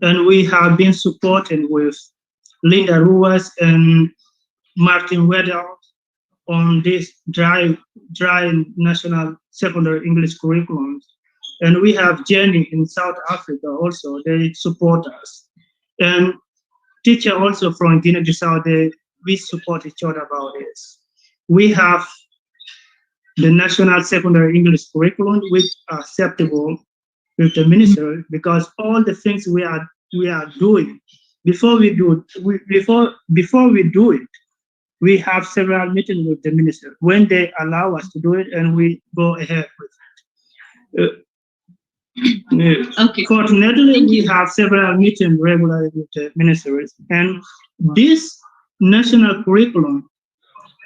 and we have been supporting with Linda Ruas and Martin Weddell on this dry national secondary English curriculum. And we have Jenny in South Africa also, they support us. And teacher also from Guinea-Bissau, we support each other about this. We have the National Secondary English Curriculum, which are acceptable with the ministry, because all the things we are doing, before we do it, we have several meetings with the ministry when they allow us to do it, and we go ahead with it. Okay. Fortunately, we have several meetings regularly with the ministries, and this national curriculum,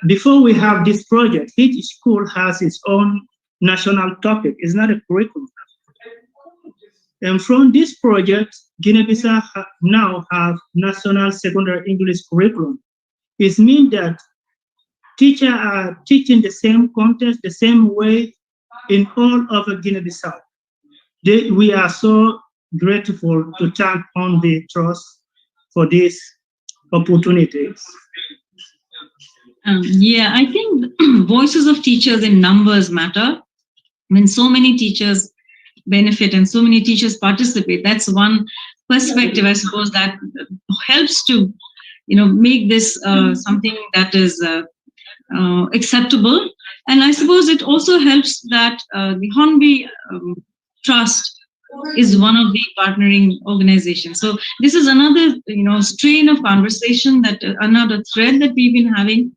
before we have this project, each school has its own national topic. It's not a curriculum. And from this project, Guinea-Bissau now have national secondary English curriculum. It means that teachers are teaching the same content, the same way in all over Guinea-Bissau. We are so grateful to thank Hornby Trust for these opportunities. Yeah, I think voices of teachers in numbers matter. When so many teachers benefit and so many teachers participate, that's one perspective, I suppose, that helps to make this something that is acceptable. And I suppose it also helps that the Hornby Trust is one of the partnering organizations. So this is another strain of conversation, that another thread that we've been having,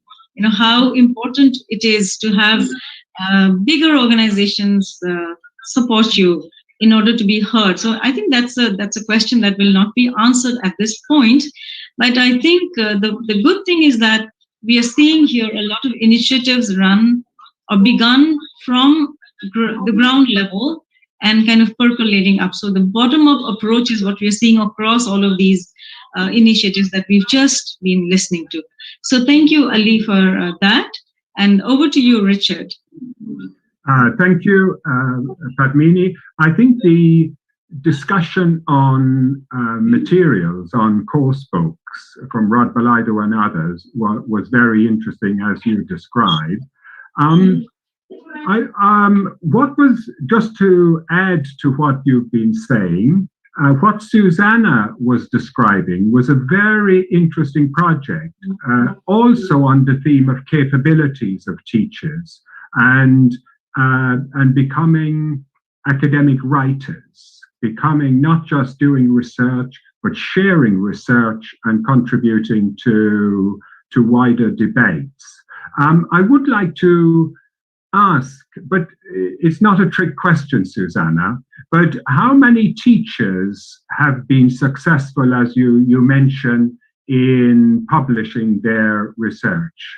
how important it is to have bigger organizations support you in order to be heard. So I think that's a question that will not be answered at this point. But I think the good thing is that we are seeing here a lot of initiatives run or begun from the ground level and kind of percolating up. So the bottom-up approach is what we are seeing across all of these initiatives that we've just been listening to. So thank you, Ali, for that. And over to you, Richard. Thank you, Padmini. I think the discussion on materials, on course books from Rod Balido and others was very interesting, as you described. What was, just to add to what you've been saying, what Susanna was describing was a very interesting project, also on the theme of capabilities of teachers and becoming academic writers, becoming not just doing research, but sharing research and contributing to wider debates. I would like to ask, but it's not a trick question, Susanna, but how many teachers have been successful, as you mentioned, in publishing their research?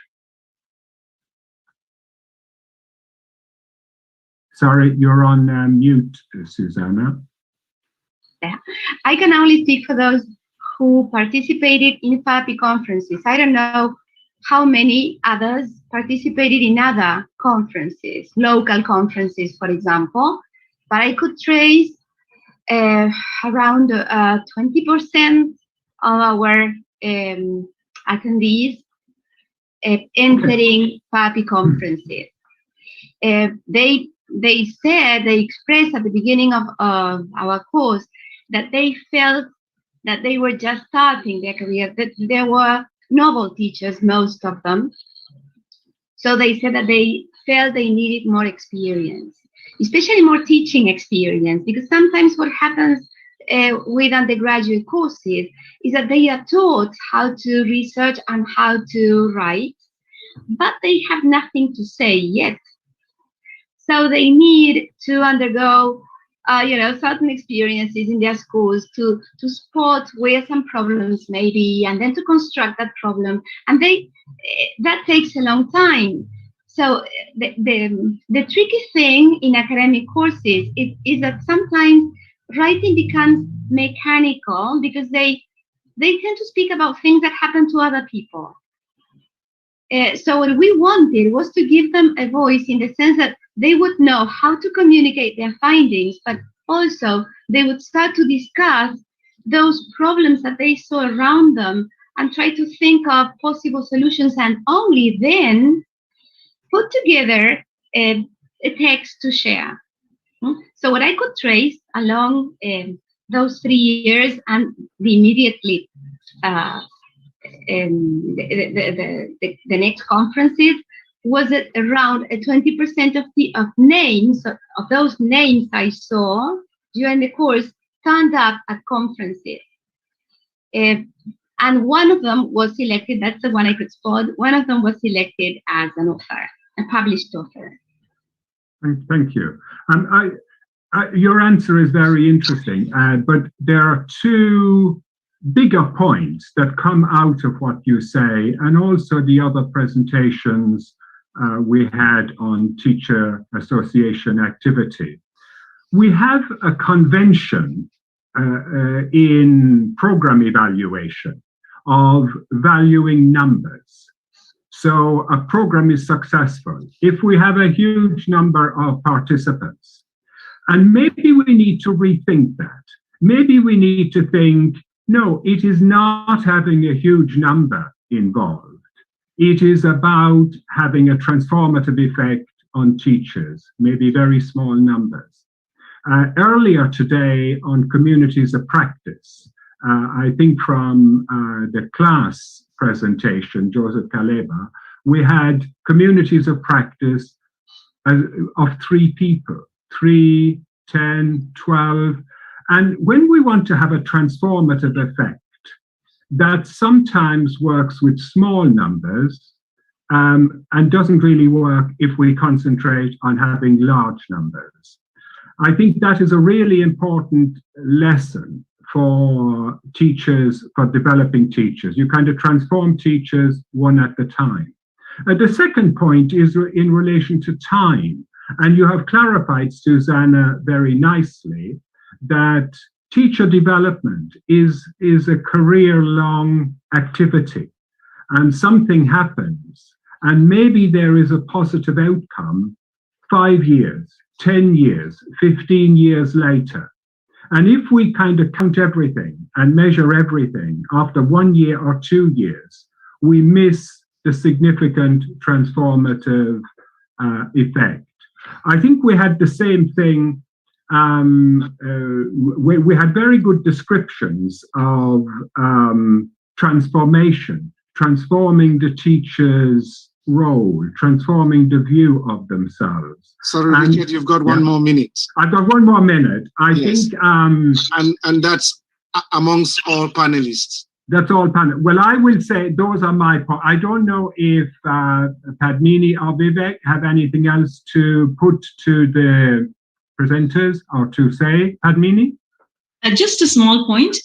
Sorry, you're on mute, Susanna. Yeah. I can only speak for those who participated in FAPI conferences. I don't know how many others participated in other conferences, local conferences, for example, but I could trace around 20% of our attendees entering PAPI conferences. They expressed at the beginning of our course that they felt that they were just starting their career, that there were novel teachers, most of them. So they said that they felt they needed more experience, especially more teaching experience, because sometimes what happens with undergraduate courses is that they are taught how to research and how to write, but they have nothing to say yet. So they need to undergo certain experiences in their schools to spot where some problems may be, and then to construct that problem. And that takes a long time. So the tricky thing in academic courses is that sometimes writing becomes mechanical because they tend to speak about things that happen to other people. So what we wanted was to give them a voice in the sense that they would know how to communicate their findings, but also they would start to discuss those problems that they saw around them and try to think of possible solutions, and only then put together a text to share. So what I could trace along those 3 years and the immediately the next conferences was that around 20% of names, of those names I saw during the course, turned up at conferences. And one of them was selected, that's the one I could spot, one of them was selected as an author, a published author. Thank you. Your answer is very interesting, but there are two bigger points that come out of what you say, and also the other presentations we had on teacher association activity. We have a convention in program evaluation of valuing numbers. So a program is successful if we have a huge number of participants. And maybe we need to rethink that. Maybe we need to think, no, it is not having a huge number involved. It is about having a transformative effect on teachers, maybe very small numbers. Earlier today on communities of practice, I think from the class presentation, Joseph Kaleba, we had communities of practice of 3 people, 3, 10, 12. And when we want to have a transformative effect, that sometimes works with small numbers and doesn't really work if we concentrate on having large numbers. I think that is a really important lesson for teachers, for developing teachers. You kind of transform teachers one at a time. The second point is in relation to time. And you have clarified, Susanna, very nicely that teacher development is a career-long activity, and something happens, and maybe there is a positive outcome 5 years, 10 years, 15 years later. And if we kind of count everything and measure everything after 1 year or 2 years, we miss the significant transformative effect. I think we had the same thing. We had very good descriptions of transformation, transforming the teacher's role, transforming the view of themselves. Sorry, Richard, you've got one more minute. I've got 1 more minute. I think... And that's amongst all panelists. That's all panel. Well, I will say those are my points. I don't know if Padmini or Vivek have anything else to put to the presenters or to say. Padmini? Just a small point.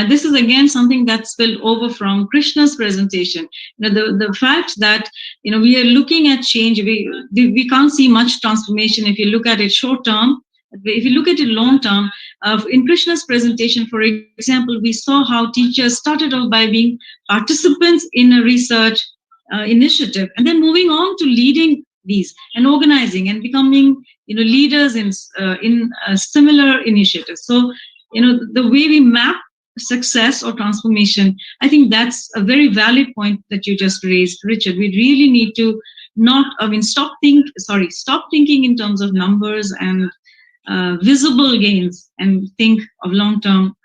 This is again something that spilled over from Krishna's presentation. The fact that we are looking at change. We can't see much transformation if you look at it short term. If you look at it long term, in Krishna's presentation, for example, we saw how teachers started off by being participants in a research initiative, and then moving on to leading these and organizing and becoming, leaders in similar initiatives. So, the way we map success or transformation, I think that's a very valid point that you just raised, Richard. We really need to stop thinking in terms of numbers and visible gains and think of long-term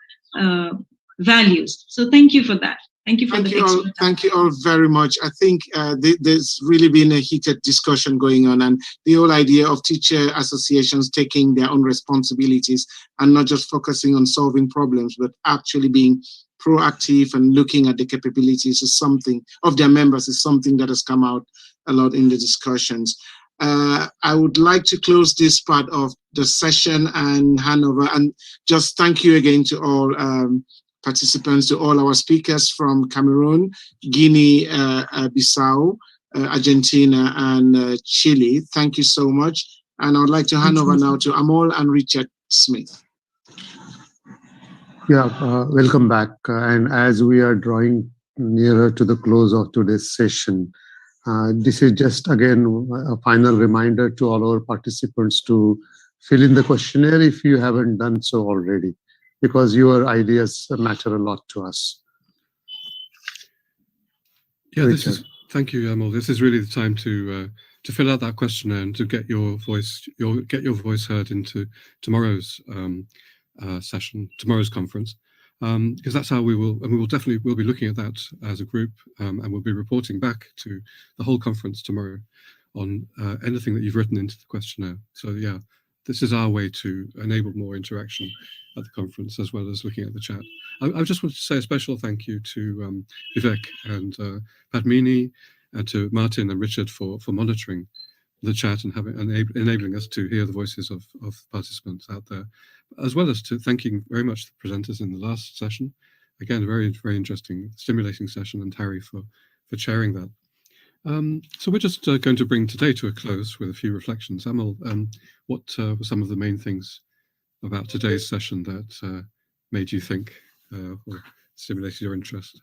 values. So thank you for that. Thank you for Thank you all very much. I think there's really been a heated discussion going on, and the whole idea of teacher associations taking their own responsibilities and not just focusing on solving problems, but actually being proactive and looking at the capabilities of their members is something that has come out a lot in the discussions. I would like to close this part of the session and hand over, and just thank you again to all participants, to all our speakers from Cameroon, Guinea, Bissau, Argentina, and Chile. Thank you so much. And I would like to hand over now to Amol and Richard Smith. Yeah, welcome back. And as we are drawing nearer to the close of today's session, this is just again a final reminder to all our participants to fill in the questionnaire if you haven't done so already, because your ideas matter a lot to us. Yeah, thank you, Amol. This is really the time to fill out that questionnaire and to get your voice heard into tomorrow's session, tomorrow's conference, because that's how we'll be looking at that as a group, and we'll be reporting back to the whole conference tomorrow on anything that you've written into the questionnaire. So yeah, this is our way to enable more interaction at the conference, as well as looking at the chat. I just wanted to say a special thank you to Vivek and Padmini, and to Martin and Richard for monitoring the chat and enabling us to hear the voices of participants out there, as well as to thanking very much the presenters in the last session. Again, a very, very interesting, stimulating session, and Harry for chairing that. So we're just going to bring today to a close with a few reflections. Amol, what were some of the main things about today's session that made you think or stimulated your interest?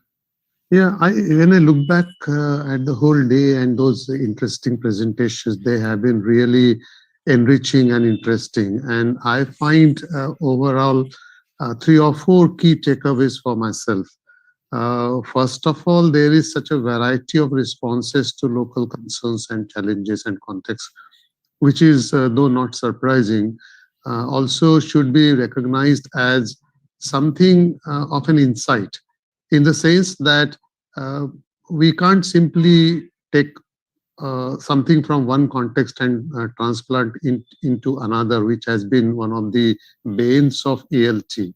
Yeah, when I look back at the whole day and those interesting presentations, they have been really enriching and interesting. And I find overall 3 or 4 key takeaways for myself. First of all, there is such a variety of responses to local concerns and challenges and contexts, which is, though not surprising, also should be recognized as something of an insight, in the sense that we can't simply take something from one context and transplant into another, which has been one of the banes of ELT.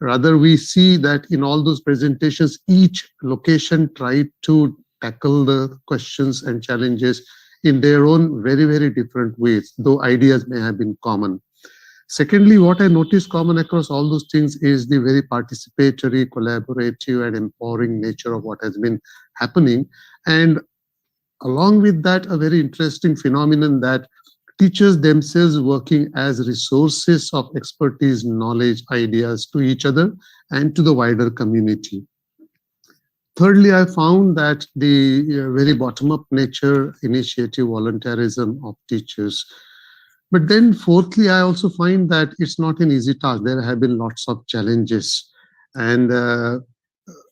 Rather, we see that in all those presentations, each location tried to tackle the questions and challenges in their own very, very different ways, though ideas may have been common. Secondly, what I noticed common across all those things is the very participatory, collaborative, and empowering nature of what has been happening. And along with that, a very interesting phenomenon that teachers themselves working as resources of expertise, knowledge, ideas to each other and to the wider community. Thirdly, I found that the very bottom-up nature, initiative, voluntarism of teachers. But then fourthly, I also find that it's not an easy task. There have been lots of challenges, and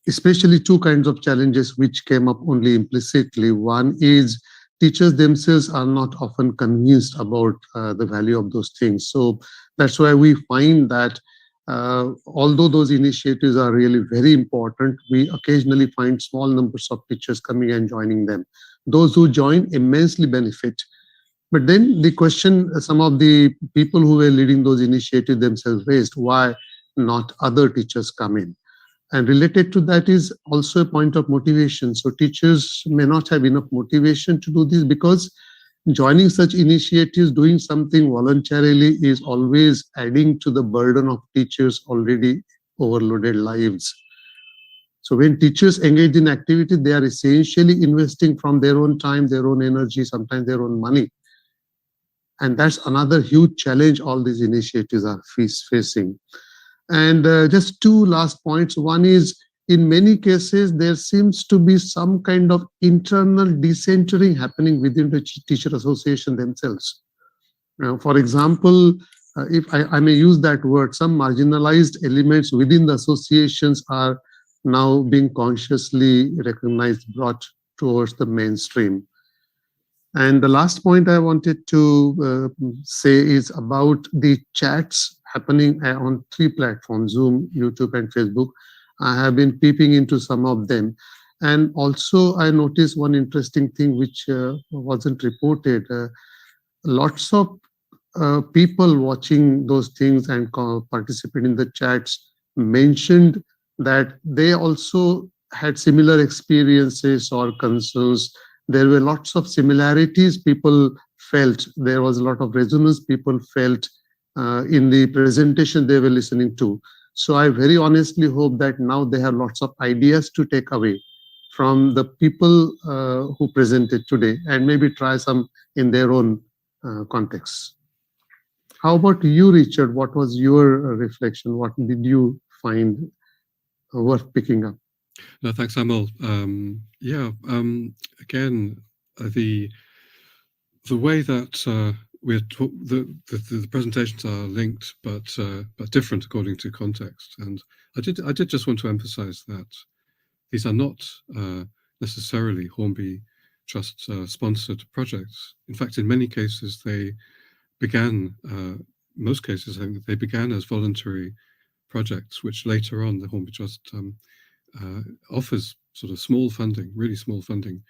especially 2 kinds of challenges which came up only implicitly. One is teachers themselves are not often convinced about the value of those things. So that's why we find that although those initiatives are really very important, we occasionally find small numbers of teachers coming and joining them. Those who join immensely benefit. But then the question some of the people who were leading those initiatives themselves raised, why not other teachers come in? And related to that is also a point of motivation. So teachers may not have enough motivation to do this, because joining such initiatives, doing something voluntarily, is always adding to the burden of teachers' already overloaded lives. So when teachers engage in activity, they are essentially investing from their own time, their own energy, sometimes their own money. And that's another huge challenge all these initiatives are facing. And just 2 last points. One is in many cases, there seems to be some kind of internal decentering happening within the teacher association themselves. For example, if I may use that word, some marginalized elements within the associations are now being consciously recognized, brought towards the mainstream. And the last point I wanted to say is about the chats happening on 3 platforms, Zoom, YouTube, and Facebook. I have been peeping into some of them. And also I noticed one interesting thing which wasn't reported. Lots of people watching those things and participating in the chats mentioned that they also had similar experiences or concerns. There were lots of similarities people felt. There was a lot of resonance people felt in the presentation they were listening to. So I very honestly hope that now they have lots of ideas to take away from the people who presented today and maybe try some in their own context. How about you, Richard? What was your reflection? What did you find worth picking up? No, thanks, Amol. Again, the way that the presentations are linked but different according to context, and I did just want to emphasize that these are not necessarily Hornby Trust sponsored projects. In fact, in many cases they began, most cases I think they began as voluntary projects, which later on the Hornby Trust offers sort of small funding, really small funding,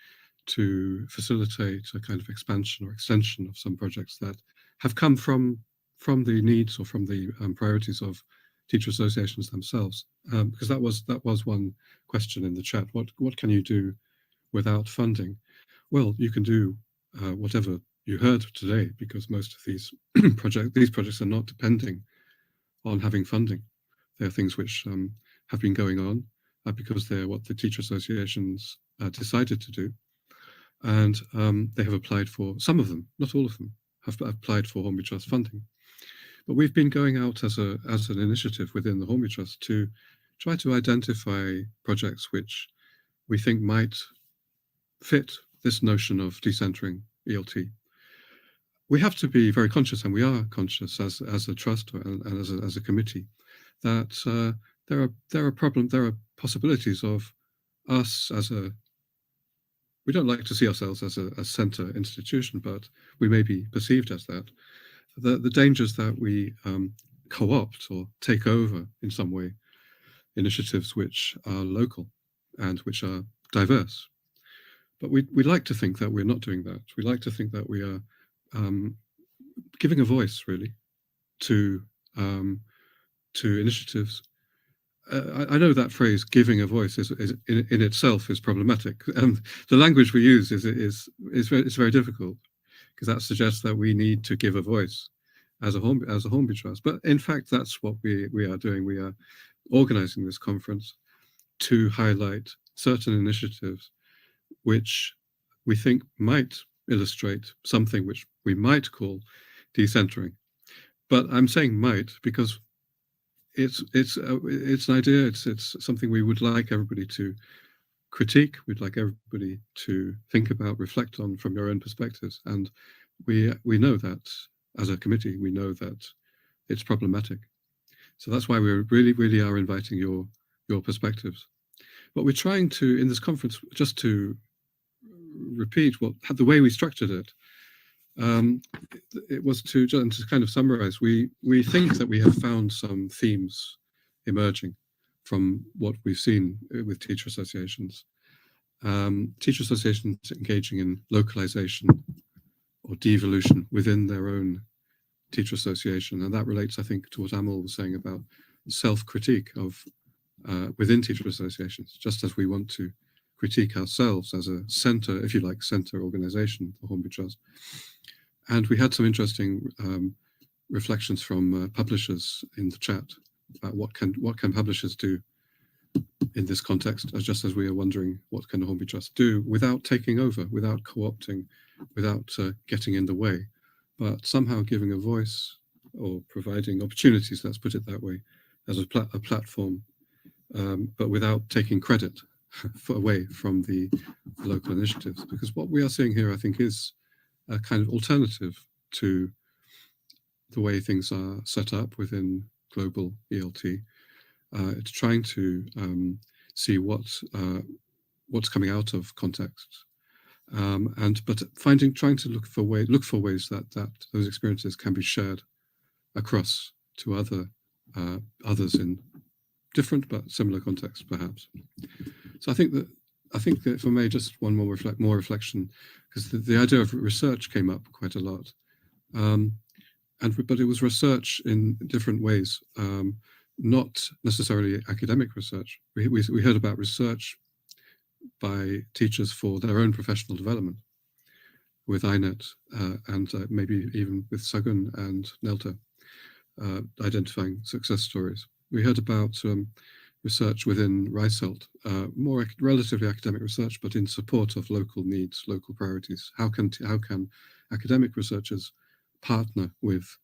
to facilitate a kind of expansion or extension of some projects that have come from the needs or from the priorities of teacher associations themselves. Because that was one question in the chat. What can you do without funding? Well, you can do whatever you heard today, because most of these projects are not depending on having funding. They are things which have been going on because they're what the teacher associations decided to do. And they have applied for, some of them, not all of them, have applied for Hornby Trust funding. But we've been going out as an initiative within the Hornby Trust to try to identify projects which we think might fit this notion of decentering ELT. We have to be very conscious, and we are conscious as a trust and as a committee, that there are possibilities of us as a, we don't like to see ourselves as a centre institution, but we may be perceived as that. The dangers that we co-opt or take over in some way initiatives which are local and which are diverse. But we like to think that we're not doing that. We like to think that we are giving a voice, really, to initiatives. I know that phrase "giving a voice" is in itself is problematic. The language we use is very difficult, because that suggests that we need to give a voice as a Hornby Trust. But in fact, that's what we are doing. We are organising this conference to highlight certain initiatives which we think might illustrate something which we might call decentering. But I'm saying might because it's an idea. It's something we would like everybody to critique. We'd like everybody to think about, reflect on from your own perspectives. And we know that as a committee, we know that it's problematic. So that's why we really are inviting your perspectives. But we're trying to, in this conference, just to repeat the way we structured it. It was to kind of summarize. We think that we have found some themes emerging from what we've seen with teacher associations. Teacher associations engaging in localization or devolution within their own teacher association, and that relates, I think, to what Amol was saying about self-critique of within teacher associations, just as we want to critique ourselves as a centre, if you like, centre organisation for Hornby Trust. And we had some interesting reflections from publishers in the chat about what can publishers do in this context, just as we are wondering what can the Hornby Trust do without taking over, without co-opting, without getting in the way, but somehow giving a voice or providing opportunities, let's put it that way, as a platform but without taking credit away from the local initiatives. Because what we are seeing here, I think, is a kind of alternative to the way things are set up within global ELT. It's trying to see what's coming out of context, but trying to look for ways that those experiences can be shared across to others in different but similar contexts, perhaps. So I think that if I may, just one more reflection, because the idea of research came up quite a lot, but it was research in different ways, not necessarily academic research. We heard about research by teachers for their own professional development with INET and maybe even with Sagun and Nelta, identifying success stories. We heard about research within Reiselt, more relatively academic research, but in support of local needs, local priorities. How can academic researchers partner with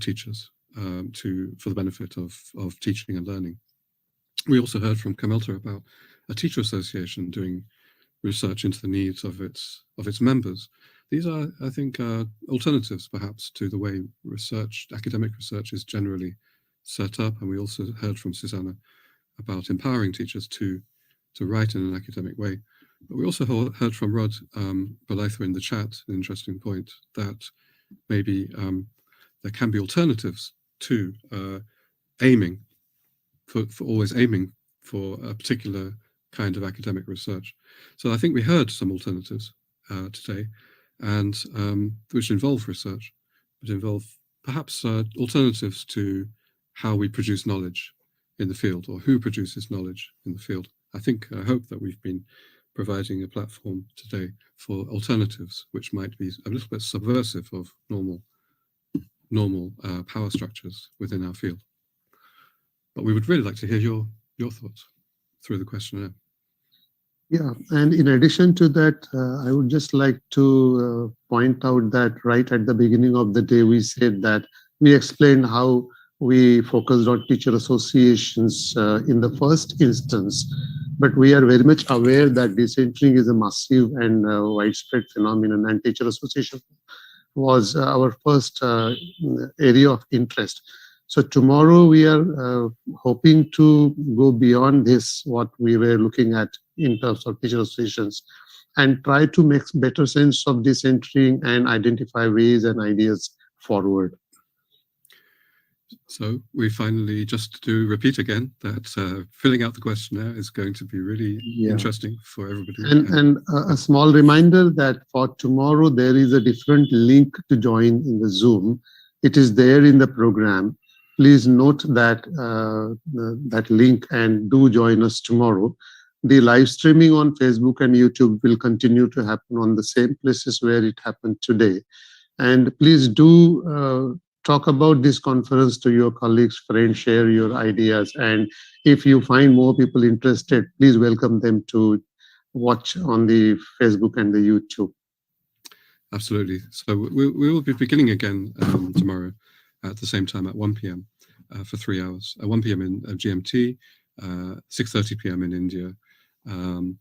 teachers for the benefit of teaching and learning? We also heard from Kamelta about a teacher association doing research into the needs of its members. These are, I think, alternatives perhaps to the way academic research is generally set up. And we also heard from Susanna about empowering teachers to write in an academic way. But we also heard from Rod Balaitha in the chat, an interesting point, that maybe there can be alternatives to aiming for always aiming for a particular kind of academic research. So I think we heard some alternatives today, and which involve research, but involve perhaps alternatives to how we produce knowledge in the field, or who produces knowledge in the field. I hope that we've been providing a platform today for alternatives, which might be a little bit subversive of normal power structures within our field. But we would really like to hear your thoughts through the questionnaire. Yeah, and in addition to that, I would just like to point out that right at the beginning of the day, we said that we explained how we focused on teacher associations in the first instance, but we are very much aware that decentering is a massive and widespread phenomenon, and teacher association was our first area of interest. So tomorrow we are hoping to go beyond this, what we were looking at in terms of teacher associations, and try to make better sense of decentering and identify ways and ideas forward. So we finally, just to repeat again, that filling out the questionnaire is going to be really interesting for everybody. And a small reminder that for tomorrow, there is a different link to join in the Zoom. It is there in the program. Please note that that link and do join us tomorrow. The live streaming on Facebook and YouTube will continue to happen on the same places where it happened today. And please do talk about this conference to your colleagues, friends, share your ideas. And if you find more people interested, please welcome them to watch on the Facebook and the YouTube. Absolutely. So we will be beginning again tomorrow at the same time at 1 p.m. For 3 hours. 1 p.m. in GMT, 6:30 p.m. in India. You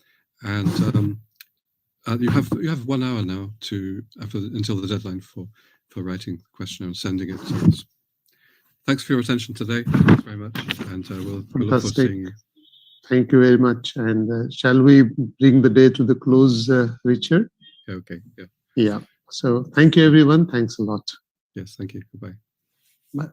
have 1 hour now until the deadline for writing the questionnaire and sending it to us. Thanks for your attention today. Thanks very much, and we'll look forward to seeing you. Thank you very much. And shall we bring the day to the close, Richard? Okay. Yeah. Yeah. So thank you, everyone. Thanks a lot. Yes. Thank you. Goodbye. Bye.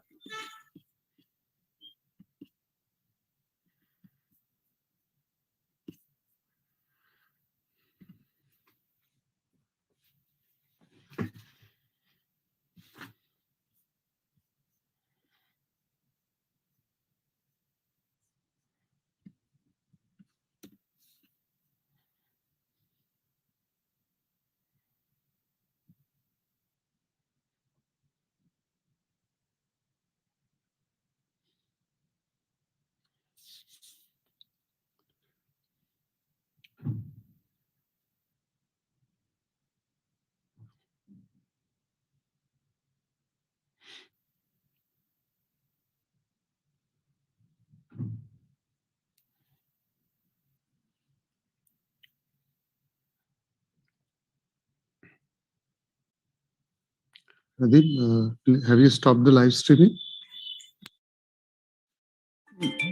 Nadeem, have you stopped the live streaming?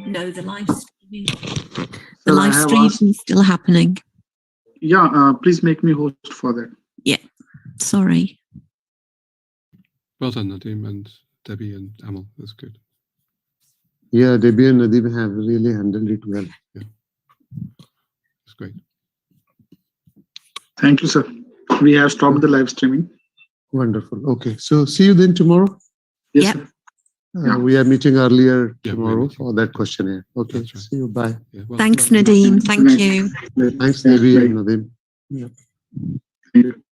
No, the live streaming. The Sir, live stream is still happening. Yeah, please make me host for that. Yeah, sorry. Well done, Nadeem and Debbie and Amal. That's good. Yeah, Debbie and Nadeem have really handled it well. Yeah, that's great. Thank you, sir. We have stopped the live streaming. Wonderful. Okay, so see you then tomorrow. Yes, Yep. We are meeting earlier Yeah, tomorrow for that questionnaire. Okay, That's right. see you. Bye. Yeah, well, Thanks, Nadeem. Thank you. Thanks, Debbie and Nadeem. Yeah. Thank you.